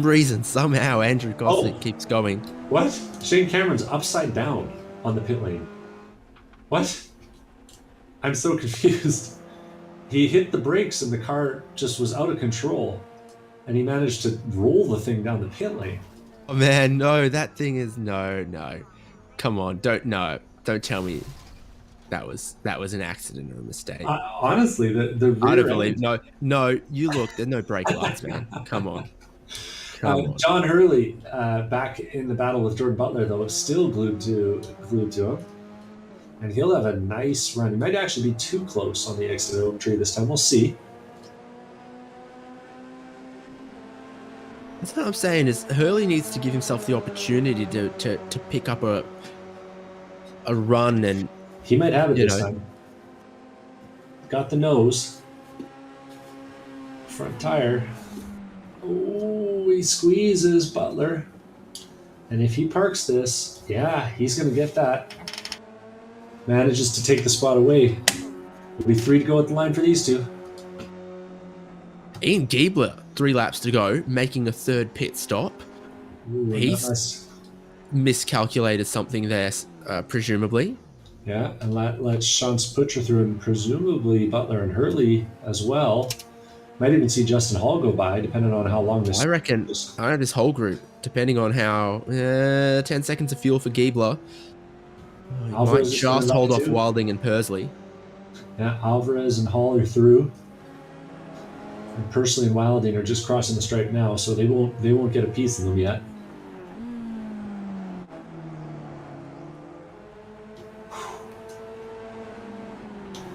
reason, somehow Andrew Gosling keeps going. What? Shane Cameron's upside down on the pit lane. What? I'm so confused. He hit the brakes and the car just was out of control. And he managed to roll the thing down the pit lane. Oh man, no, that thing is no. Come on, don't tell me that was an accident or a mistake. Honestly, the I don't believe. No, you look. There's no brake lights, man. Come on. John Hurley, back in the battle with Jordan Butler, though, is still glued to him, and he'll have a nice run. He might actually be too close on the exit of Oak Tree this time. We'll see. That's what I'm saying. Is Hurley needs to give himself the opportunity to pick up a run, and he might have it this time. Got the nose, front tire. Oh, he squeezes Butler. And if he parks this, yeah, he's going to get that. Manages to take the spot away. It'll be 3 to go at the line for these two. Ian Giebler, 3 laps to go, making a 3rd pit stop. Ooh, he's miscalculated something there, presumably. Yeah, and let's Sean's Butcher through, and presumably Butler and Hurley as well. Might even see Justin Hall go by, depending on how long this. I reckon this whole group, depending on how 10 seconds of fuel for Giebler. Might just hold off Wilding and Pursley. Yeah, Alvarez and Hall are through. And Pursley and Wilding are just crossing the stripe now, so they won't get a piece of them yet.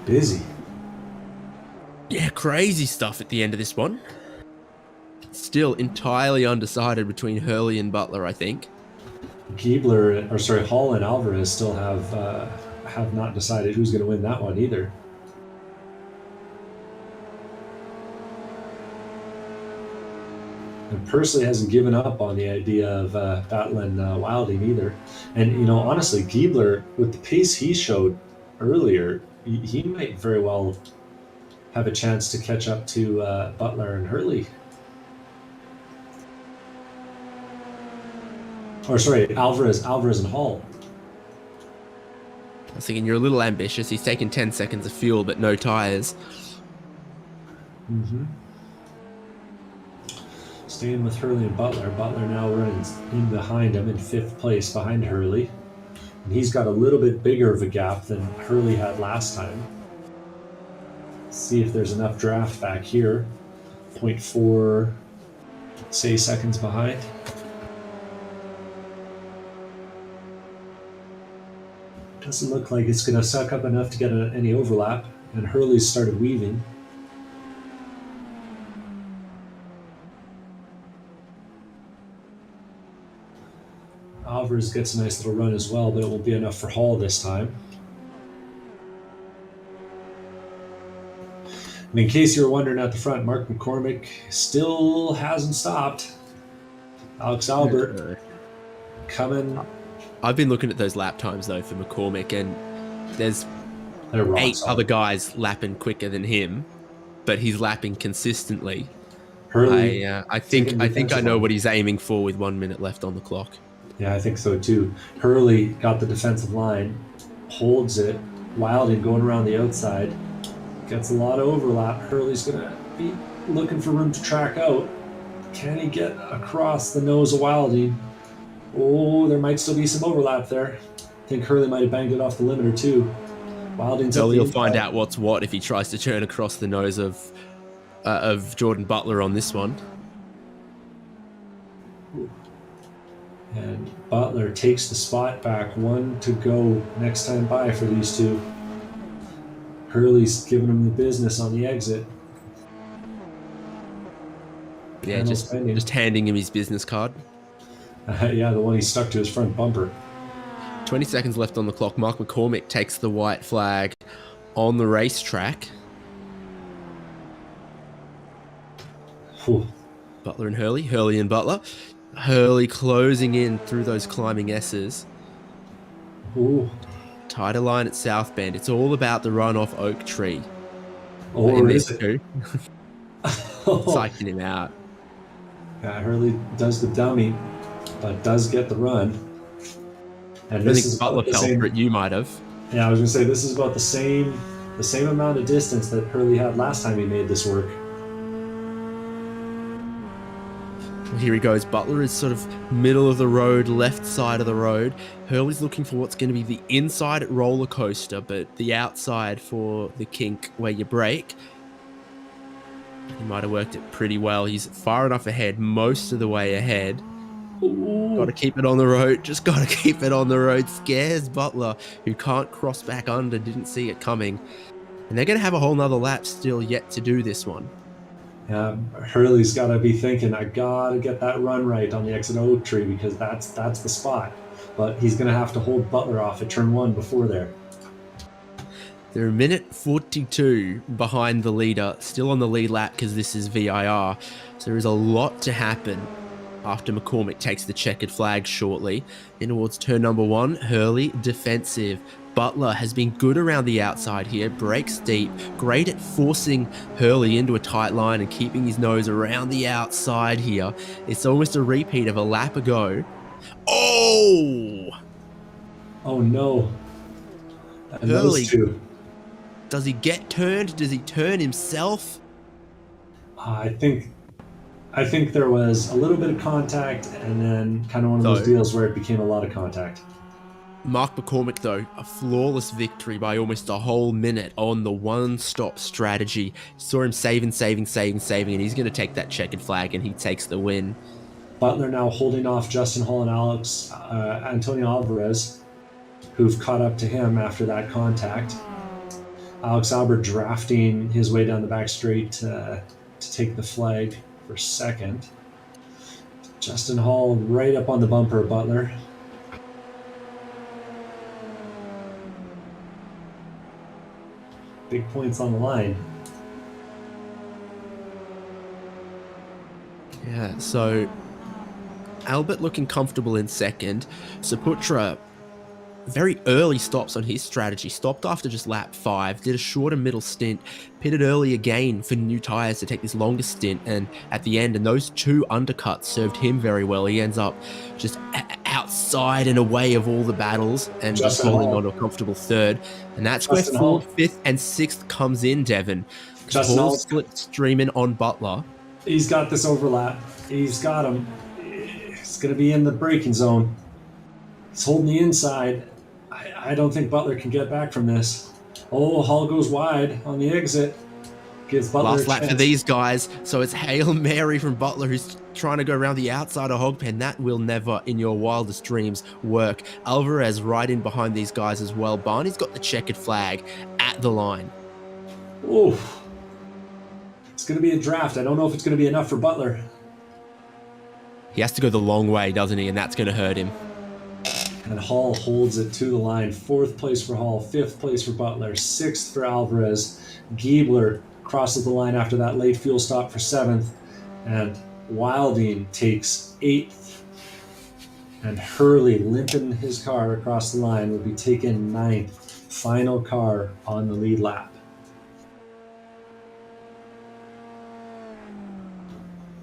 Busy. Yeah, crazy stuff at the end of this one. Still entirely undecided between Hurley and Butler, I think. Hall and Alvarez still have not decided who's going to win that one either. And Pursley hasn't given up on the idea of battling Wilding either. And, honestly, Giebler, with the pace he showed earlier, he might very well have a chance to catch up to Butler and Hurley. Alvarez and Hall. I was thinking you're a little ambitious. He's taken 10 seconds of fuel, but no tires. Mm-hmm. Staying with Hurley and Butler. Butler now runs in behind him in 5th place behind Hurley. And he's got a little bit bigger of a gap than Hurley had last time. Let's see if there's enough draft back here. 0.4, say, seconds behind. Doesn't look like it's going to suck up enough to get any overlap. And Hurley's started weaving. Alvarez gets a nice little run as well, but it won't be enough for Hall this time. And in case you were wondering at the front, Mark McCormick still hasn't stopped. Alex Albert coming. I've been looking at those lap times, though, for McCormick, and there's 8 other guys lapping quicker than him, but he's lapping consistently. Hurley, I think I know what he's aiming for with 1 minute left on the clock. Yeah, I think so too. Hurley got the defensive line, holds it. Wilding going around the outside, gets a lot of overlap. Hurley's going to be looking for room to track out. Can he get across the nose of Wilding? Oh, there might still be some overlap there. I think Hurley might have banged it off the limiter too. Wilding's up. He'll find out what's what if he tries to turn across the nose of Jordan Butler on this one. And Butler takes the spot back. 1 to go next time by for these two. Hurley's giving him the business on the exit. Yeah, just handing him his business card. Yeah, the one he stuck to his front bumper. 20 seconds left on the clock. Mark McCormick takes the white flag on the racetrack. Whew. Butler and Hurley and Butler. Hurley closing in through those climbing S's. Ooh. Tighter line at South Bend. It's all about the run off Oak Tree. Or in this is it? too. Psyching him out. Yeah, Hurley does the dummy, but does get the run. And I this think is Butler about the fell same. for it. You might have. Yeah, I was gonna say this is about the same amount of distance that Hurley had last time he made this work. Here he goes. Butler is sort of middle of the road, left side of the road. Hurley's looking for what's going to be the inside roller coaster, but the outside for the kink where you brake. He might have worked it pretty well. He's far enough ahead, most of the way ahead. Got to keep it on the road. Just got to keep it on the road. Scares Butler, who can't cross back under, didn't see it coming. And they're going to have a whole nother lap still yet to do this one. Yeah, Hurley's got to be thinking, I got to get that run right on the exit of Oak Tree because that's the spot. But he's going to have to hold Butler off at turn 1 before there. They're a minute 42 behind the leader, still on the lead lap because this is VIR. So there is a lot to happen after McCormick takes the checkered flag shortly. In towards turn number 1, Hurley defensive. Butler has been good around the outside here, breaks deep, great at forcing Hurley into a tight line and keeping his nose around the outside here. It's almost a repeat of a lap ago. Oh! Oh no. And Hurley, those two. does he get turned? Does he turn himself? I think there was a little bit of contact and then kind of one of those deals where it became a lot of contact. Mark McCormick, though, a flawless victory by almost a whole minute on the one-stop strategy. Saw him saving, and he's going to take that checkered flag, and he takes the win. Butler now holding off Justin Hall and Antonio Alvarez, who've caught up to him after that contact. Alex Albert drafting his way down the back straight to take the flag for second. Justin Hall right up on the bumper of Butler. Big points on the line. Yeah, so Albert looking comfortable in second. Saputra, very early stops on his strategy. Stopped after just lap 5, did a shorter middle stint, pitted early again for new tyres to take this longer stint, and at the end, and those 2 undercuts served him very well. He ends up just outside and away of all the battles and just holding on to a comfortable 3rd. And that's where 4th, 5th, and 6th comes in, Devon. Hall's slipstreaming on Butler. He's got this overlap. He's got him. He's going to be in the braking zone. He's holding the inside. I don't think Butler can get back from this. Oh, Hall goes wide on the exit. Gives Butler last a lap chance. for these guys. So it's Hail Mary from Butler, who's trying to go around the outside of Hogpen. That will never, in your wildest dreams, work. Alvarez right in behind these guys as well. Barney's got the checkered flag at the line. Oof. It's going to be a draft. I don't know if it's going to be enough for Butler. He has to go the long way, doesn't he? And that's going to hurt him. And Hall holds it to the line. 4th place for Hall, 5th place for Butler, 6th for Alvarez. Giebler crosses the line after that late fuel stop for 7th. And Wilding takes 8th. And Hurley, limping his car across the line, will be taken 9th. Final car on the lead lap.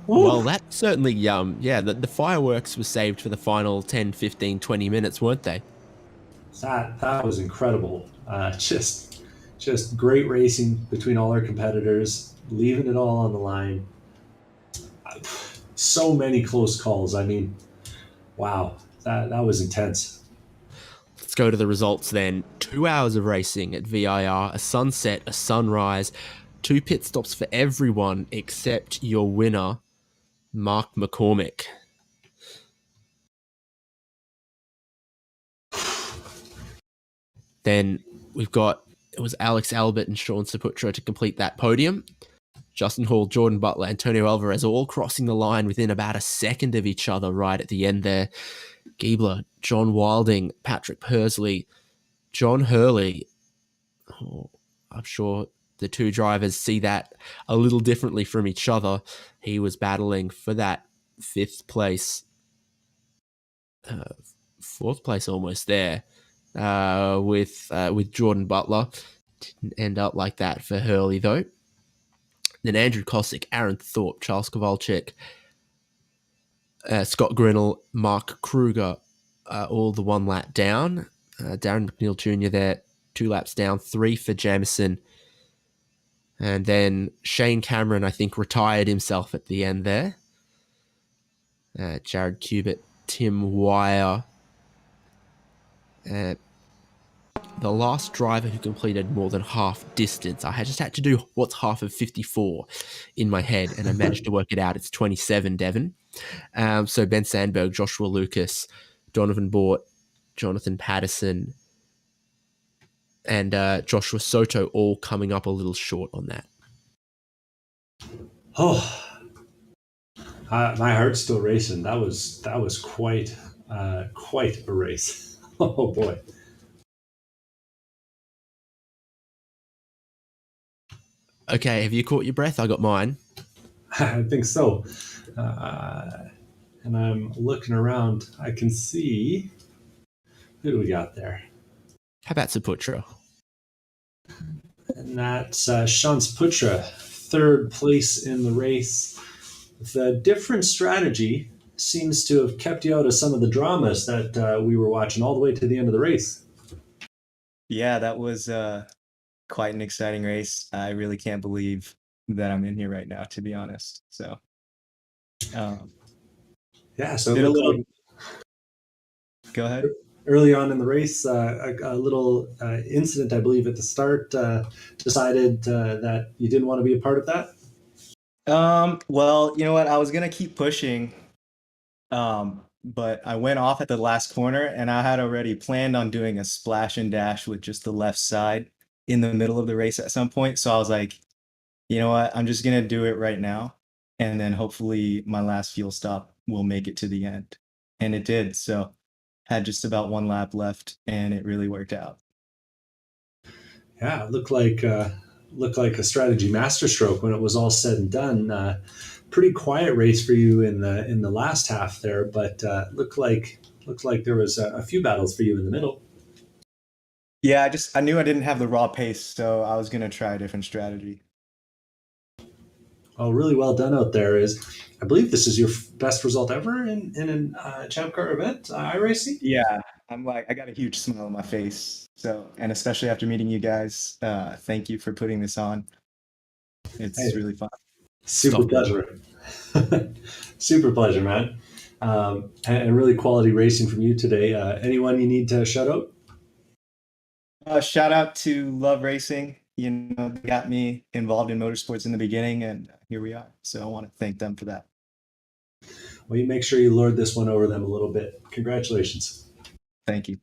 Well, that certainly, the fireworks were saved for the final 10, 15, 20 minutes, weren't they? That was incredible. Just great racing between all our competitors, leaving it all on the line. So many close calls. I mean, wow, that was intense. Let's go to the results then. 2 hours of racing at VIR, a sunset, a sunrise, 2 pit stops for everyone except your winner, Mark McCormick. Then we've got, it was Alex Albert and Sean Saputra to complete that podium. Justin Hall, Jordan Butler, Antonio Alvarez all crossing the line within about a second of each other right at the end there. Giebler, John Wilding, Patrick Pursley, John Hurley. Oh, I'm sure the 2 drivers see that a little differently from each other. He was battling for that 5th place, 4th place almost there. with Jordan Butler. Didn't end up like that for Hurley though. Then Andrew Kosick, Aaron Thorpe, Charles Kowalczyk, Scott Grinnell, Mark Kruger, all the 1 lap down. Darren McNeil Jr. there, 2 laps down, 3 for Jamison. And then Shane Cameron, I think, retired himself at the end there. Jared Cubitt, Tim Wire. The last driver who completed more than half distance. I just had to do what's half of 54 in my head, and I managed to work it out. It's 27, Devon. So Ben Sandberg, Joshua Lucas, Donovan Bort, Jonathan Patterson, and Joshua Soto all coming up a little short on that. Oh, my heart's still racing. That was quite a race. Oh boy. Okay, have you caught your breath? I got mine. I think so. And I'm looking around. I can see, who do we got there? How about Saputra? And that's Shans Putra, 3rd place in the race. The different strategy seems to have kept you out of some of the dramas that we were watching all the way to the end of the race. Yeah, that was quite an exciting race. I really can't believe that I'm in here right now, to be honest. So, yeah, so go ahead. Early on in the race, a little incident, I believe, at the start decided that you didn't want to be a part of that. Well, you know what? I was gonna keep pushing, but I went off at the last corner, and I had already planned on doing a splash and dash with just the left side in the middle of the race at some point. So I was like, you know what? I'm just gonna do it right now, and then hopefully my last fuel stop will make it to the end, and it did. So had just about 1 lap left, and it really worked out. Yeah, it looked like a strategy masterstroke when it was all said and done. Pretty quiet race for you in the last half there, but looked like there was a few battles for you in the middle. Yeah, I knew I didn't have the raw pace, so I was gonna try a different strategy. Oh, really well done out there. I believe this is your best result ever in a ChampCar event, iRacing? Yeah, I got a huge smile on my face. So, and especially after meeting you guys, thank you for putting this on. It's really fun. Super pleasure. Super pleasure, man. And really quality racing from you today. Anyone you need to shout out? Shout out to Love Racing. You know, they got me involved in motorsports in the beginning, and here we are. So I want to thank them for that. Well, you make sure you lord this one over them a little bit. Congratulations. Thank you.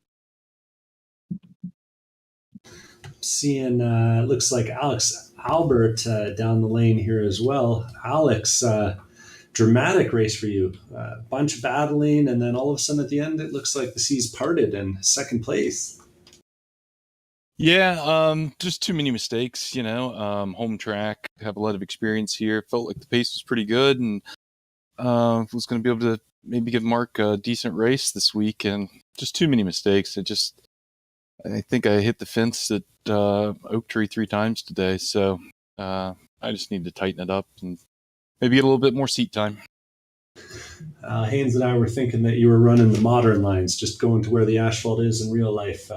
Seeing, looks like Alex Albert down the lane here as well. Alex, dramatic race for you. Bunch of battling, and then all of a sudden at the end, it looks like the seas parted in 2nd place. Yeah, just too many mistakes, home track, have a lot of experience here. Felt like the pace was pretty good, and was going to be able to maybe give Mark a decent race this week, and just too many mistakes. I think I hit the fence at Oak Tree 3 times today, so I just need to tighten it up and maybe get a little bit more seat time. Haynes and I were thinking that you were running the modern lines, just going to where the asphalt is in real life.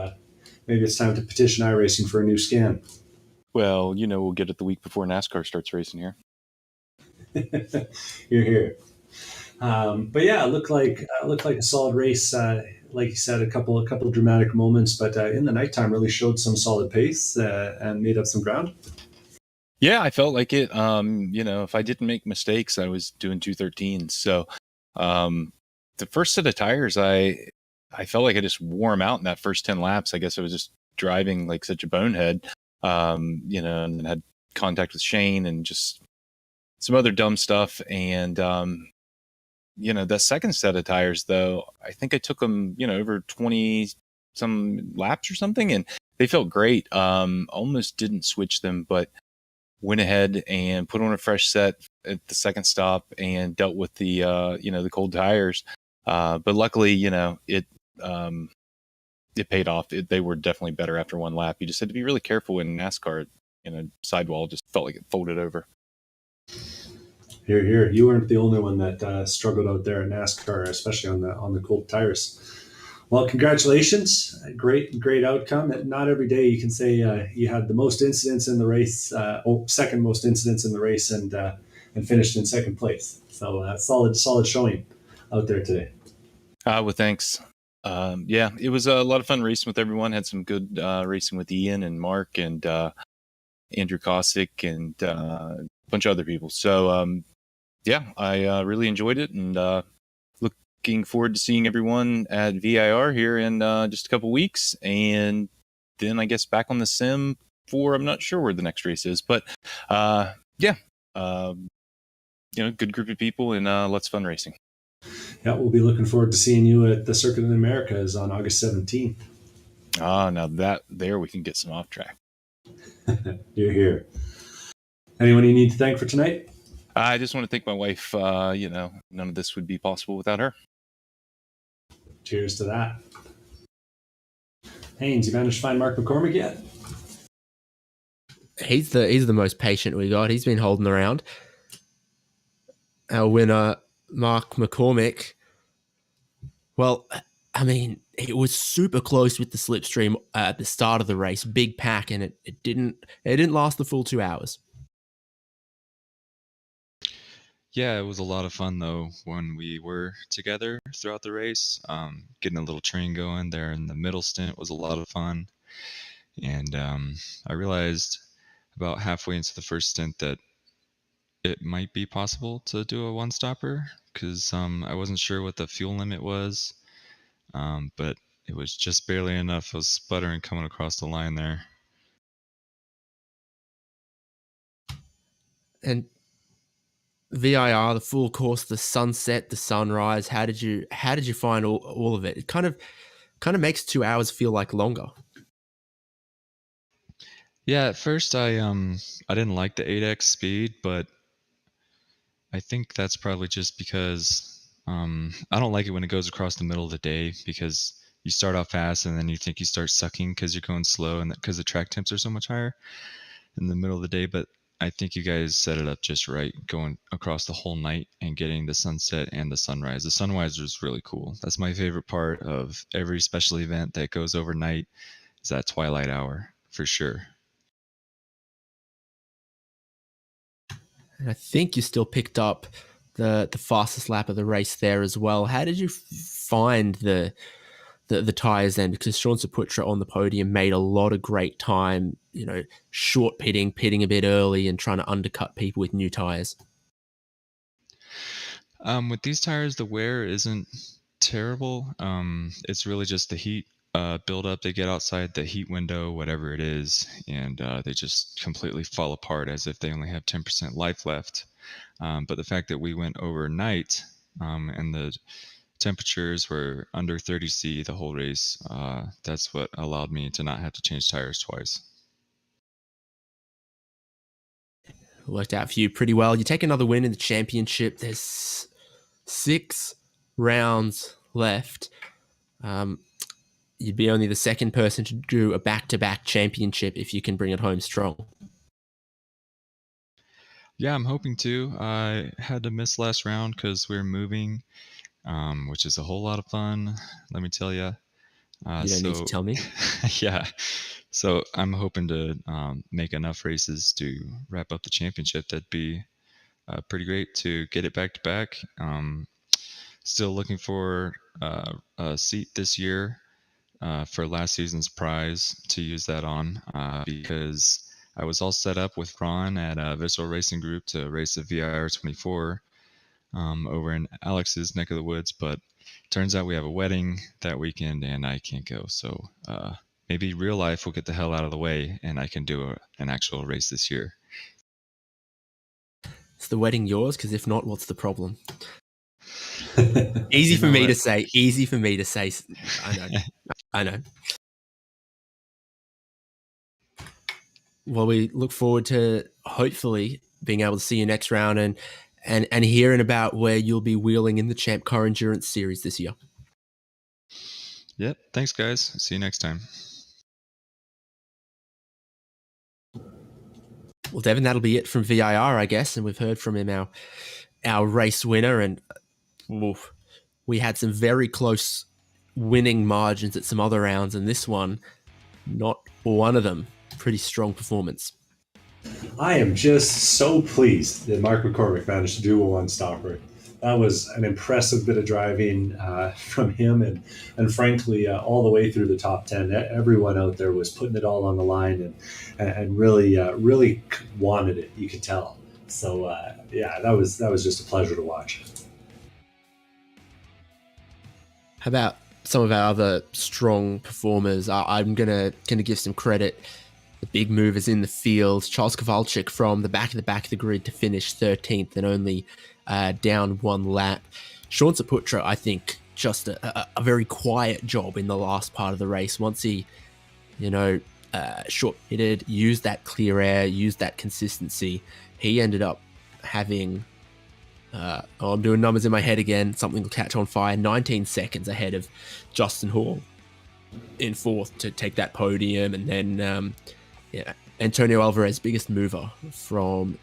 Maybe it's time to petition iRacing for a new scan. Well, we'll get it the week before NASCAR starts racing here. You're here. But yeah, it looked like a solid race. Like you said, a couple of dramatic moments, but in the nighttime really showed some solid pace and made up some ground. Yeah, I felt like it. If I didn't make mistakes, I was doing 2:13. So the first set of tires, I felt like I just wore them out in that first 10 laps. I guess I was just driving like such a bonehead, and had contact with Shane and just some other dumb stuff. And, the second set of tires, though, I think I took them, over 20 some laps or something, and they felt great. Almost didn't switch them, but went ahead and put on a fresh set at the second stop and dealt with the cold tires. But luckily, it paid off. They were definitely better after one lap. You just had to be really careful in NASCAR. Sidewall just felt like it folded over. Here, here. You weren't the only one that struggled out there in NASCAR, especially on the cold tires. Well, congratulations! Great outcome. Not every day you can say you had the most incidents in the race, second most incidents in the race, and finished in second place. So solid showing out there today. Well, thanks. Yeah, it was a lot of fun racing with everyone. Had some good racing with Ian and Mark and Andrew Kowalczyk and a bunch of other people. So yeah, I really enjoyed it, and looking forward to seeing everyone at VIR here in just a couple weeks, and then I guess back on the sim for, I'm not sure where the next race is, but yeah, good group of people and lots of fun racing. Yeah, we'll be looking forward to seeing you at the Circuit of the Americas on August 17th. Now there we can get some off track. You're here. Anyone you need to thank for tonight? I just want to thank my wife. None of this would be possible without her. Cheers to that. Haynes, you managed to find Mark McCormick yet? He's the most patient we got. He's been holding around. Our winner, Mark McCormick. Well, I mean, it was super close with the slipstream at the start of the race, big pack, and it didn't last the full 2 hours. Yeah, it was a lot of fun though when we were together throughout the race. Getting a little train going there in the middle stint was a lot of fun, and I realized about halfway into the first stint that it might be possible to do a one-stopper because I wasn't sure what the fuel limit was, but it was just barely enough. I was sputtering coming across the line there. And VIR, the full course, the sunset, the sunrise. How did you find all of it? It kind of makes 2 hours feel like longer. Yeah, at first I didn't like the 8x speed, but I think that's probably just because I don't like it when it goes across the middle of the day because you start off fast and then you think you start sucking because you're going slow and because the track temps are so much higher in the middle of the day. But I think you guys set it up just right, going across the whole night and getting the sunset and the sunrise. The sunrise was really cool. That's my favorite part of every special event that goes overnight, is that twilight hour, for sure. And I think you still picked up the fastest lap of the race there as well. How did you find the tires then? Because Sean Saputra on the podium made a lot of great time, short pitting a bit early and trying to undercut people with new tires. With these tires, the wear isn't terrible. It's really just the heat build up. They get outside the heat window, whatever it is, and they just completely fall apart as if they only have 10% life left. But the fact that we went overnight and the temperatures were under 30°C the whole race, that's what allowed me to not have to change tires twice. Worked out for you pretty well. You take another win in the championship. There's 6 rounds left. You'd be only the second person to do a back-to-back championship if you can bring it home strong. Yeah, I'm hoping to. I had to miss last round because we're moving, which is a whole lot of fun, let me tell you. You don't need to tell me. Yeah. So I'm hoping to make enough races to wrap up the championship. That'd be pretty great to get it back-to-back. Still looking for a seat this year for last season's prize to use that on because I was all set up with Ron at Visual Racing Group to race the VIR 24 over in Alex's neck of the woods, but turns out we have a wedding that weekend and I can't go. So maybe real life will get the hell out of the way and I can do an actual race this year. Is the wedding yours? Because if not, what's the problem? Easy for me to say. I know. Well, we look forward to hopefully being able to see you next round and hearing about where you'll be wheeling in the ChampCar Endurance Series this year. Yep. Thanks, guys. See you next time. Well, Devin, that'll be it from VIR, I guess. And we've heard from him, our race winner. And oof, we had some very close winning margins at some other rounds. And this one, not one of them. Pretty strong performance. I am just so pleased that Mark McCormick managed to do a one-stopper. That was an impressive bit of driving from him, and frankly, all the way through the top 10. Everyone out there was putting it all on the line and really wanted it. You could tell. So yeah, that was just a pleasure to watch. How about some of our other strong performers? I'm gonna give some credit. The big movers in the field. Charles Kowalczyk from the back of the grid to finish 13th and only down one lap. Sean Saputra, I think, just a very quiet job in the last part of the race. Once he, short-pitted, used that clear air, used that consistency, he ended up having, I'm doing numbers in my head again, something will catch on fire, 19 seconds ahead of Justin Hall in fourth to take that podium. And then, Antonio Alvarez, biggest mover from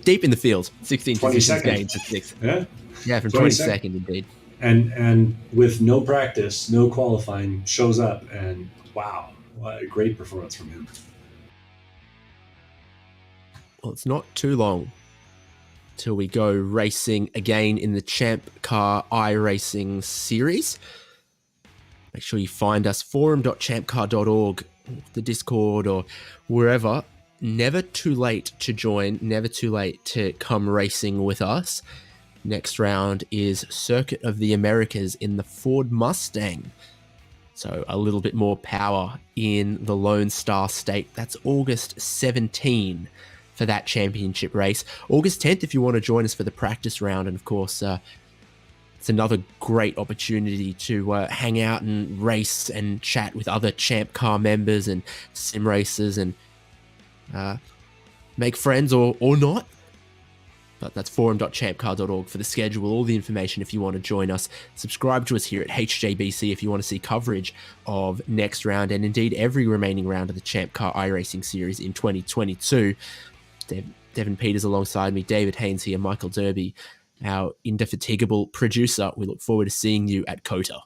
deep in the field, 16 positions gained to sixth. Yeah, from 22nd indeed. And with no practice, no qualifying, shows up, and wow, what a great performance from him. Well, it's not too long till we go racing again in the ChampCar iRacing series. Make sure you find us, forum.champcar.org, the Discord, or wherever. Never too late to join, never too late to come racing with us. Next round is Circuit of the Americas in the Ford Mustang. So a little bit more power in the Lone Star State. That's August 17 for that championship race. August 10th if you want to join us for the practice round. And of course, it's another great opportunity to hang out and race and chat with other ChampCar members and sim racers and make friends or not. But that's forum.champcar.org for the schedule, all the information if you want to join us. Subscribe to us here at HJBC if you want to see coverage of next round and indeed every remaining round of the ChampCar iRacing series in 2022. Devin Peters alongside me, David Haynes here, Michael Derby, our indefatigable producer. We look forward to seeing you at COTA.